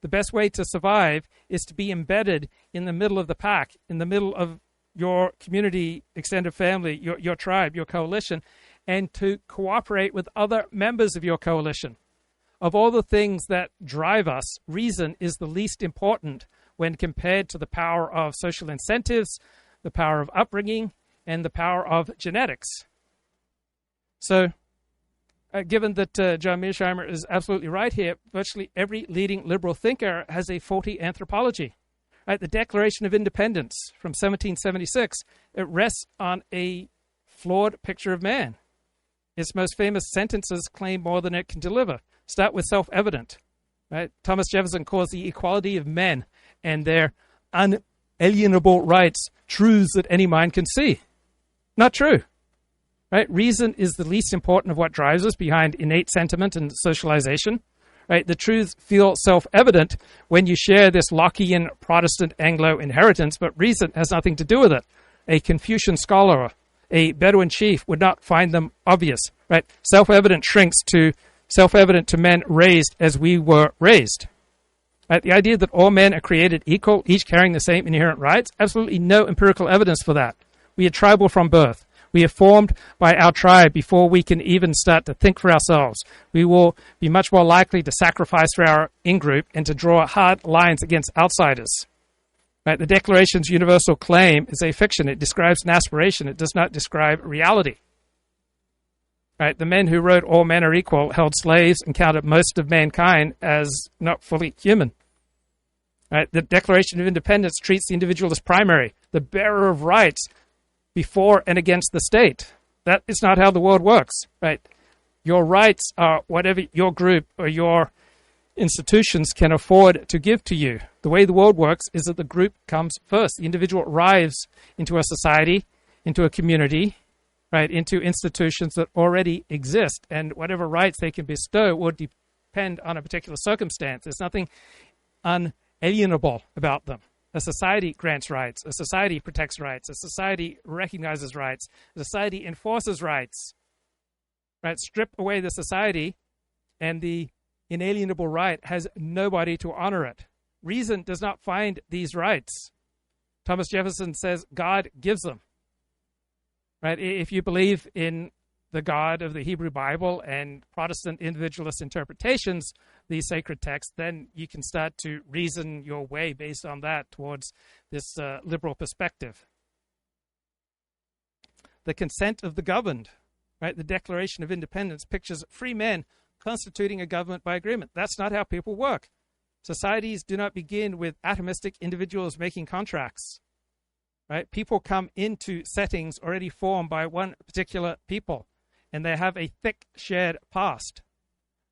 The best way to survive is to be embedded in the middle of the pack, in the middle of your community, extended family, your tribe, your coalition, and to cooperate with other members of your coalition. Of all the things that drive us, reason is the least important when compared to the power of social incentives, the power of upbringing, and the power of genetics. So, given that John Mearsheimer is absolutely right here, virtually every leading liberal thinker has a faulty anthropology. Right? The Declaration of Independence from 1776, it rests on a flawed picture of man. Its most famous sentences claim more than it can deliver. Start with self-evident. Right? Thomas Jefferson calls the equality of men and their unalienable rights truths that any mind can see. Not true. Right? Reason is the least important of what drives us behind innate sentiment and socialization. Right? The truths feel self-evident when you share this Lockean Protestant Anglo inheritance, but reason has nothing to do with it. A Confucian scholar, a Bedouin chief would not find them obvious. Right? Self-evident shrinks to self-evident to men raised as we were raised. Right? The idea that all men are created equal, each carrying the same inherent rights, absolutely no empirical evidence for that. We are tribal from birth. We are formed by our tribe before we can even start to think for ourselves. We will be much more likely to sacrifice for our in-group and to draw hard lines against outsiders. Right? The Declaration's universal claim is a fiction. It describes an aspiration. It does not describe reality. Right? The men who wrote all men are equal held slaves and counted most of mankind as not fully human. Right? The Declaration of Independence treats the individual as primary, the bearer of rights before and against the state. That is not how the world works. Right? Your rights are whatever your group or your institutions can afford to give to you. The way the world works is that the group comes first. The individual arrives into a society, into a community, right, into institutions that already exist, and whatever rights they can bestow will depend on a particular circumstance. There's nothing unalienable about them. A society grants rights. A society protects rights. A society recognizes rights. A society enforces rights. Right? Strip away the society, and the inalienable right has nobody to honor it. Reason does not find these rights. Thomas Jefferson says God gives them. Right? If you believe in the God of the Hebrew Bible and Protestant individualist interpretations, these sacred texts, then you can start to reason your way based on that towards this liberal perspective. The consent of the governed, right? The Declaration of Independence pictures free men constituting a government by agreement. That's not how people work. Societies do not begin with atomistic individuals making contracts. Right? People come into settings already formed by one particular people, and they have a thick shared past.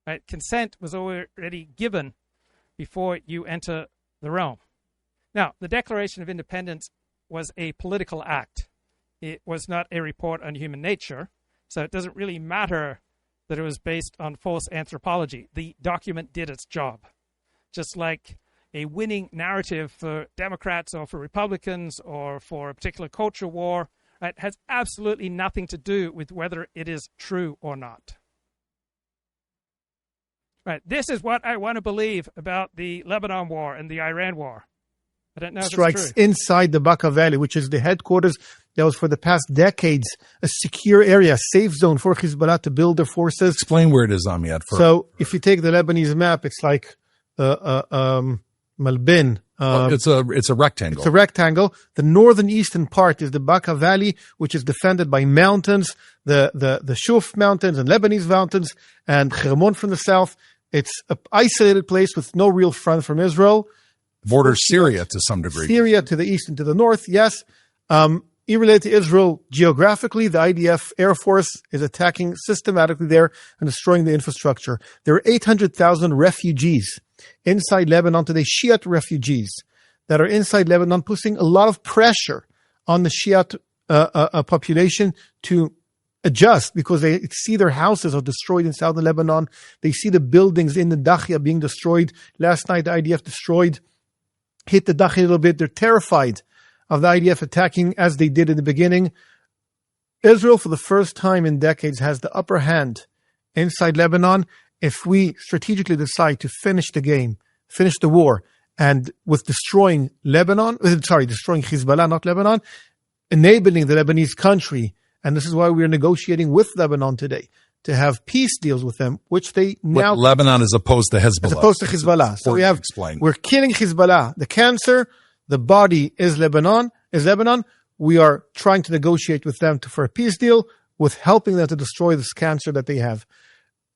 Right? Consent was already given before you enter the realm. Now, the Declaration of Independence was a political act. It was not a report on human nature, so it doesn't really matter that it was based on false anthropology. The document did its job. Just like a winning narrative for Democrats or for Republicans or for a particular culture war, right, has absolutely nothing to do with whether it is true or not. Right, this is what I want to believe about the Lebanon war and the Iran war. I don't know if strikes it's true. Inside the Bekaa Valley, which is the headquarters that was for the past decades a secure area, safe zone for Hezbollah to build their forces. Explain where it is, Amiad. So if you take the Lebanese map, it's like Malbin. It's a rectangle. It's a rectangle. The northern eastern part is the Baca Valley, which is defended by mountains, the Shuf Mountains and Lebanese mountains, and Hermon from the south. It's an isolated place with no real front from Israel. Borders Syria to some degree. Syria to the east and to the north, yes. Related to Israel geographically, the IDF Air Force is attacking systematically there and destroying the infrastructure. There are 800,000 refugees inside Lebanon today, Shiite refugees that are inside Lebanon, putting a lot of pressure on the Shiite population to adjust because they see their houses are destroyed in southern Lebanon. They see the buildings in the Dahia being destroyed. Last night, the IDF hit the Dahia a little bit. They're terrified of the IDF attacking as they did in the beginning. Israel, for the first time in decades, has the upper hand inside Lebanon. If we strategically decide to finish the game, finish the war, and with destroying Hezbollah, not Lebanon, enabling the Lebanese country, and this is why we are negotiating with Lebanon today, to have peace deals with them, which they now... With Lebanon as opposed to Hezbollah. So we're killing Hezbollah. The cancer, the body is Lebanon. We are trying to negotiate with them for a peace deal, with helping them to destroy this cancer that they have.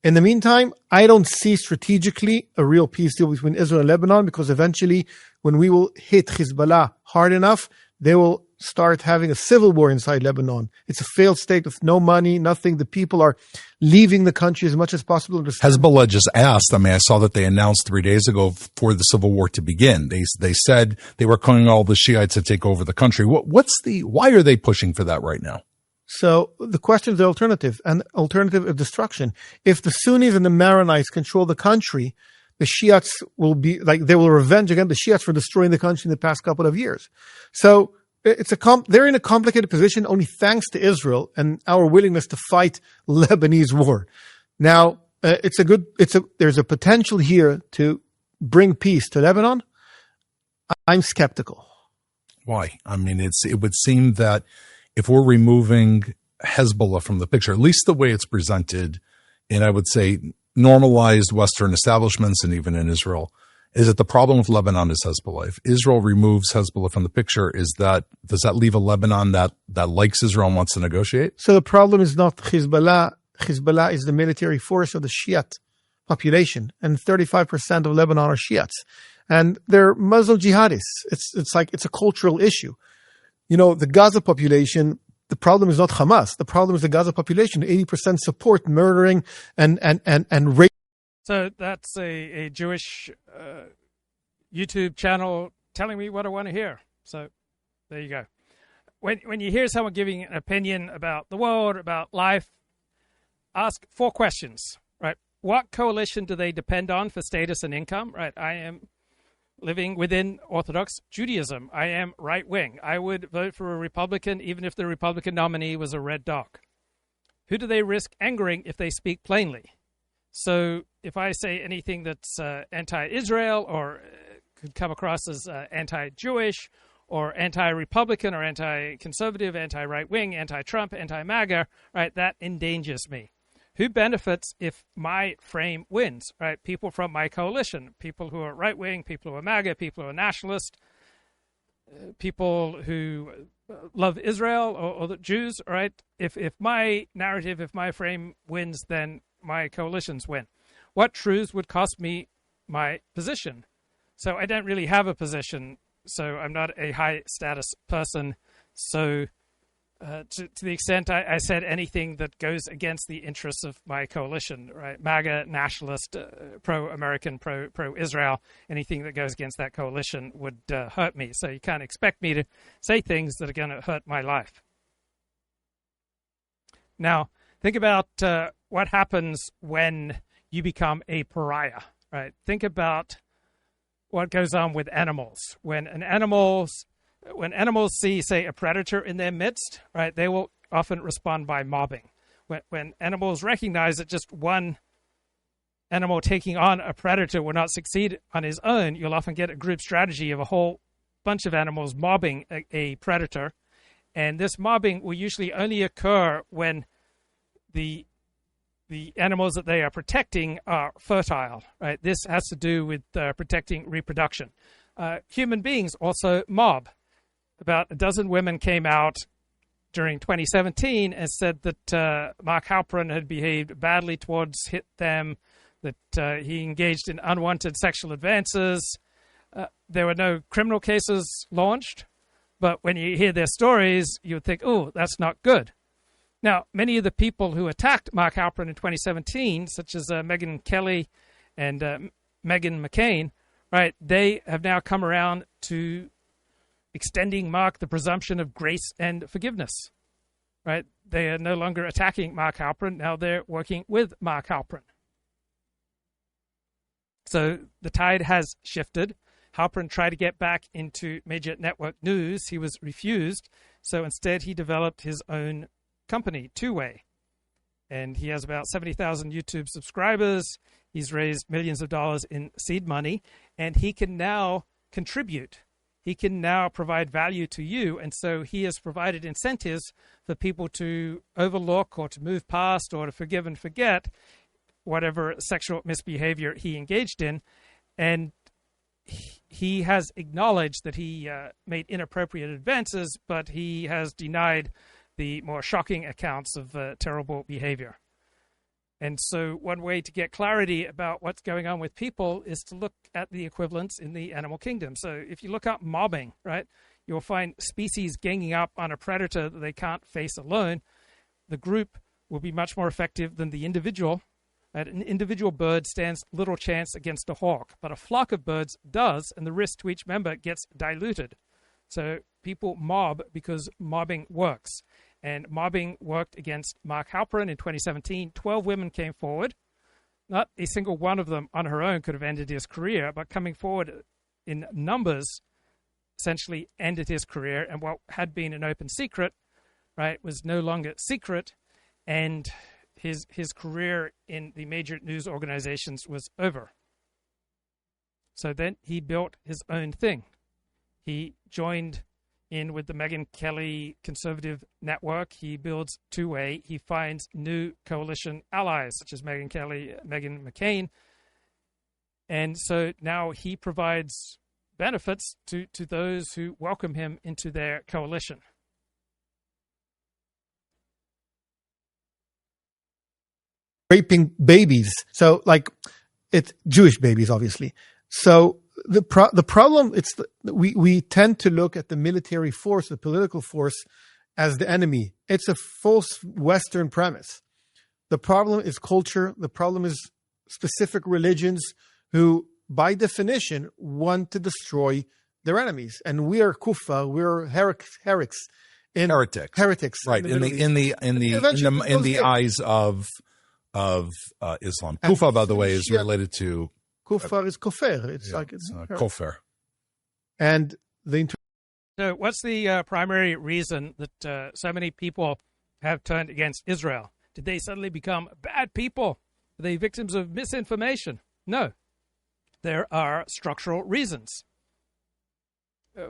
In the meantime, I don't see strategically a real peace deal between Israel and Lebanon, because eventually, when we will hit Hezbollah hard enough, they will start having a civil war inside Lebanon. It's a failed state with no money, nothing. The people are leaving the country as much as possible. Hezbollah just asked, I saw that they announced 3 days ago for the civil war to begin. They said they were calling all the Shiites to take over the country. Why are they pushing for that right now? So the question is the alternative of destruction. If the Sunnis and the Maronites control the country, the Shiites they will revenge against the Shiites for destroying the country in the past couple of years. So they're in a complicated position only thanks to Israel and our willingness to fight Lebanese war. Now, there's a potential here to bring peace to Lebanon. I'm skeptical. Why? It would seem that if we're removing Hezbollah from the picture, at least the way it's presented in, I would say, normalized Western establishments and even in Israel, is that the problem with Lebanon is Hezbollah. If Israel removes Hezbollah from the picture, does that leave a Lebanon that likes Israel and wants to negotiate? So the problem is not Hezbollah. Hezbollah is the military force of the Shiite population, and 35% of Lebanon are Shiites. And they're Muslim jihadists. It's a cultural issue. The Gaza population, the problem is not Hamas. The problem is the Gaza population, 80% support murdering and rape. So that's a Jewish YouTube channel telling me what I want to hear. So there you go. When you hear someone giving an opinion about the world, about life, ask 4 questions, right? What coalition do they depend on for status and income, right? I am living within Orthodox Judaism. I am right-wing. I would vote for a Republican even if the Republican nominee was a red dog. Who do they risk angering if they speak plainly? So if I say anything that's anti-Israel or could come across as anti-Jewish or anti-Republican or anti-conservative, anti-right-wing, anti-Trump, anti-MAGA, right, that endangers me. Who benefits if my frame wins, right? People from my coalition, people who are right-wing, people who are MAGA, people who are nationalist, people who love Israel or the Jews, right? If my narrative, if my frame wins, then my coalitions win. What truths would cost me my position? So I don't really have a position, so I'm not a high-status person, so... To the extent I said anything that goes against the interests of my coalition, right? MAGA, nationalist, pro-American, pro-Israel, anything that goes against that coalition would hurt me. So you can't expect me to say things that are going to hurt my life. Now, think about what happens when you become a pariah, right? Think about what goes on with animals. When animals see, say, a predator in their midst, right, they will often respond by mobbing. When animals recognize that just one animal taking on a predator will not succeed on his own, you'll often get a group strategy of a whole bunch of animals mobbing a predator. And this mobbing will usually only occur when the the animals that they are protecting are fertile, right? This has to do with protecting reproduction. Human beings also mob. About a dozen women came out during 2017 and said that Mark Halperin had behaved badly towards them, that he engaged in unwanted sexual advances. There were no criminal cases launched, but when you hear their stories, you would think, oh, that's not good. Now, many of the people who attacked Mark Halperin in 2017, such as Megyn Kelly and Meghan McCain, right, they have now come around to extending Mark the presumption of grace and forgiveness, right? They are no longer attacking Mark Halperin. Now they're working with Mark Halperin. So the tide has shifted. Halperin tried to get back into major network news. He was refused. So instead, he developed his own company, Two Way. And he has about 70,000 YouTube subscribers. He's raised millions of dollars in seed money. And he can now contribute. He can now provide value to you. And so he has provided incentives for people to overlook or to move past or to forgive and forget whatever sexual misbehavior he engaged in. And he has acknowledged that he made inappropriate advances, but he has denied the more shocking accounts of terrible behavior. And so one way to get clarity about what's going on with people is to look at the equivalents in the animal kingdom. So if you look up mobbing, right, you'll find species ganging up on a predator that they can't face alone. The group will be much more effective than the individual. Right? An individual bird stands little chance against a hawk, but a flock of birds does, and the risk to each member gets diluted. So people mob because mobbing works. And mobbing worked against Mark Halperin in 2017. 12 women came forward. Not a single one of them on her own could have ended his career, but coming forward in numbers essentially ended his career. And what had been an open secret, right, was no longer secret. And his career in the major news organizations was over. So then he built his own thing. He joined in with the Megyn Kelly conservative network. He builds Two Way. He finds new coalition allies, such as Megyn Kelly, Meghan McCain. And so now he provides benefits to those who welcome him into their coalition. Raping babies. So, like, it's Jewish babies, obviously. So the problem, we tend to look at the military force, the political force, as the enemy. It's a false Western premise. The problem is culture. The problem is specific religions who, by definition, want to destroy their enemies. And we are kuffar, we're heretics. Heretics. Right. In the eyes of Islam. Kufa, by the way, is related to Kufar is kofer. It's kofer. And so what's the primary reason that so many people have turned against Israel? Did they suddenly become bad people? Are they victims of misinformation? No. There are structural reasons.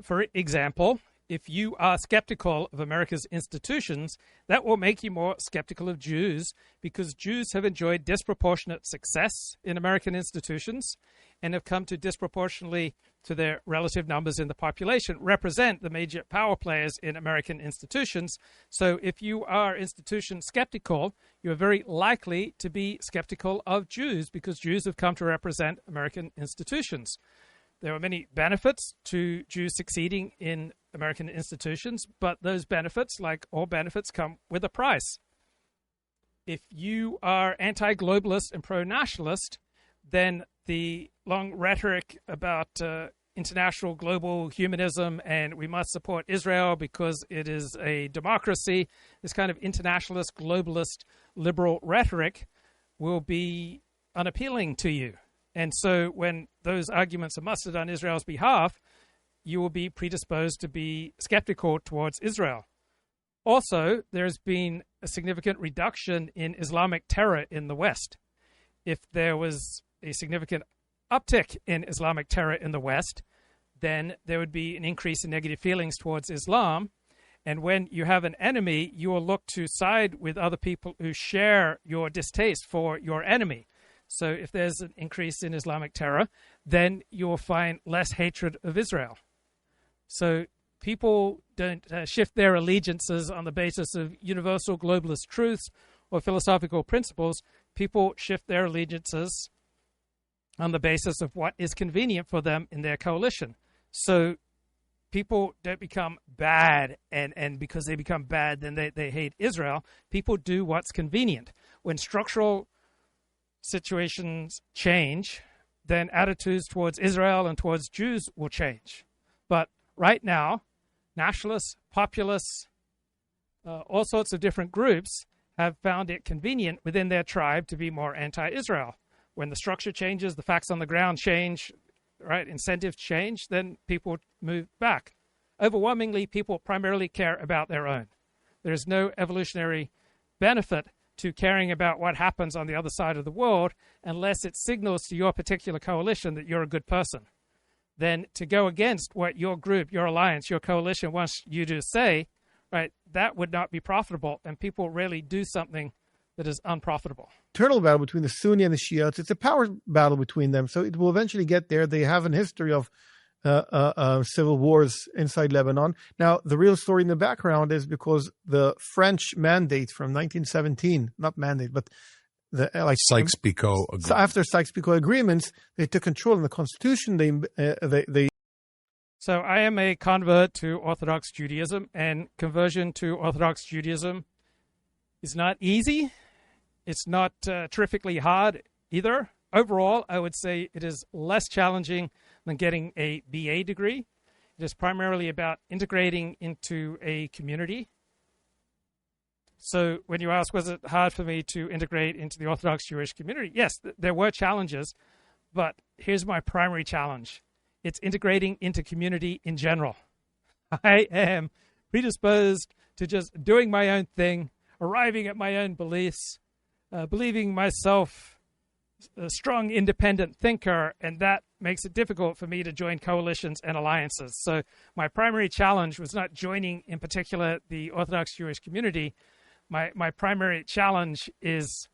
For example, if you are skeptical of America's institutions, that will make you more skeptical of Jews, because Jews have enjoyed disproportionate success in American institutions and have come to disproportionately to their relative numbers in the population, represent the major power players in American institutions. So if you are institution skeptical, you are very likely to be skeptical of Jews, because Jews have come to represent American institutions. There are many benefits to Jews succeeding in American institutions, but those benefits, like all benefits, come with a price. If you are anti-globalist and pro-nationalist, then the long rhetoric about international global humanism and we must support Israel because it is a democracy, this kind of internationalist, globalist, liberal rhetoric will be unappealing to you. And so when those arguments are mustered on Israel's behalf, you will be predisposed to be skeptical towards Israel. Also, there's been a significant reduction in Islamic terror in the West. If there was a significant uptick in Islamic terror in the West, then there would be an increase in negative feelings towards Islam, And when you have an enemy, you will look to side with other people who share your distaste for your enemy. So if there's an increase in Islamic terror, then you will find less hatred of Israel. So people don't shift their allegiances on the basis of universal globalist truths or philosophical principles. People shift their allegiances on the basis of what is convenient for them in their coalition. So people don't become bad, and because they become bad, then they hate Israel. People do what's convenient. When structural situations change, then attitudes towards Israel and towards Jews will change. But right now, nationalists, populists, all sorts of different groups have found it convenient within their tribe to be more anti-Israel. When the structure changes, the facts on the ground change, right? Incentives change, then people move back. Overwhelmingly, people primarily care about their own. There is no evolutionary benefit to caring about what happens on the other side of the world unless it signals to your particular coalition that you're a good person. Then to go against what your group, your alliance, your coalition wants you to say, right, that would not be profitable, and people rarely do something that is unprofitable. Internal battle between the Sunni and the Shiites. It's a power battle between them, so it will eventually get there. They have a history of civil wars inside Lebanon. Now, the real story in the background is because the French mandate from 1917, not mandate, but the Sykes-Picot agreement. So after Sykes-Picot agreements, they took control in the constitution. They So I am a convert to Orthodox Judaism, and conversion to Orthodox Judaism is not easy. It's not terrifically hard either. Overall, I would say it is less challenging than getting a BA degree. It is primarily about integrating into a community. So when you ask, was it hard for me to integrate into the Orthodox Jewish community? Yes, there were challenges, but here's my primary challenge. It's integrating into community in general. I am predisposed to just doing my own thing, arriving at my own beliefs, believing myself a strong, independent thinker, and that makes it difficult for me to join coalitions and alliances. So my primary challenge was not joining, in particular, the Orthodox Jewish community. My primary challenge is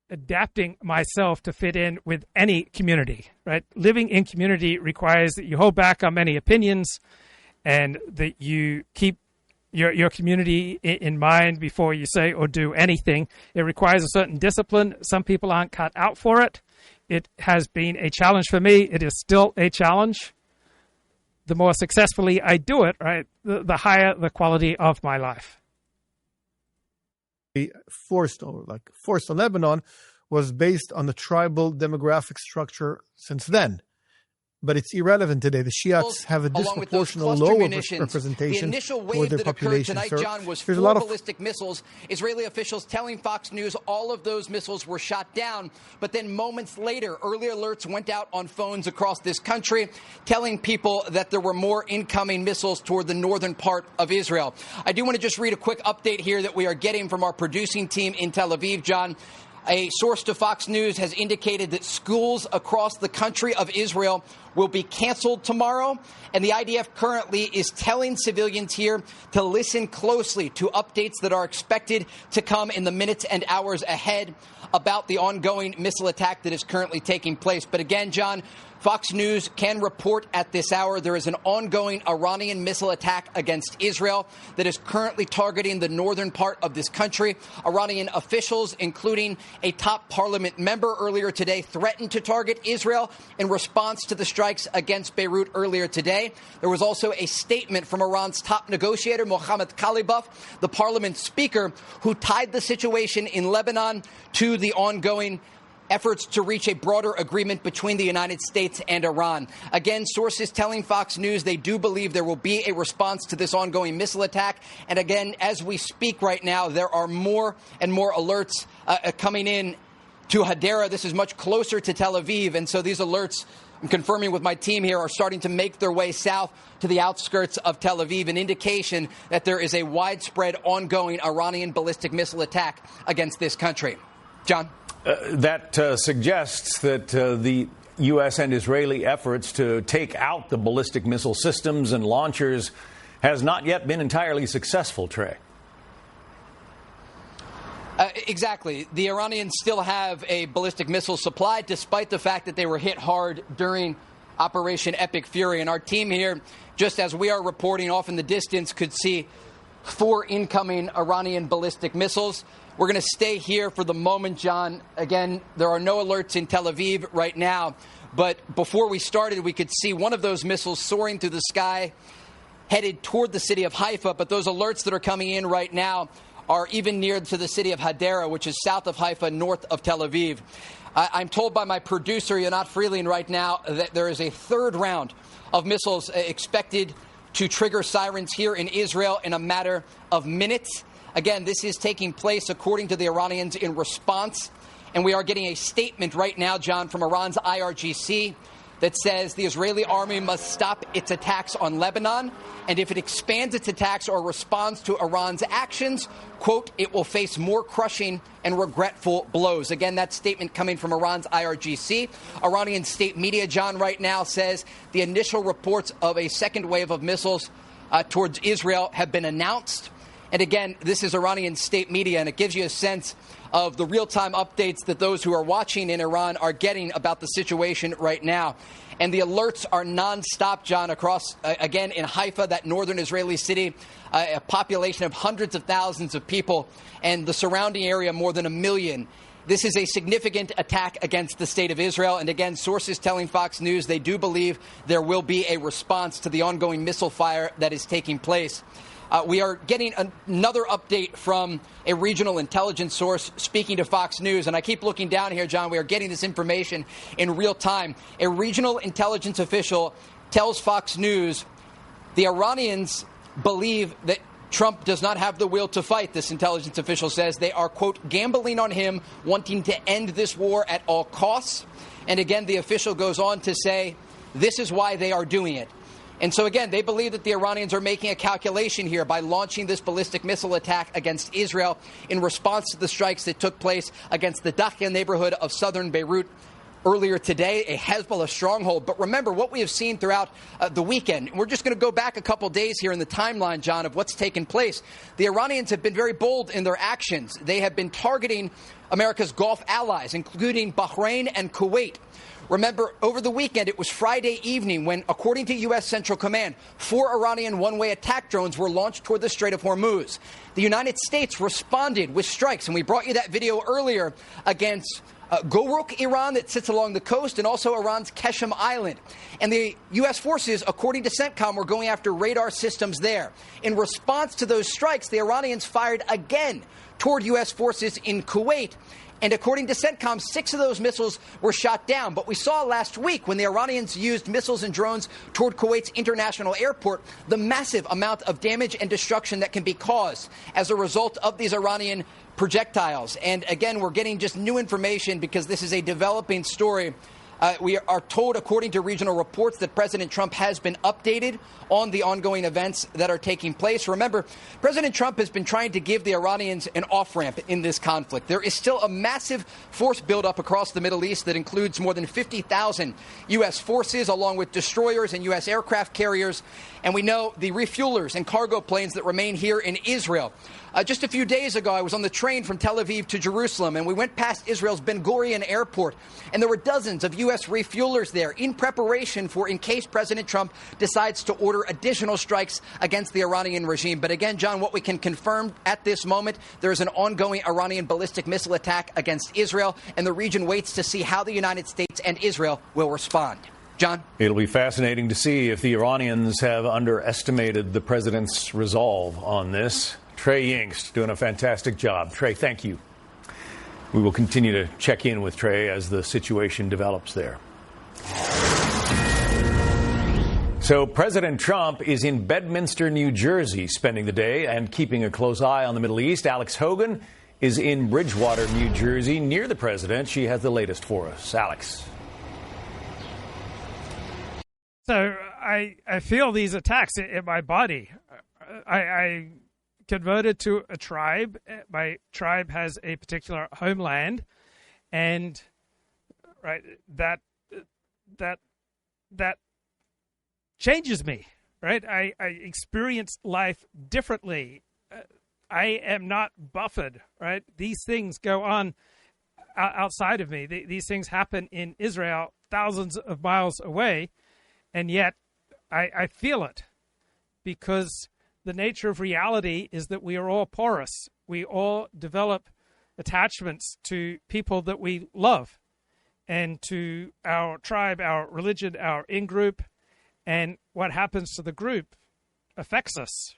adapting myself to fit in with any community, right? Living in community requires that you hold back on many opinions and that you keep your community in mind before you say or do anything. It requires a certain discipline. Some people aren't cut out for it. It has been a challenge for me. It is still a challenge. The more successfully I do it, right, the higher the quality of my life. Forced on Lebanon was based on the tribal demographic structure since then. But it's irrelevant today. The Shiites have a disproportional low representation for their population. Tonight, John, was 4 ballistic missiles. Israeli officials telling Fox News all of those missiles were shot down. But then moments later, early alerts went out on phones across this country, telling people that there were more incoming missiles toward the northern part of Israel. I do want to just read a quick update here that we are getting from our producing team in Tel Aviv, John. A source to Fox News has indicated that schools across the country of Israel will be canceled tomorrow. And the IDF currently is telling civilians here to listen closely to updates that are expected to come in the minutes and hours ahead about the ongoing missile attack that is currently taking place. But again, John, Fox News can report at this hour there is an ongoing Iranian missile attack against Israel that is currently targeting the northern part of this country. Iranian officials, including a top parliament member earlier today, threatened to target Israel in response to the strikes against Beirut earlier today. There was also a statement from Iran's top negotiator, Mohammad Khalibaf, the parliament speaker, who tied the situation in Lebanon to the ongoing efforts to reach a broader agreement between the United States and Iran. Again, sources telling Fox News they do believe there will be a response to this ongoing missile attack. And again, as we speak right now, there are more and more alerts coming in to Hadera. This is much closer to Tel Aviv. And so these alerts, I'm confirming with my team here, are starting to make their way south to the outskirts of Tel Aviv, an indication that there is a widespread ongoing Iranian ballistic missile attack against this country. John? That suggests that the U.S. and Israeli efforts to take out the ballistic missile systems and launchers has not yet been entirely successful, Trey. Exactly. The Iranians still have a ballistic missile supply, despite the fact that they were hit hard during Operation Epic Fury. And our team here, just as we are reporting off in the distance, could see 4 incoming Iranian ballistic missiles. We're going to stay here for the moment, John. Again, there are no alerts in Tel Aviv right now. But before we started, we could see one of those missiles soaring through the sky, headed toward the city of Haifa. But those alerts that are coming in right now are even near to the city of Hadera, which is south of Haifa, north of Tel Aviv. I'm told by my producer, Yonat Freeling, right now that there is a 3rd round of missiles expected to trigger sirens here in Israel in a matter of minutes. Again, this is taking place, according to the Iranians, in response. And we are getting a statement right now, John, from Iran's IRGC that says the Israeli army must stop its attacks on Lebanon. And if it expands its attacks or responds to Iran's actions, quote, it will face more crushing and regretful blows. Again, that statement coming from Iran's IRGC. Iranian state media, John, right now says the initial reports of a second wave of missiles towards Israel have been announced. And again, this is Iranian state media, and it gives you a sense of the real-time updates that those who are watching in Iran are getting about the situation right now. And the alerts are nonstop, John, across, again, in Haifa, that northern Israeli city, a population of hundreds of thousands of people, and the surrounding area more than 1 million. This is a significant attack against the state of Israel. And again, sources telling Fox News they do believe there will be a response to the ongoing missile fire that is taking place. We are getting another update from a regional intelligence source speaking to Fox News. And I keep looking down here, John. We are getting this information in real time. A regional intelligence official tells Fox News the Iranians believe that Trump does not have the will to fight. This intelligence official says they are, quote, gambling on him, wanting to end this war at all costs. And again, the official goes on to say this is why they are doing it. And so, again, they believe that the Iranians are making a calculation here by launching this ballistic missile attack against Israel in response to the strikes that took place against the Dakhia neighborhood of southern Beirut earlier today, a Hezbollah stronghold. But remember what we have seen throughout the weekend. We're just going to go back a couple days here in the timeline, John, of what's taken place. The Iranians have been very bold in their actions. They have been targeting America's Gulf allies, including Bahrain and Kuwait. Remember, over the weekend, it was Friday evening when, according to U.S. Central Command, 4 Iranian one-way attack drones were launched toward the Strait of Hormuz. The United States responded with strikes, and we brought you that video earlier against Goruk, Iran, that sits along the coast, and also Iran's Keshem Island. And the U.S. forces, according to CENTCOM, were going after radar systems there. In response to those strikes, the Iranians fired again toward U.S. forces in Kuwait. And according to CENTCOM, 6 of those missiles were shot down. But we saw last week when the Iranians used missiles and drones toward Kuwait's international airport, the massive amount of damage and destruction that can be caused as a result of these Iranian projectiles. And again, we're getting just new information because this is a developing story. We are told, according to regional reports, that President Trump has been updated on the ongoing events that are taking place. Remember, President Trump has been trying to give the Iranians an off-ramp in this conflict. There is still a massive force buildup across the Middle East that includes more than 50,000 U.S. forces, along with destroyers and U.S. aircraft carriers. And we know the refuelers and cargo planes that remain here in Israel. Just a few days ago, I was on the train from Tel Aviv to Jerusalem, and we went past Israel's Ben Gurion airport, and there were dozens of U.S. refuelers there in preparation for in case President Trump decides to order additional strikes against the Iranian regime. But again, John, what we can confirm at this moment, there is an ongoing Iranian ballistic missile attack against Israel, and the region waits to see how the United States and Israel will respond. John? It'll be fascinating to see if the Iranians have underestimated the president's resolve on this. Trey Yingst doing a fantastic job. Trey, thank you. We will continue to check in with Trey as the situation develops there. So President Trump is in Bedminster, New Jersey, spending the day and keeping a close eye on the Middle East. Alex Hogan is in Bridgewater, New Jersey, near the president. She has the latest for us. Alex. So I feel these attacks in my body. I converted to a tribe. My tribe has a particular homeland, and right that changes me. right? I experience life differently. I am not buffered, right? These things go on outside of me. These things happen in Israel, thousands of miles away, and yet I feel it, because the nature of reality is that we are all porous. We all develop attachments to people that we love and to our tribe, our religion, our in-group, and what happens to the group affects us.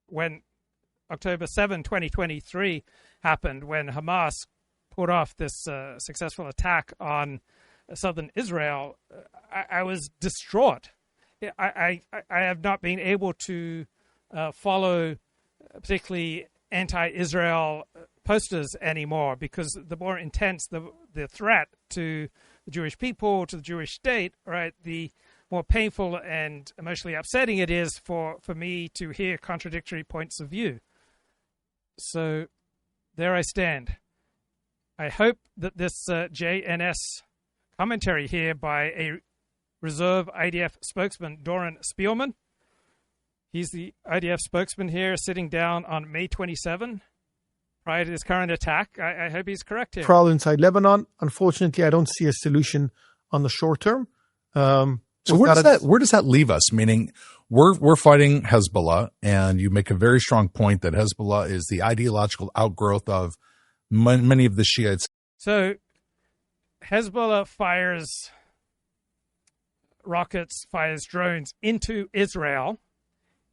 When October 7, 2023 happened, when Hamas put off this successful attack on southern Israel, I was distraught. I have not been able to follow particularly anti-Israel posters anymore, because the more intense the threat to the Jewish people, to the Jewish state, right, the more painful and emotionally upsetting it is for me to hear contradictory points of view. So there I stand. I hope that this JNS commentary here by a reserve IDF spokesman, Doran Spielman, he's the IDF spokesman here, sitting down on May 27, prior to this current attack. I hope he's correct here. Trial inside Lebanon. Unfortunately, I don't see a solution on the short term. So where does that leave us? Meaning, we're fighting Hezbollah, and you make a very strong point that Hezbollah is the ideological outgrowth of many of the Shiites. So Hezbollah fires rockets, fires drones into Israel,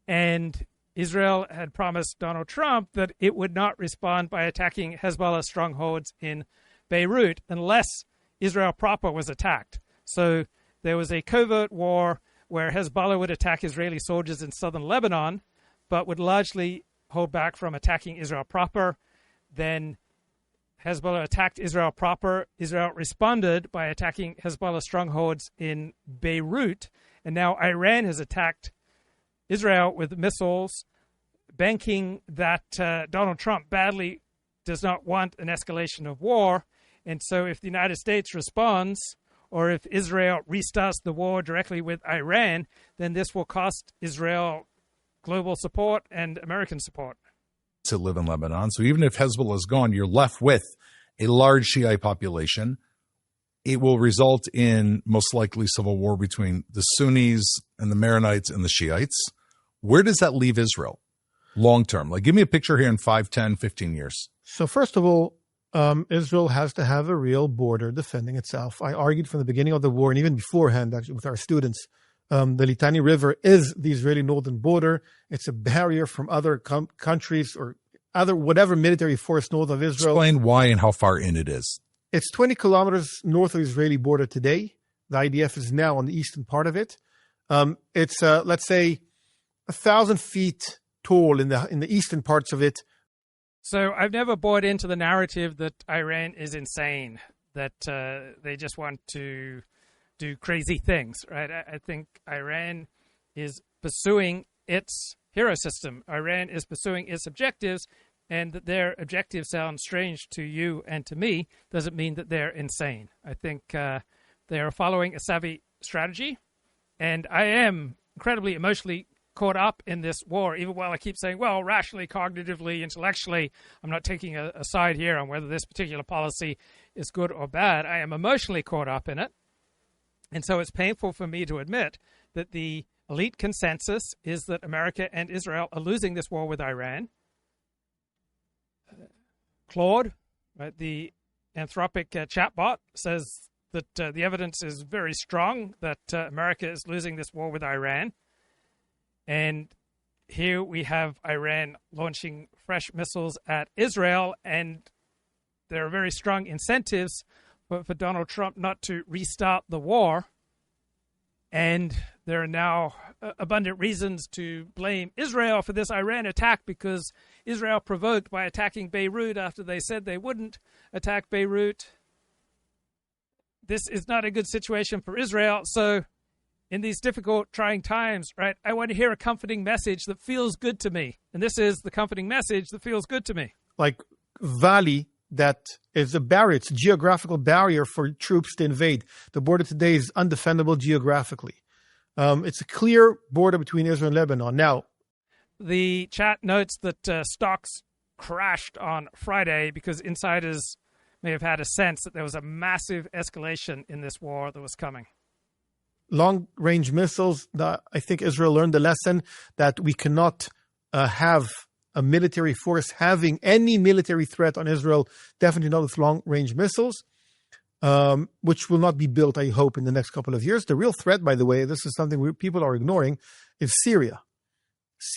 and Israel had promised Donald Trump that it would not respond by attacking Hezbollah strongholds in Beirut unless Israel proper was attacked. So there was a covert war where Hezbollah would attack Israeli soldiers in southern Lebanon, but would largely hold back from attacking Israel proper. Then Hezbollah attacked Israel proper. Israel responded by attacking Hezbollah strongholds in Beirut. And now Iran has attacked Israel with missiles, banking that Donald Trump badly does not want an escalation of war. And so if the United States responds, or if Israel restarts the war directly with Iran, then this will cost Israel global support and American support. To live in Lebanon. So even if Hezbollah is gone, you're left with a large Shiite population. It will result in most likely civil war between the Sunnis and the Maronites and the Shiites. Where does that leave Israel long term? Like, give me a picture here in 5, 10, 15 years. So first of all, Israel has to have a real border defending itself. I argued from the beginning of the war, and even beforehand, actually, with our students, the Litani River is the Israeli northern border. It's a barrier from other countries or other whatever military force north of Israel. Explain why and how far in it is. It's 20 kilometers north of the Israeli border today. The IDF is now on the eastern part of it. It's let's say 1,000 feet tall in the eastern parts of it. So I've never bought into the narrative that Iran is insane, that they just want to do crazy things, right? I think Iran is pursuing its hero system. Iran is pursuing its objectives, and that their objectives sound strange to you and to me doesn't mean that they're insane. I think they are following a savvy strategy, and I am incredibly emotionally caught up in this war, even while I keep saying, well, rationally, cognitively, intellectually, I'm not taking a side here on whether this particular policy is good or bad. I am emotionally caught up in it. And so it's painful for me to admit that the elite consensus is that America and Israel are losing this war with Iran. Claude, right, the Anthropic chatbot, says that the evidence is very strong that America is losing this war with Iran. And here we have Iran launching fresh missiles at Israel, and there are very strong incentives for Donald Trump not to restart the war. And there are now abundant reasons to blame Israel for this Iran attack, because Israel provoked by attacking Beirut after they said they wouldn't attack Beirut. This is not a good situation for Israel. So in these difficult, trying times, right, I want to hear a comforting message that feels good to me. And this is the comforting message that feels good to me. Like valley that is a barrier. It's a geographical barrier for troops to invade. The border today is undefendable geographically. It's a clear border between Israel and Lebanon. Now, the chat notes that stocks crashed on Friday because insiders may have had a sense that there was a massive escalation in this war that was coming. Long-range missiles, I think Israel learned the lesson that we cannot have a military force having any military threat on Israel, definitely not with long-range missiles, which will not be built, I hope, in the next couple of years. The real threat, by the way, this is something people are ignoring, is Syria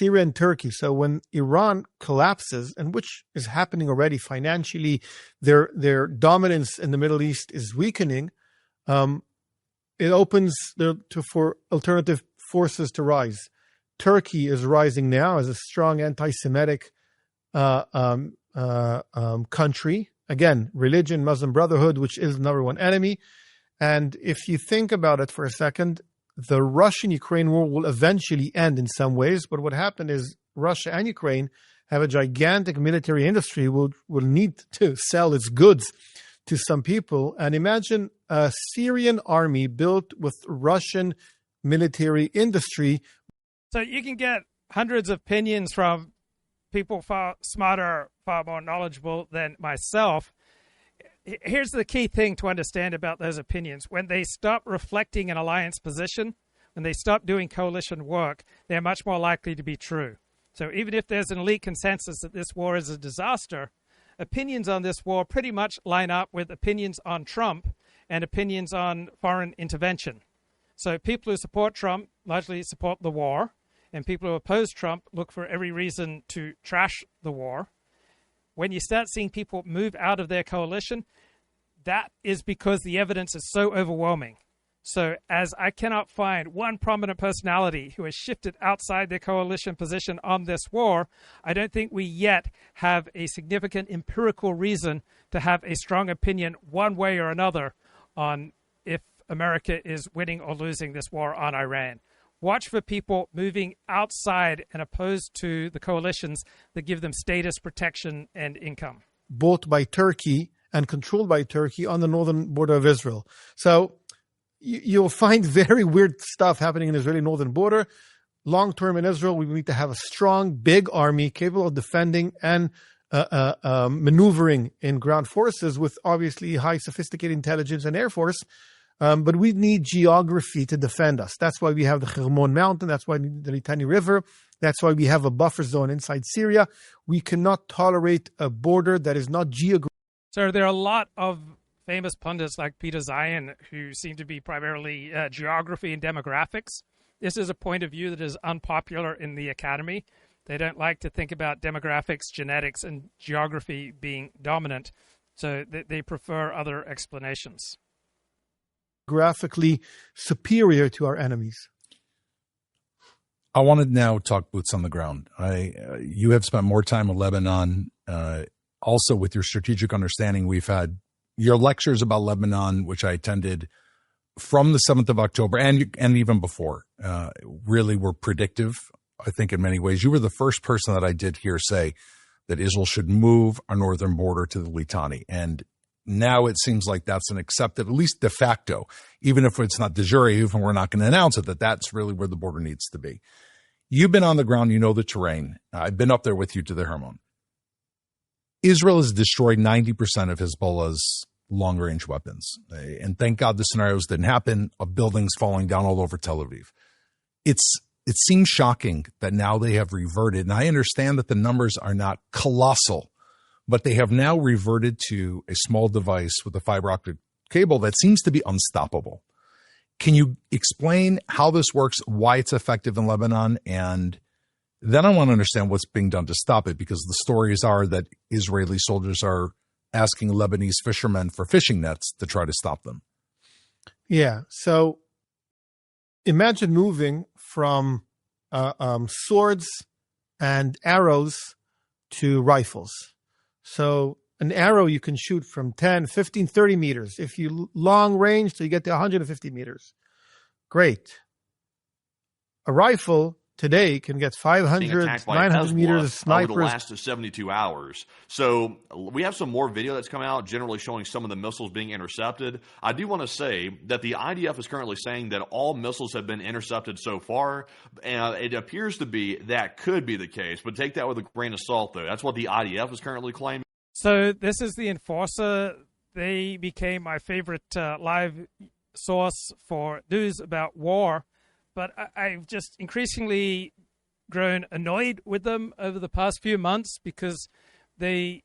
and Turkey. So when Iran collapses, and which is happening already financially, their dominance in the Middle East is weakening, it opens for alternative forces to rise. Turkey is rising now as a strong anti-Semitic country. Again, religion, Muslim Brotherhood, which is the number one enemy. And if you think about it for a second, the Russian-Ukraine war will eventually end in some ways. But what happened is Russia and Ukraine have a gigantic military industry, will need to sell its goods to some people. And imagine a Syrian army built with Russian military industry. So you can get hundreds of opinions from people far smarter, far more knowledgeable than myself. Here's the key thing to understand about those opinions. When they stop reflecting an alliance position, when they stop doing coalition work, they're much more likely to be true. So even if there's an elite consensus that this war is a disaster, opinions on this war pretty much line up with opinions on Trump and opinions on foreign intervention. So people who support Trump largely support the war, and people who oppose Trump look for every reason to trash the war. When you start seeing people move out of their coalition, that is because the evidence is so overwhelming. So as I cannot find one prominent personality who has shifted outside their coalition position on this war, I don't think we yet have a significant empirical reason to have a strong opinion one way or another on if America is winning or losing this war on Iran. Watch for people moving outside and opposed to the coalitions that give them status, protection, and income. Bought by Turkey and controlled by Turkey on the northern border of Israel. So you'll find very weird stuff happening in the Israeli northern border. Long term in Israel, we need to have a strong, big army capable of defending and maneuvering in ground forces with obviously high sophisticated intelligence and air force. But we need geography to defend us. That's why we have the Hermon Mountain. That's why we need the Litani River. That's why we have a buffer zone inside Syria. We cannot tolerate a border that is not geographic. So there are a lot of famous pundits like Peter Zion who seem to be primarily geography and demographics. This is a point of view that is unpopular in the academy. They don't like to think about demographics, genetics, and geography being dominant. So they prefer other explanations. Graphically superior to our enemies. I want to now talk boots on the ground. You have spent more time in Lebanon. Also, with your strategic understanding, we've had your lectures about Lebanon, which I attended from the 7th of October and even before, really were predictive, I think, in many ways. You were the first person that I did hear say that Israel should move our northern border to the Litani. And now it seems like that's an accepted, at least de facto, even if it's not de jure, even we're not going to announce it, that's really where the border needs to be. You've been on the ground, you know the terrain. I've been up there with you to the Hermon. Israel has destroyed 90% of Hezbollah's long-range weapons. And thank God the scenarios didn't happen of buildings falling down all over Tel Aviv. It seems shocking that now they have reverted. And I understand that the numbers are not colossal, but they have now reverted to a small device with a fiber optic cable that seems to be unstoppable. Can you explain how this works, why it's effective in Lebanon? And then I want to understand what's being done to stop it, because the stories are that Israeli soldiers are asking Lebanese fishermen for fishing nets to try to stop them. Yeah. So imagine moving from swords and arrows to rifles. So an arrow you can shoot from 10, 15, 30 meters. If you long range, so you get to 150 meters. Great. A rifle today can get 500, 900 meters snipers. Over the last 72 hours. So we have some more video that's come out generally showing some of the missiles being intercepted. I do want to say that the IDF is currently saying that all missiles have been intercepted so far. And it appears to be that could be the case, but take that with a grain of salt, though. That's what the IDF is currently claiming. So this is the Enforcer. They became my favorite live source for news about war. But I've just increasingly grown annoyed with them over the past few months because they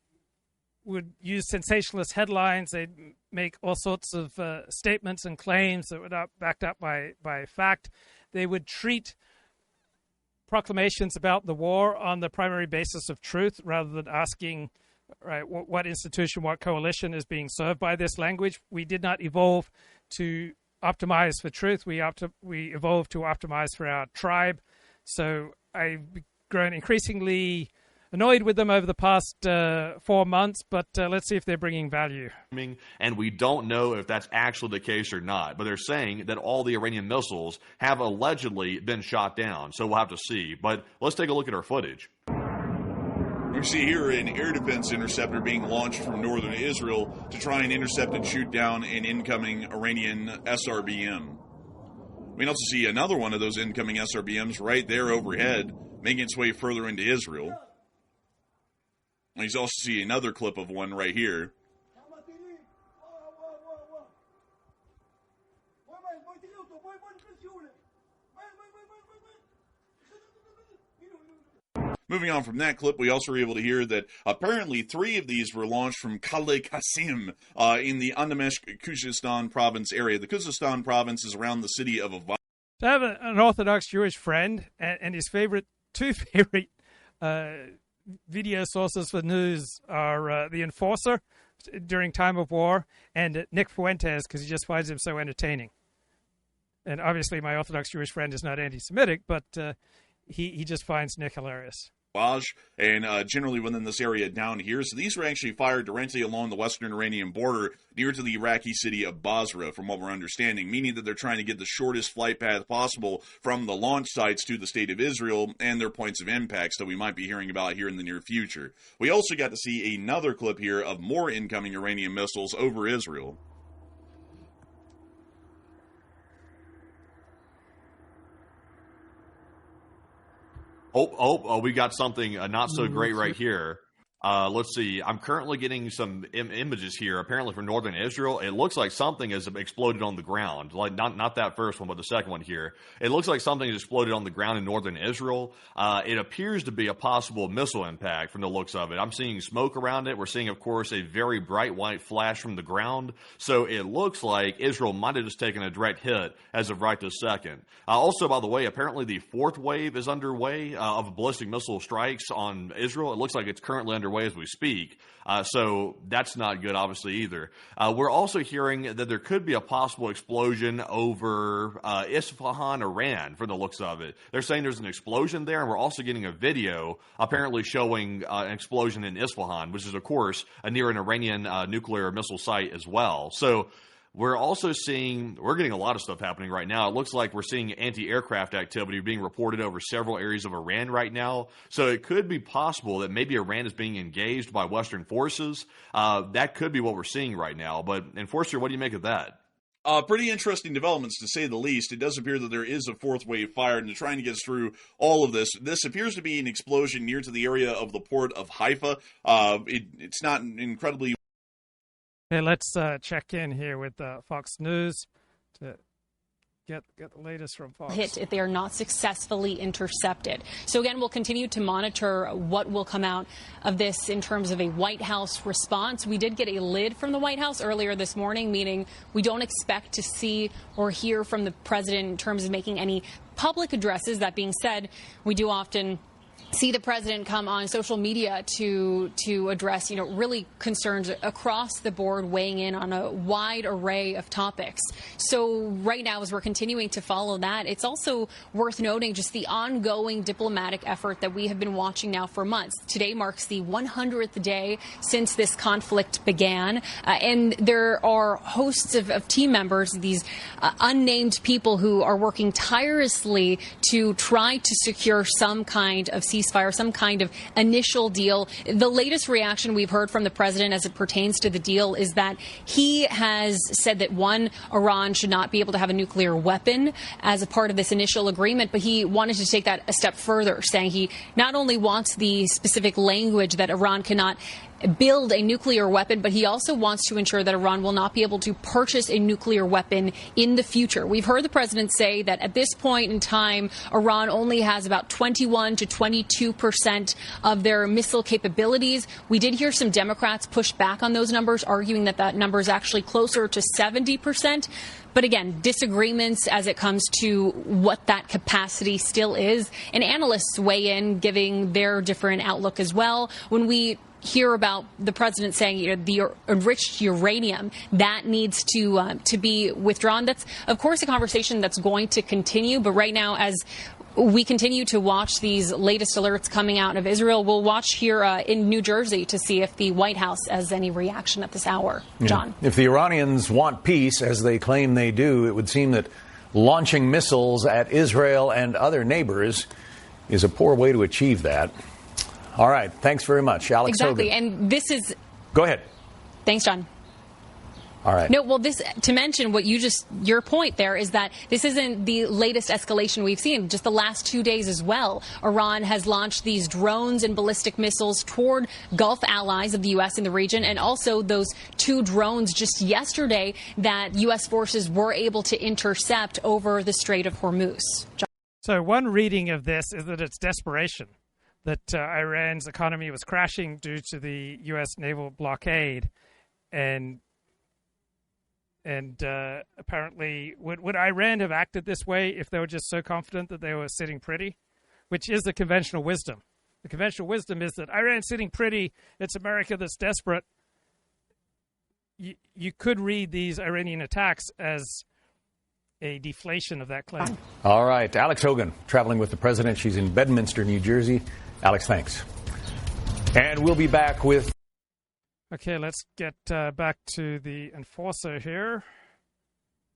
would use sensationalist headlines. They'd make all sorts of statements and claims that were not backed up by fact. They would treat proclamations about the war on the primary basis of truth rather than asking, right, what institution, what coalition is being served by this language. We did not evolve to optimize for truth. We evolved to optimize for our tribe. So I've grown increasingly annoyed with them over the past 4 months, but let's see if they're bringing value. And we don't know if that's actually the case or not, but they're saying that all the Iranian missiles have allegedly been shot down. So we'll have to see. But let's take a look at our footage. We see here an air defense interceptor being launched from northern Israel to try and intercept and shoot down an incoming Iranian SRBM. We can also see another one of those incoming SRBMs right there overhead, making its way further into Israel. And you also see another clip of one right here. Moving on from that clip, we also were able to hear that apparently 3 of these were launched from Kale Qasim in the Andameshk Khuzestan province area. The Khuzestan province is around the city of Weiss. So I have an Orthodox Jewish friend, and his two favorite video sources for news are the Enforcer during time of war and Nick Fuentes, because he just finds him so entertaining. And obviously my Orthodox Jewish friend is not anti-Semitic, but he just finds Nick hilarious. And generally within this area down here. So these were actually fired directly along the western Iranian border near to the Iraqi city of Basra, from what we're understanding, meaning that they're trying to get the shortest flight path possible from the launch sites to the state of Israel and their points of impacts that we might be hearing about here in the near future. We also got to see another clip here of more incoming Iranian missiles over Israel. Oh, we got something not so great right here. Let's see. I'm currently getting some images here, apparently from northern Israel. It looks like something has exploded on the ground. Like not that first one, but the second one here. It looks like something has exploded on the ground in northern Israel. It appears to be a possible missile impact from the looks of it. I'm seeing smoke around it. We're seeing, of course, a very bright white flash from the ground. So it looks like Israel might have just taken a direct hit as of right this second. Also, by the way, apparently the 4th wave is underway of ballistic missile strikes on Israel. It looks like it's currently underway as we speak. So that's not good, obviously, either. We're also hearing that there could be a possible explosion over Isfahan, Iran, from the looks of it. They're saying there's an explosion there, and we're also getting a video apparently showing an explosion in Isfahan, which is, of course, near an Iranian nuclear missile site as well. So we're also we're getting a lot of stuff happening right now. It looks like we're seeing anti-aircraft activity being reported over several areas of Iran right now. So it could be possible that maybe Iran is being engaged by Western forces. That could be what we're seeing right now. But, Enforcer, what do you make of that? Pretty interesting developments, to say the least. It does appear that there is a 4th wave fired, and they're trying to get us through all of this. This appears to be an explosion near to the area of the port of Haifa. It's not incredibly... Okay, let's check in here with Fox News to get the latest from Fox. Hit if they are not successfully intercepted. So again, we'll continue to monitor what will come out of this in terms of a White House response. We did get a lid from the White House earlier this morning, meaning we don't expect to see or hear from the president in terms of making any public addresses. That being said, we do often see the president come on social media to address, really concerns across the board, weighing in on a wide array of topics. So right now, as we're continuing to follow that, it's also worth noting just the ongoing diplomatic effort that we have been watching now for months. Today marks the 100th day since this conflict began, and there are hosts of team members, these unnamed people who are working tirelessly to try to secure some kind of ceasefire, some kind of initial deal. The latest reaction we've heard from the president as it pertains to the deal is that he has said that, one, Iran should not be able to have a nuclear weapon as a part of this initial agreement, but he wanted to take that a step further, saying he not only wants the specific language that Iran cannot build a nuclear weapon, but he also wants to ensure that Iran will not be able to purchase a nuclear weapon in the future. We've heard the president say that at this point in time, Iran only has about 21 to 22% of their missile capabilities. We did hear some Democrats push back on those numbers, arguing that that number is actually closer to 70%. But again, disagreements as it comes to what that capacity still is. And analysts weigh in, giving their different outlook as well. When we hear about the president saying, the enriched uranium that needs to be withdrawn, that's of course a conversation that's going to continue. But right now, as we continue to watch these latest alerts coming out of Israel, we'll watch here in New Jersey to see if the White House has any reaction at this hour. John. If the Iranians want peace, as they claim they do, it would seem that launching missiles at Israel and other neighbors is a poor way to achieve that. All right. Thanks very much, Alex. Exactly. Hogan. And this is. Go ahead. Thanks, John. All right. No, well, this, to mention what your point there is that this isn't the latest escalation we've seen. Just the last 2 days as well, Iran has launched these drones and ballistic missiles toward Gulf allies of the U.S. in the region, and also those 2 drones just yesterday that U.S. forces were able to intercept over the Strait of Hormuz. John. So one reading of this is that it's desperation, that Iran's economy was crashing due to the U.S. naval blockade, and apparently, would Iran have acted this way if they were just so confident that they were sitting pretty, which is the conventional wisdom. The conventional wisdom is that Iran's sitting pretty, it's America that's desperate. You could read these Iranian attacks as a deflation of that claim. All right. Alex Hogan, traveling with the president. She's in Bedminster, New Jersey. Alex, thanks. And we'll be back with... Okay, let's get back to the enforcer here.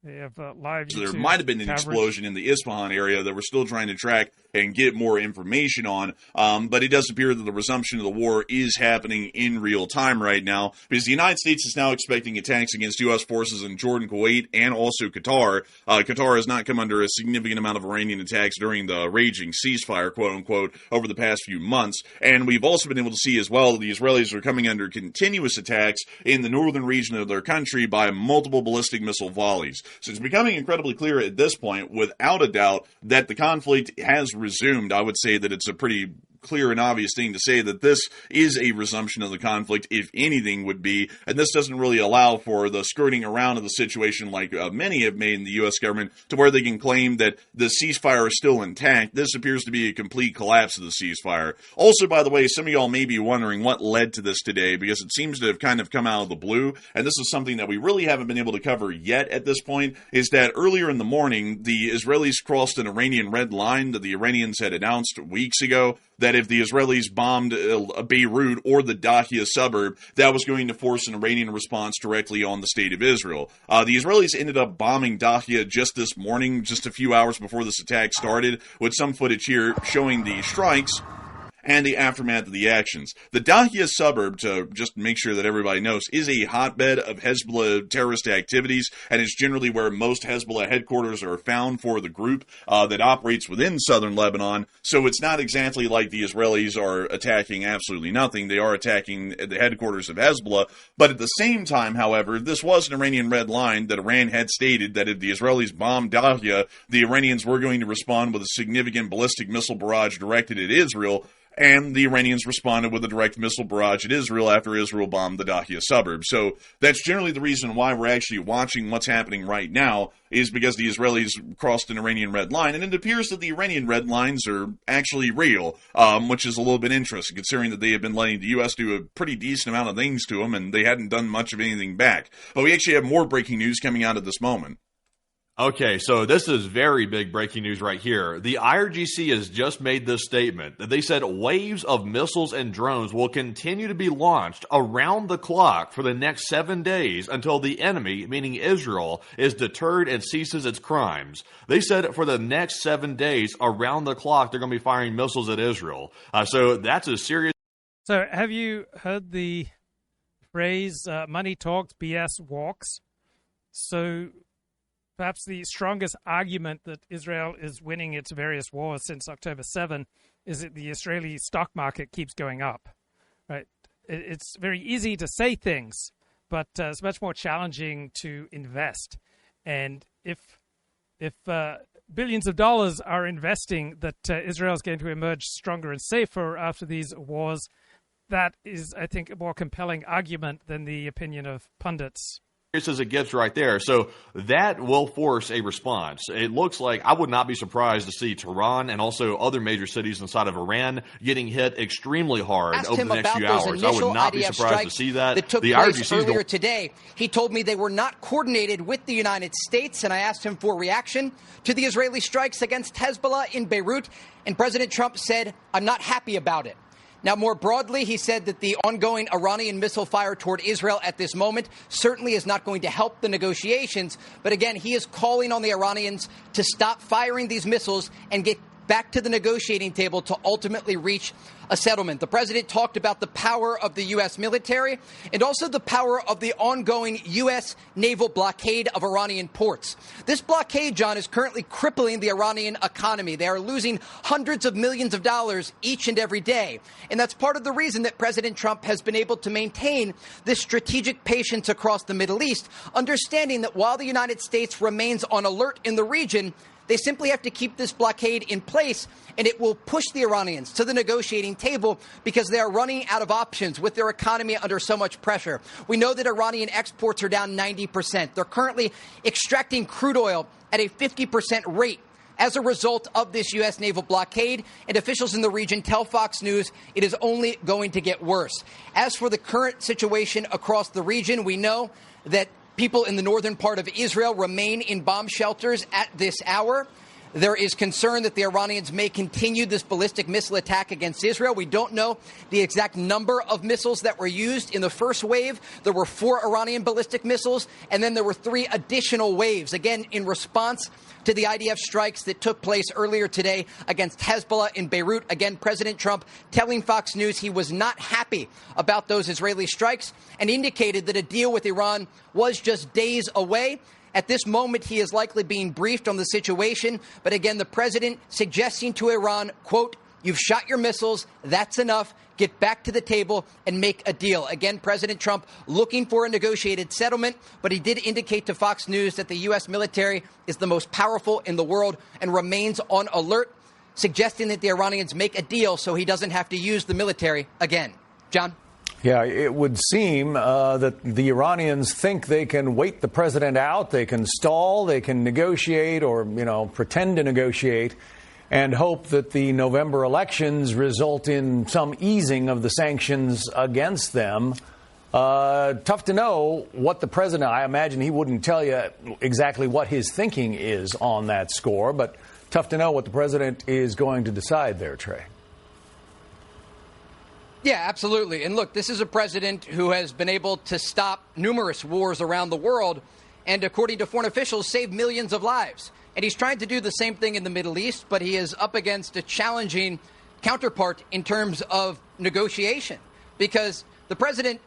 They have live YouTube. So there might have been an explosion in the Isfahan area that we're still trying to track and get more information on. But it does appear that the resumption of the war is happening in real time right now, because the United States is now expecting attacks against U.S. forces in Jordan, Kuwait, and also Qatar. Qatar has not come under a significant amount of Iranian attacks during the raging ceasefire, quote unquote, over the past few months. And we've also been able to see as well that the Israelis are coming under continuous attacks in the northern region of their country by multiple ballistic missile volleys. So it's becoming incredibly clear at this point, without a doubt, that the conflict has resumed. I would say that it's a pretty clear and obvious thing to say that this is a resumption of the conflict, if anything would be, and this doesn't really allow for the skirting around of the situation like many have made in the U.S. government, to where they can claim that the ceasefire is still intact. This appears to be a complete collapse of the ceasefire. Also, by the way, some of y'all may be wondering what led to this today, because it seems to have kind of come out of the blue, and this is something that we really haven't been able to cover yet at this point, is that earlier in the morning, the Israelis crossed an Iranian red line that the Iranians had announced weeks ago, that if the Israelis bombed Beirut or the Dahia suburb, that was going to force an Iranian response directly on the state of Israel. The Israelis ended up bombing Dahia just this morning, just a few hours before this attack started, with some footage here showing the strikes and the aftermath of the actions. The Dahia suburb, to just make sure that everybody knows, is a hotbed of Hezbollah terrorist activities, and it's generally where most Hezbollah headquarters are found for the group that operates within southern Lebanon. So it's not exactly like the Israelis are attacking absolutely nothing. They are attacking the headquarters of Hezbollah. But at the same time, however, this was an Iranian red line that Iran had stated that if the Israelis bombed Dahia, the Iranians were going to respond with a significant ballistic missile barrage directed at Israel. And the Iranians responded with a direct missile barrage at Israel after Israel bombed the Dahia suburb. So that's generally the reason why we're actually watching what's happening right now, is because the Israelis crossed an Iranian red line, and it appears that the Iranian red lines are actually real, which is a little bit interesting, considering that they have been letting the U.S. do a pretty decent amount of things to them, and they hadn't done much of anything back. But we actually have more breaking news coming out at this moment. Okay, so this is very big breaking news right here. The IRGC has just made this statement that they said waves of missiles and drones will continue to be launched around the clock for the next 7 days until the enemy, meaning Israel, is deterred and ceases its crimes. They said for the next 7 days around the clock, they're going to be firing missiles at Israel. So that's a serious... So have you heard the phrase, money talks, BS walks? So... perhaps the strongest argument that Israel is winning its various wars since October 7 is that the Israeli stock market keeps going up. Right? It's very easy to say things, but it's much more challenging to invest. And if billions of dollars are investing that Israel is going to emerge stronger and safer after these wars, that is, I think, a more compelling argument than the opinion of pundits. As it gets right there. So that will force a response. It looks like I would not be surprised to see Tehran and also other major cities inside of Iran getting hit extremely hard over the next few hours. I would not be surprised to see that. That took place earlier today. He told me they were not coordinated with the United States, and I asked him for a reaction to the Israeli strikes against Hezbollah in Beirut, and President Trump said, "I'm not happy about it." Now, more broadly, he said that the ongoing Iranian missile fire toward Israel at this moment certainly is not going to help the negotiations. But again, he is calling on the Iranians to stop firing these missiles and get back to the negotiating table to ultimately reach a settlement. The president talked about the power of the U.S. military and also the power of the ongoing U.S. naval blockade of Iranian ports. This blockade, John, is currently crippling the Iranian economy. They are losing hundreds of millions of dollars each and every day. And that's part of the reason that President Trump has been able to maintain this strategic patience across the Middle East, understanding that while the United States remains on alert in the region, they simply have to keep this blockade in place, and it will push the Iranians to the negotiating table because they are running out of options with their economy under so much pressure. We know that Iranian exports are down 90%. They're currently extracting crude oil at a 50% rate as a result of this U.S. naval blockade, and officials in the region tell Fox News it is only going to get worse. As for the current situation across the region, we know that people in the northern part of Israel remain in bomb shelters at this hour. There is concern that the Iranians may continue this ballistic missile attack against Israel. We don't know the exact number of missiles that were used in the first wave. There were 4 Iranian ballistic missiles, and then there were 3 additional waves, again, in response to the IDF strikes that took place earlier today against Hezbollah in Beirut. Again, President Trump telling Fox News he was not happy about those Israeli strikes and indicated that a deal with Iran was just days away. At this moment, he is likely being briefed on the situation. But again, the president suggesting to Iran, quote, "You've shot your missiles. That's enough. Get back to the table and make a deal." Again, President Trump looking for a negotiated settlement, but he did indicate to Fox News that the U.S. military is the most powerful in the world and remains on alert, suggesting that the Iranians make a deal so he doesn't have to use the military again. John? Yeah, it would seem that the Iranians think they can wait the president out, they can stall, they can negotiate or, pretend to negotiate and hope that the November elections result in some easing of the sanctions against them. Tough to know what the president, I imagine he wouldn't tell you exactly what his thinking is on that score, but tough to know what the president is going to decide there, Trey. Yeah, absolutely. And look, this is a president who has been able to stop numerous wars around the world and, according to foreign officials, save millions of lives. And he's trying to do the same thing in the Middle East, but he is up against a challenging counterpart in terms of negotiation. Because the president,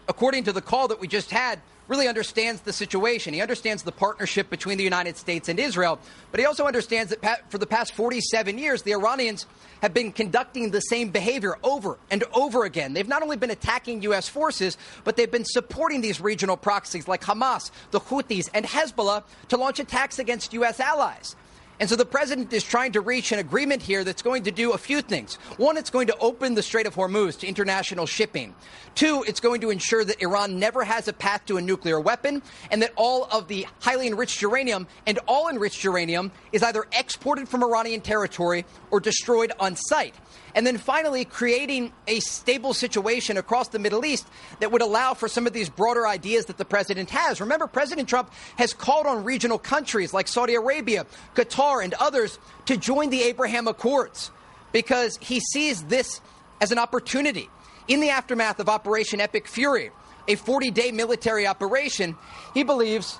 according to the call that we just had, really understands the situation. He understands the partnership between the United States and Israel, but he also understands that for the past 47 years, the Iranians have been conducting the same behavior over and over again. They've not only been attacking U.S. forces, but they've been supporting these regional proxies like Hamas, the Houthis, and Hezbollah to launch attacks against U.S. allies. And so the president is trying to reach an agreement here that's going to do a few things. One, it's going to open the Strait of Hormuz to international shipping. Two, it's going to ensure that Iran never has a path to a nuclear weapon and that all of the highly enriched uranium and all enriched uranium is either exported from Iranian territory or destroyed on site. And then finally, creating a stable situation across the Middle East that would allow for some of these broader ideas that the president has. Remember, President Trump has called on regional countries like Saudi Arabia, Qatar, and others to join the Abraham Accords because he sees this as an opportunity. In the aftermath of Operation Epic Fury, a 40-day military operation, he believes.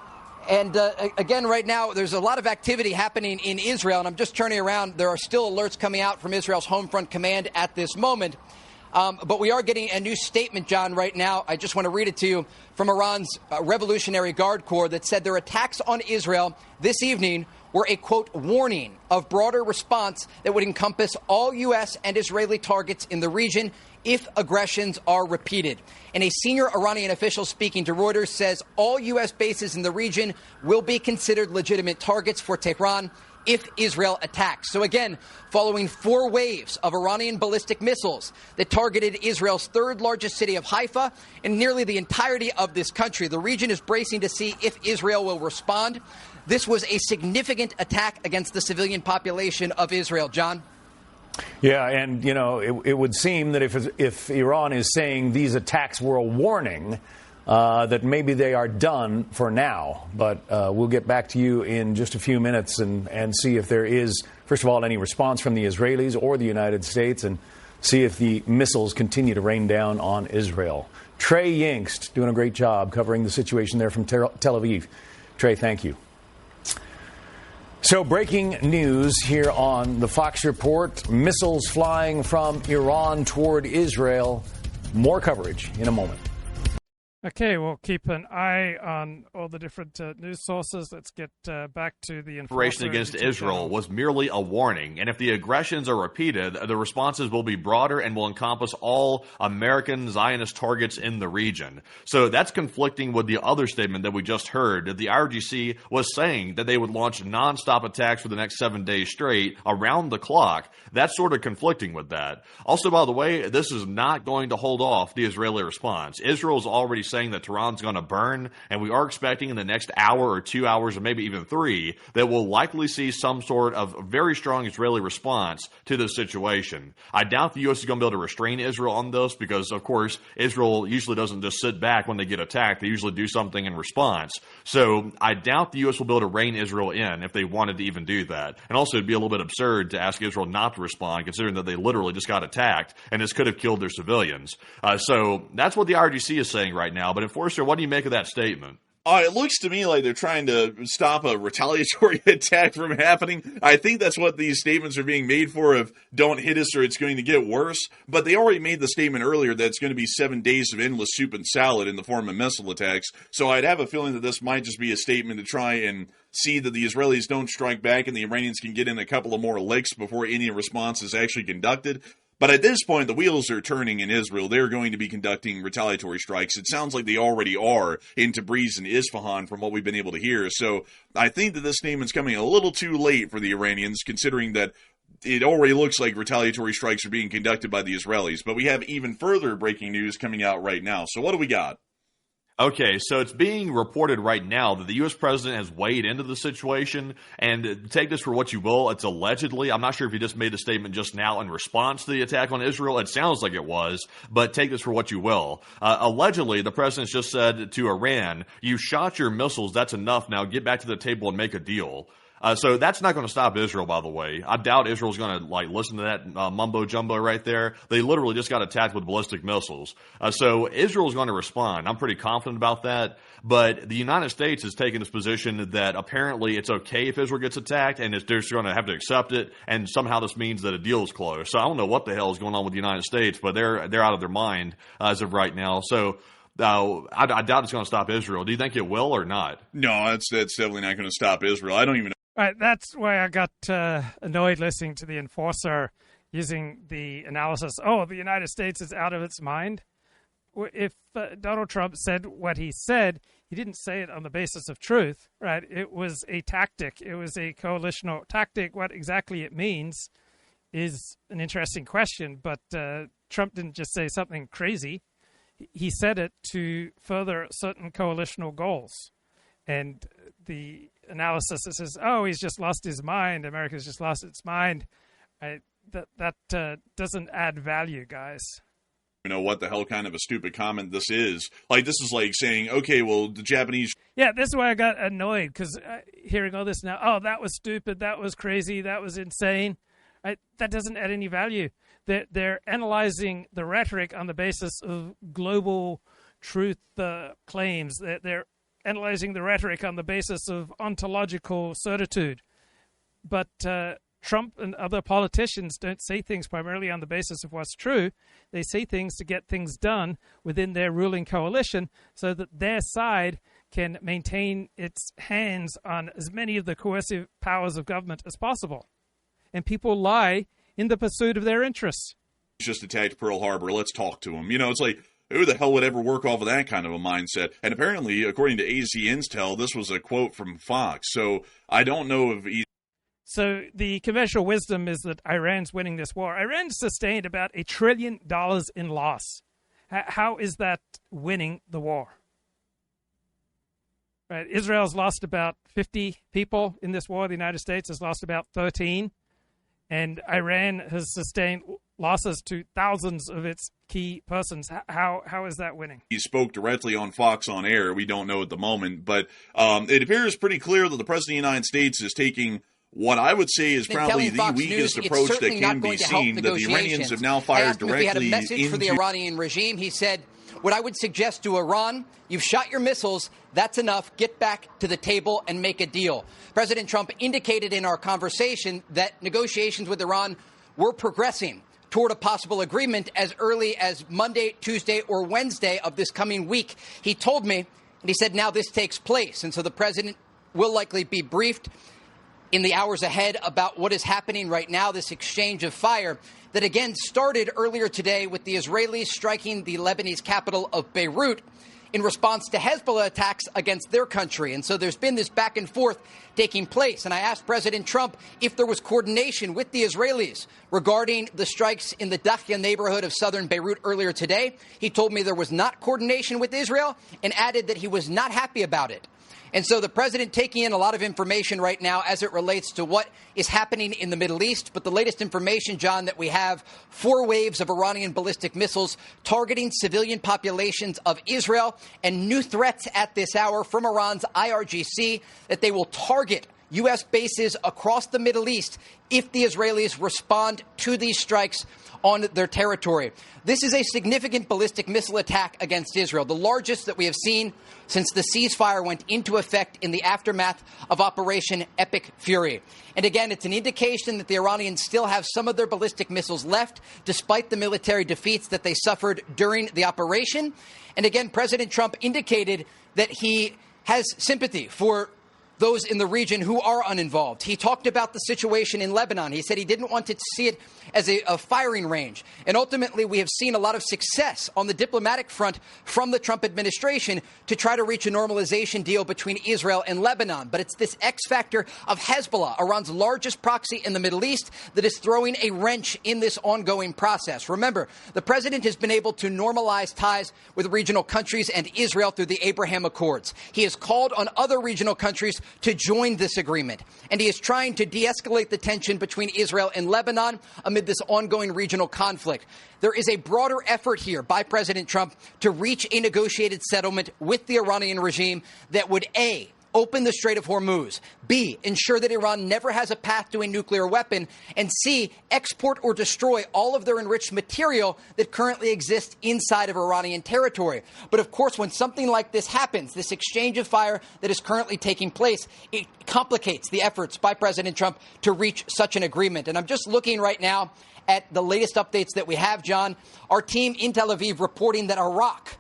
And again, right now, there's a lot of activity happening in Israel, and I'm just turning around. There are still alerts coming out from Israel's Home Front Command at this moment. But we are getting a new statement, John, right now. I just want to read it to you from Iran's Revolutionary Guard Corps that said their attacks on Israel this evening were a, quote, warning of broader response that would encompass all U.S. and Israeli targets in the region if aggressions are repeated. And a senior Iranian official speaking to Reuters says all U.S. bases in the region will be considered legitimate targets for Tehran if Israel attacks. So again, following 4 waves of Iranian ballistic missiles that targeted Israel's third largest city of Haifa and nearly the entirety of this country, the region is bracing to see if Israel will respond. This was a significant attack against the civilian population of Israel. John? Yeah, and, you know, it would seem that if Iran is saying these attacks were a warning, that maybe they are done for now. But we'll get back to you in just a few minutes and see if there is, first of all, any response from the Israelis or the United States, and see if the missiles continue to rain down on Israel. Trey Yingst doing a great job covering the situation there from Tel Aviv. Trey, thank you. So breaking news here on the Fox Report, missiles flying from Iran toward Israel. More coverage in a moment. Okay, we'll keep an eye on all the different news sources. Let's get back to the operation against Israel was merely a warning, and if the aggressions are repeated, the responses will be broader and will encompass all American Zionist targets in the region. So that's conflicting with the other statement that we just heard, that the IRGC was saying that they would launch nonstop attacks for the next 7 days straight, around the clock. That's sort of conflicting with that. Also, by the way, this is not going to hold off the Israeli response. Israel is already saying that Tehran's going to burn, and we are expecting in the next hour or 2 hours or maybe even 3 that we'll likely see some sort of very strong Israeli response to this situation. I doubt the U.S. is going to be able to restrain Israel on this because, of course, Israel usually doesn't just sit back when they get attacked. They usually do something in response. So I doubt the U.S. will be able to rein Israel in if they wanted to even do that. And also, it'd be a little bit absurd to ask Israel not to respond, considering that they literally just got attacked, and this could have killed their civilians. So that's what the IRGC is saying right now. But Enforcer, what do you make of that statement? It looks to me like they're trying to stop a retaliatory attack from happening. I think that's what these statements are being made for, of don't hit us or it's going to get worse. But they already made the statement earlier that it's going to be 7 days of endless soup and salad in the form of missile attacks. So I'd have a feeling that this might just be a statement to try and see that the Israelis don't strike back and the Iranians can get in a couple of more licks before any response is actually conducted. But at this point, the wheels are turning in Israel. They're going to be conducting retaliatory strikes. It sounds like they already are in Tabriz and Isfahan from what we've been able to hear. So I think that this statement's coming a little too late for the Iranians, considering that it already looks like retaliatory strikes are being conducted by the Israelis. But we have even further breaking news coming out right now. So what do we got? Okay, so it's being reported right now that the U.S. president has weighed into the situation, and take this for what you will, it's allegedly. I'm not sure if he just made a statement just now in response to the attack on Israel. It sounds like it was, but take this for what you will. Allegedly, the president just said to Iran, you shot your missiles, that's enough, now get back to the table and make a deal. So that's not going to stop Israel, by the way. I doubt Israel's going to listen to that mumbo jumbo right there. They literally just got attacked with ballistic missiles. So Israel's going to respond. I'm pretty confident about that. But the United States has taken this position that apparently it's okay if Israel gets attacked, and they're just going to have to accept it. And somehow this means that a deal is closed. So I don't know what the hell is going on with the United States, but they're out of their mind as of right now. So I doubt it's going to stop Israel. Do you think it will or not? No, that's definitely not going to stop Israel. I don't even know. Right, that's why I got annoyed listening to the Enforcer using the analysis, the United States is out of its mind. If Donald Trump said what he said, he didn't say it on the basis of truth, right? It was a tactic. It was a coalitional tactic. What exactly it means is an interesting question, but Trump didn't just say something crazy. He said it to further certain coalitional goals. And the analysis that says, oh, he's just lost his mind, America's just lost its mind, that doesn't add value, guys. You know what the hell kind of a stupid comment this is. Like, this is like saying, okay, well, the Japanese... Yeah, this is why I got annoyed, because hearing all this now, oh, that was stupid, that was crazy, that was insane. That doesn't add any value. They're analyzing the rhetoric on the basis of global truth claims. They're analyzing the rhetoric on the basis of ontological certitude. But Trump and other politicians don't say things primarily on the basis of what's true. They say things to get things done within their ruling coalition so that their side can maintain its hands on as many of the coercive powers of government as possible. And people lie in the pursuit of their interests. Just attacked Pearl Harbor. Let's talk to him. You know, it's like, who the hell would ever work off of that kind of a mindset? And apparently, according to AZ Intel, this was a quote from Fox. So I don't know if... So the conventional wisdom is that Iran's winning this war. Iran sustained about $1 trillion in loss. How is that winning the war? Right. Israel's lost about 50 people in this war. The United States has lost about 13. And Iran has sustained losses to thousands of its key persons. How is that winning? He spoke directly on Fox on air. We don't know at the moment. But it appears pretty clear that the President of the United States is taking what I would say is probably the weakest approach that can be seen, that the Iranians have now fired directly into... If he had a message for the Iranian regime, he said, what I would suggest to Iran, you've shot your missiles, that's enough, get back to the table and make a deal. President Trump indicated in our conversation that negotiations with Iran were progressing toward a possible agreement as early as Monday, Tuesday, or Wednesday of this coming week. He told me, and he said now this takes place. And so the president will likely be briefed in the hours ahead about what is happening right now, this exchange of fire that again started earlier today with the Israelis striking the Lebanese capital of Beirut in response to Hezbollah attacks against their country. And so there's been this back and forth taking place. And I asked President Trump if there was coordination with the Israelis regarding the strikes in the Dakhya neighborhood of southern Beirut earlier today. He told me there was not coordination with Israel and added that he was not happy about it. And so the president taking in a lot of information right now as it relates to what is happening in the Middle East. But the latest information, John, that we have, 4 waves of Iranian ballistic missiles targeting civilian populations of Israel and new threats at this hour from Iran's IRGC that they will target U.S. bases across the Middle East if the Israelis respond to these strikes on their territory. This is a significant ballistic missile attack against Israel, the largest that we have seen since the ceasefire went into effect in the aftermath of Operation Epic Fury. And again, it's an indication that the Iranians still have some of their ballistic missiles left, despite the military defeats that they suffered during the operation. And again, President Trump indicated that he has sympathy for those in the region who are uninvolved. He talked about the situation in Lebanon. He said he didn't want to see it as a firing range. And ultimately, we have seen a lot of success on the diplomatic front from the Trump administration to try to reach a normalization deal between Israel and Lebanon. But it's this X factor of Hezbollah, Iran's largest proxy in the Middle East, that is throwing a wrench in this ongoing process. Remember, the president has been able to normalize ties with regional countries and Israel through the Abraham Accords. He has called on other regional countries to join this agreement. And he is trying to de-escalate the tension between Israel and Lebanon amid this ongoing regional conflict. There is a broader effort here by President Trump to reach a negotiated settlement with the Iranian regime that would, A, open the Strait of Hormuz, B, ensure that Iran never has a path to a nuclear weapon, and C, export or destroy all of their enriched material that currently exists inside of Iranian territory. But of course, when something like this happens, this exchange of fire that is currently taking place, it complicates the efforts by President Trump to reach such an agreement. And I'm just looking right now at the latest updates that we have, John. Our team in Tel Aviv reporting that Iraq,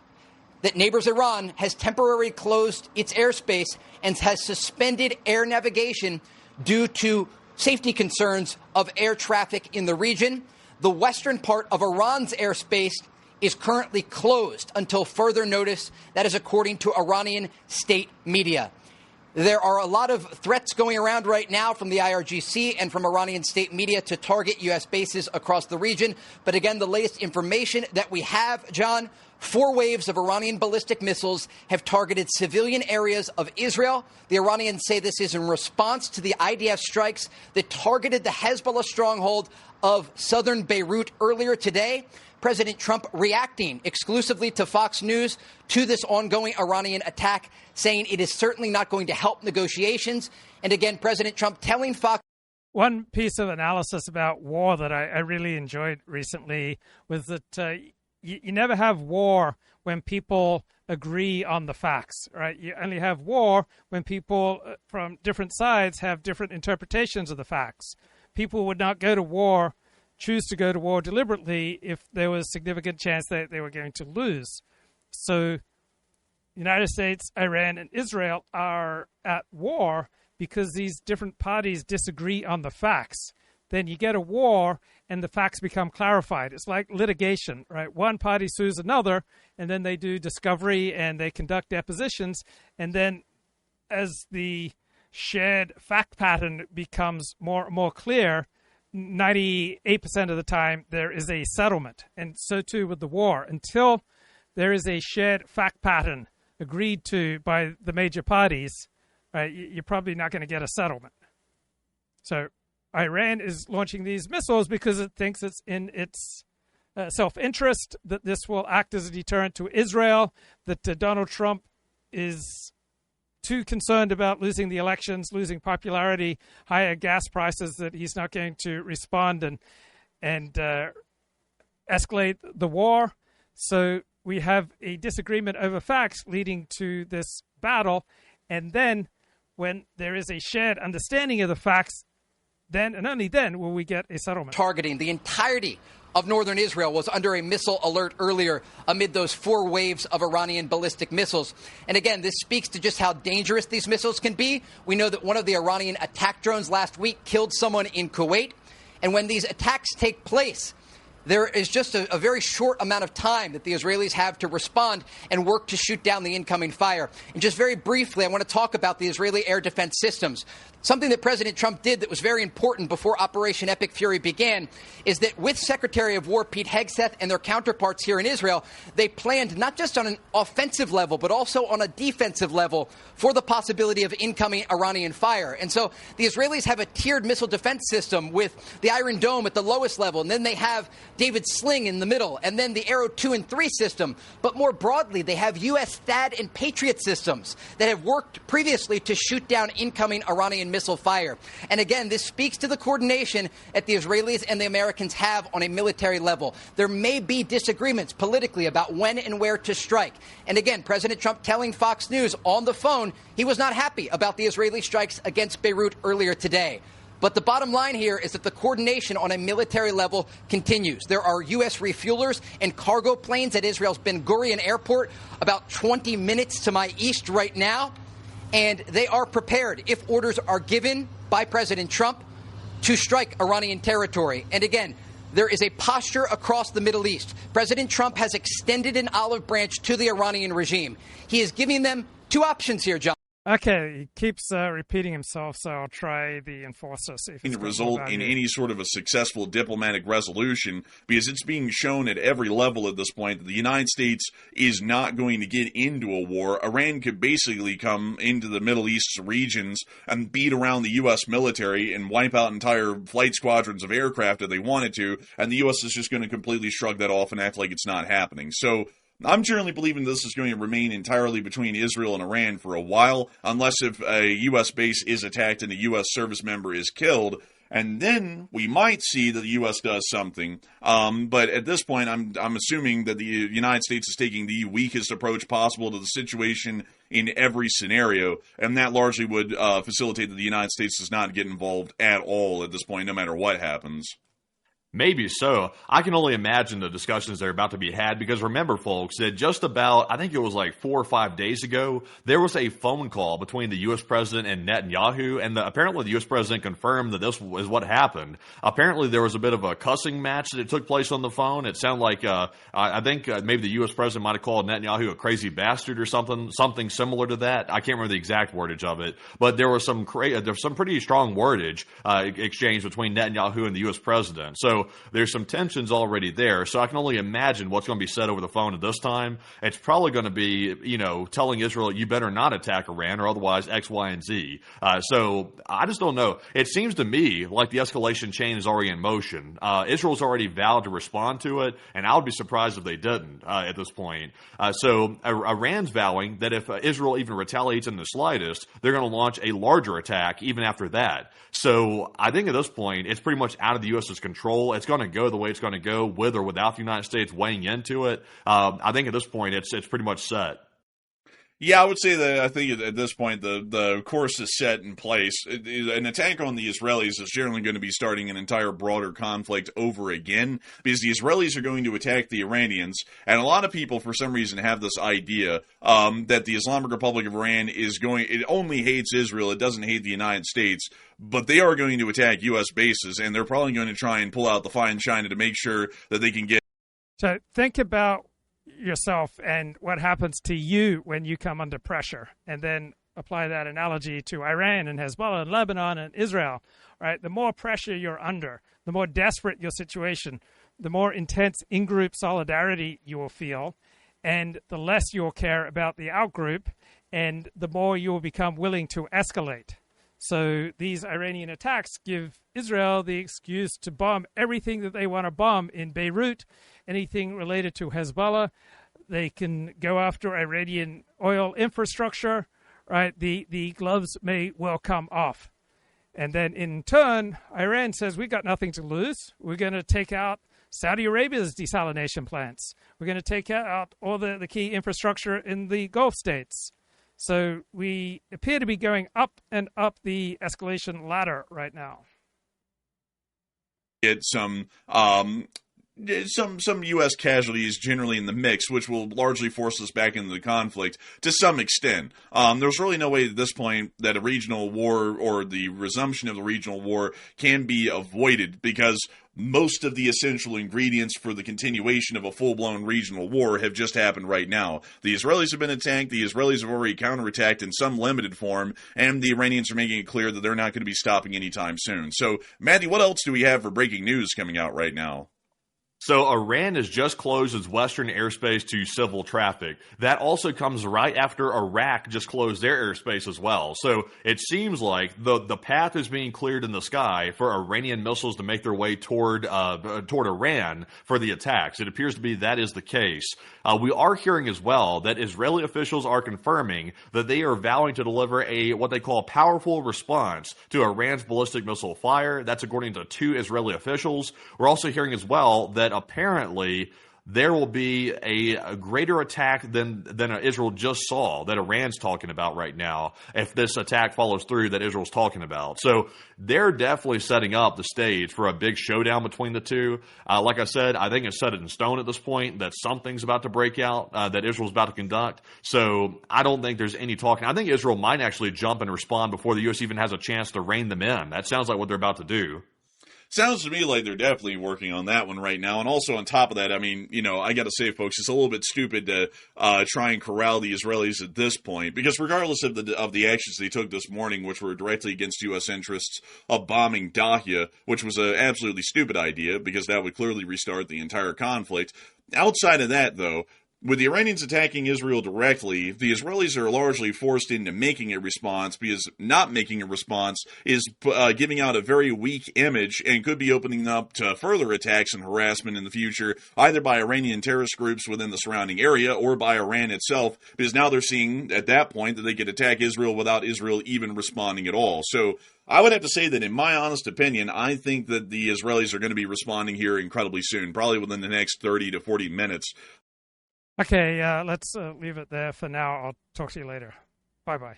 that neighbors Iran, has temporarily closed its airspace and has suspended air navigation due to safety concerns of air traffic in the region. The western part of Iran's airspace is currently closed until further notice. That is according to Iranian state media. There are a lot of threats going around right now from the IRGC and from Iranian state media to target U.S. bases across the region. But again, the latest information that we have, John, 4 waves of Iranian ballistic missiles have targeted civilian areas of Israel. The Iranians say this is in response to the IDF strikes that targeted the Hezbollah stronghold of southern Beirut earlier today. President Trump reacting exclusively to Fox News to this ongoing Iranian attack, saying it is certainly not going to help negotiations. And again, President Trump telling Fox. One piece of analysis about war that I really enjoyed recently was that you never have war when people agree on the facts, right? You only have war when people from different sides have different interpretations of the facts. People would not go to war, choose to go to war deliberately if there was significant chance that they were going to lose. So United States, Iran, and Israel are at war because these different parties disagree on the facts. Then you get a war and the facts become clarified. It's like litigation, right? One party sues another, and then they do discovery and they conduct depositions. And then as the shared fact pattern becomes more and more clear, 98% of the time there is a settlement. And so too with the war. Until there is a shared fact pattern agreed to by the major parties, right, you're probably not going to get a settlement. So Iran is launching these missiles because it thinks it's in its self-interest, that this will act as a deterrent to Israel, that Donald Trump is too concerned about losing the elections, losing popularity, higher gas prices, that he's not going to respond and escalate the war. So we have a disagreement over facts leading to this battle. And then when there is a shared understanding of the facts, then and only then will we get a settlement. Targeting the entirety of northern Israel was under a missile alert earlier amid those 4 waves of Iranian ballistic missiles. And again, this speaks to just how dangerous these missiles can be. We know that one of the Iranian attack drones last week killed someone in Kuwait. And when these attacks take place, there is just a very short amount of time that the Israelis have to respond and work to shoot down the incoming fire. And just very briefly, I want to talk about the Israeli air defense systems. Something that President Trump did that was very important before Operation Epic Fury began is that with Secretary of War Pete Hegseth and their counterparts here in Israel, they planned not just on an offensive level, but also on a defensive level for the possibility of incoming Iranian fire. And so the Israelis have a tiered missile defense system with the Iron Dome at the lowest level, and then they have David Sling in the middle, and then the Arrow 2 and 3 system. But more broadly, they have U.S. THAAD and Patriot systems that have worked previously to shoot down incoming Iranian missile fire. And again, this speaks to the coordination that the Israelis and the Americans have on a military level. There may be disagreements politically about when and where to strike. And again, President Trump telling Fox News on the phone he was not happy about the Israeli strikes against Beirut earlier today. But the bottom line here is that the coordination on a military level continues. There are U.S. refuelers and cargo planes at Israel's Ben Gurion Airport about 20 minutes to my east right now. And they are prepared, if orders are given by President Trump, to strike Iranian territory. And again, there is a posture across the Middle East. President Trump has extended an olive branch to the Iranian regime. He is giving them 2 options here, John. Okay, he keeps repeating himself, so I'll try the enforcer. See if it's to result in any sort of a successful diplomatic resolution, because it's being shown at every level at this point that the United States is not going to get into a war. Iran could basically come into the Middle East regions and beat around the U.S. military and wipe out entire flight squadrons of aircraft if they wanted to, and the U.S. is just going to completely shrug that off and act like it's not happening. So I'm generally believing this is going to remain entirely between Israel and Iran for a while, unless if a U.S. base is attacked and a U.S. service member is killed, and then we might see that the U.S. does something. But at this point, I'm assuming that the United States is taking the weakest approach possible to the situation in every scenario, and that largely would facilitate that the United States does not get involved at all at this point, no matter what happens. Maybe so. I can only imagine the discussions that are about to be had because remember, folks, that just about, I think it was like 4 or 5 days ago, there was a phone call between the U.S. president and Netanyahu, and apparently the U.S. president confirmed that this is what happened. Apparently there was a bit of a cussing match that took place on the phone. It sounded like, I think maybe the U.S. president might have called Netanyahu a crazy bastard or something similar to that. I can't remember the exact wordage of it, but there was some pretty strong wordage exchanged between Netanyahu and the U.S. president. So there's some tensions already there. So I can only imagine what's going to be said over the phone at this time. It's probably going to be, telling Israel, you better not attack Iran or otherwise X, Y, and Z. So I just don't know. It seems to me like the escalation chain is already in motion. Israel's already vowed to respond to it, and I would be surprised if they didn't at this point. So Iran's vowing that if Israel even retaliates in the slightest, they're going to launch a larger attack even after that. So I think at this point, it's pretty much out of the U.S.'s control. It's going to go the way it's going to go, with or without the United States weighing into it. I think at this point, it's pretty much set. Yeah, I would say that I think at this point the course is set in place. An attack on the Israelis is generally going to be starting an entire broader conflict over again because the Israelis are going to attack the Iranians, and a lot of people for some reason have this idea that the Islamic Republic of Iran it only hates Israel, it doesn't hate the United States, but they are going to attack U.S. bases, and they're probably going to try and pull out the fine china to make sure that they can get. So think about yourself and what happens to you when you come under pressure, and then apply that analogy to Iran and Hezbollah and Lebanon and Israel, right? The more pressure you're under, the more desperate your situation, the more intense in-group solidarity you will feel, and the less you'll care about the out-group, and the more you will become willing to escalate. So these Iranian attacks give Israel the excuse to bomb everything that they want to bomb in Beirut, anything related to Hezbollah. They can go after Iranian oil infrastructure, right? The gloves may well come off. And then in turn, Iran says, we've got nothing to lose. We're going to take out Saudi Arabia's desalination plants. We're going to take out all the key infrastructure in the Gulf states. So we appear to be going up and up the escalation ladder right now. Get some U.S. casualties generally in the mix, which will largely force us back into the conflict to some extent. There's really no way at this point that a regional war or the resumption of the regional war can be avoided because most of the essential ingredients for the continuation of a full-blown regional war have just happened right now. The Israelis have been attacked, the Israelis have already counterattacked in some limited form, and the Iranians are making it clear that they're not going to be stopping anytime soon. So, Matthew, what else do we have for breaking news coming out right now? So Iran has just closed its western airspace to civil traffic. That also comes right after Iraq just closed their airspace as well. So it seems like the path is being cleared in the sky for Iranian missiles to make their way toward Iran for the attacks. It appears to be that is the case. We are hearing as well that Israeli officials are confirming that they are vowing to deliver what they call powerful response to Iran's ballistic missile fire. That's according to 2 Israeli officials. We're also hearing as well that apparently there will be a greater attack than Israel just saw, that Iran's talking about right now, if this attack follows through that Israel's talking about. So they're definitely setting up the stage for a big showdown between the two. Like I said, I think it's set in stone at this point that something's about to break out, that Israel's about to conduct. So I don't think there's any talking. I think Israel might actually jump and respond before the U.S. even has a chance to rein them in. That sounds like what they're about to do. Sounds to me like they're definitely working on that one right now. And also on top of that, I mean, I got to say, folks, it's a little bit stupid to try and corral the Israelis at this point, because regardless of the actions they took this morning, which were directly against U.S. interests of bombing Dahya, which was an absolutely stupid idea because that would clearly restart the entire conflict. Outside of that, though, with the Iranians attacking Israel directly, the Israelis are largely forced into making a response because not making a response is giving out a very weak image and could be opening up to further attacks and harassment in the future, either by Iranian terrorist groups within the surrounding area or by Iran itself, because now they're seeing at that point that they could attack Israel without Israel even responding at all. So I would have to say that in my honest opinion, I think that the Israelis are going to be responding here incredibly soon, probably within the next 30 to 40 minutes. Okay, let's leave it there for now. I'll talk to you later. Bye-bye.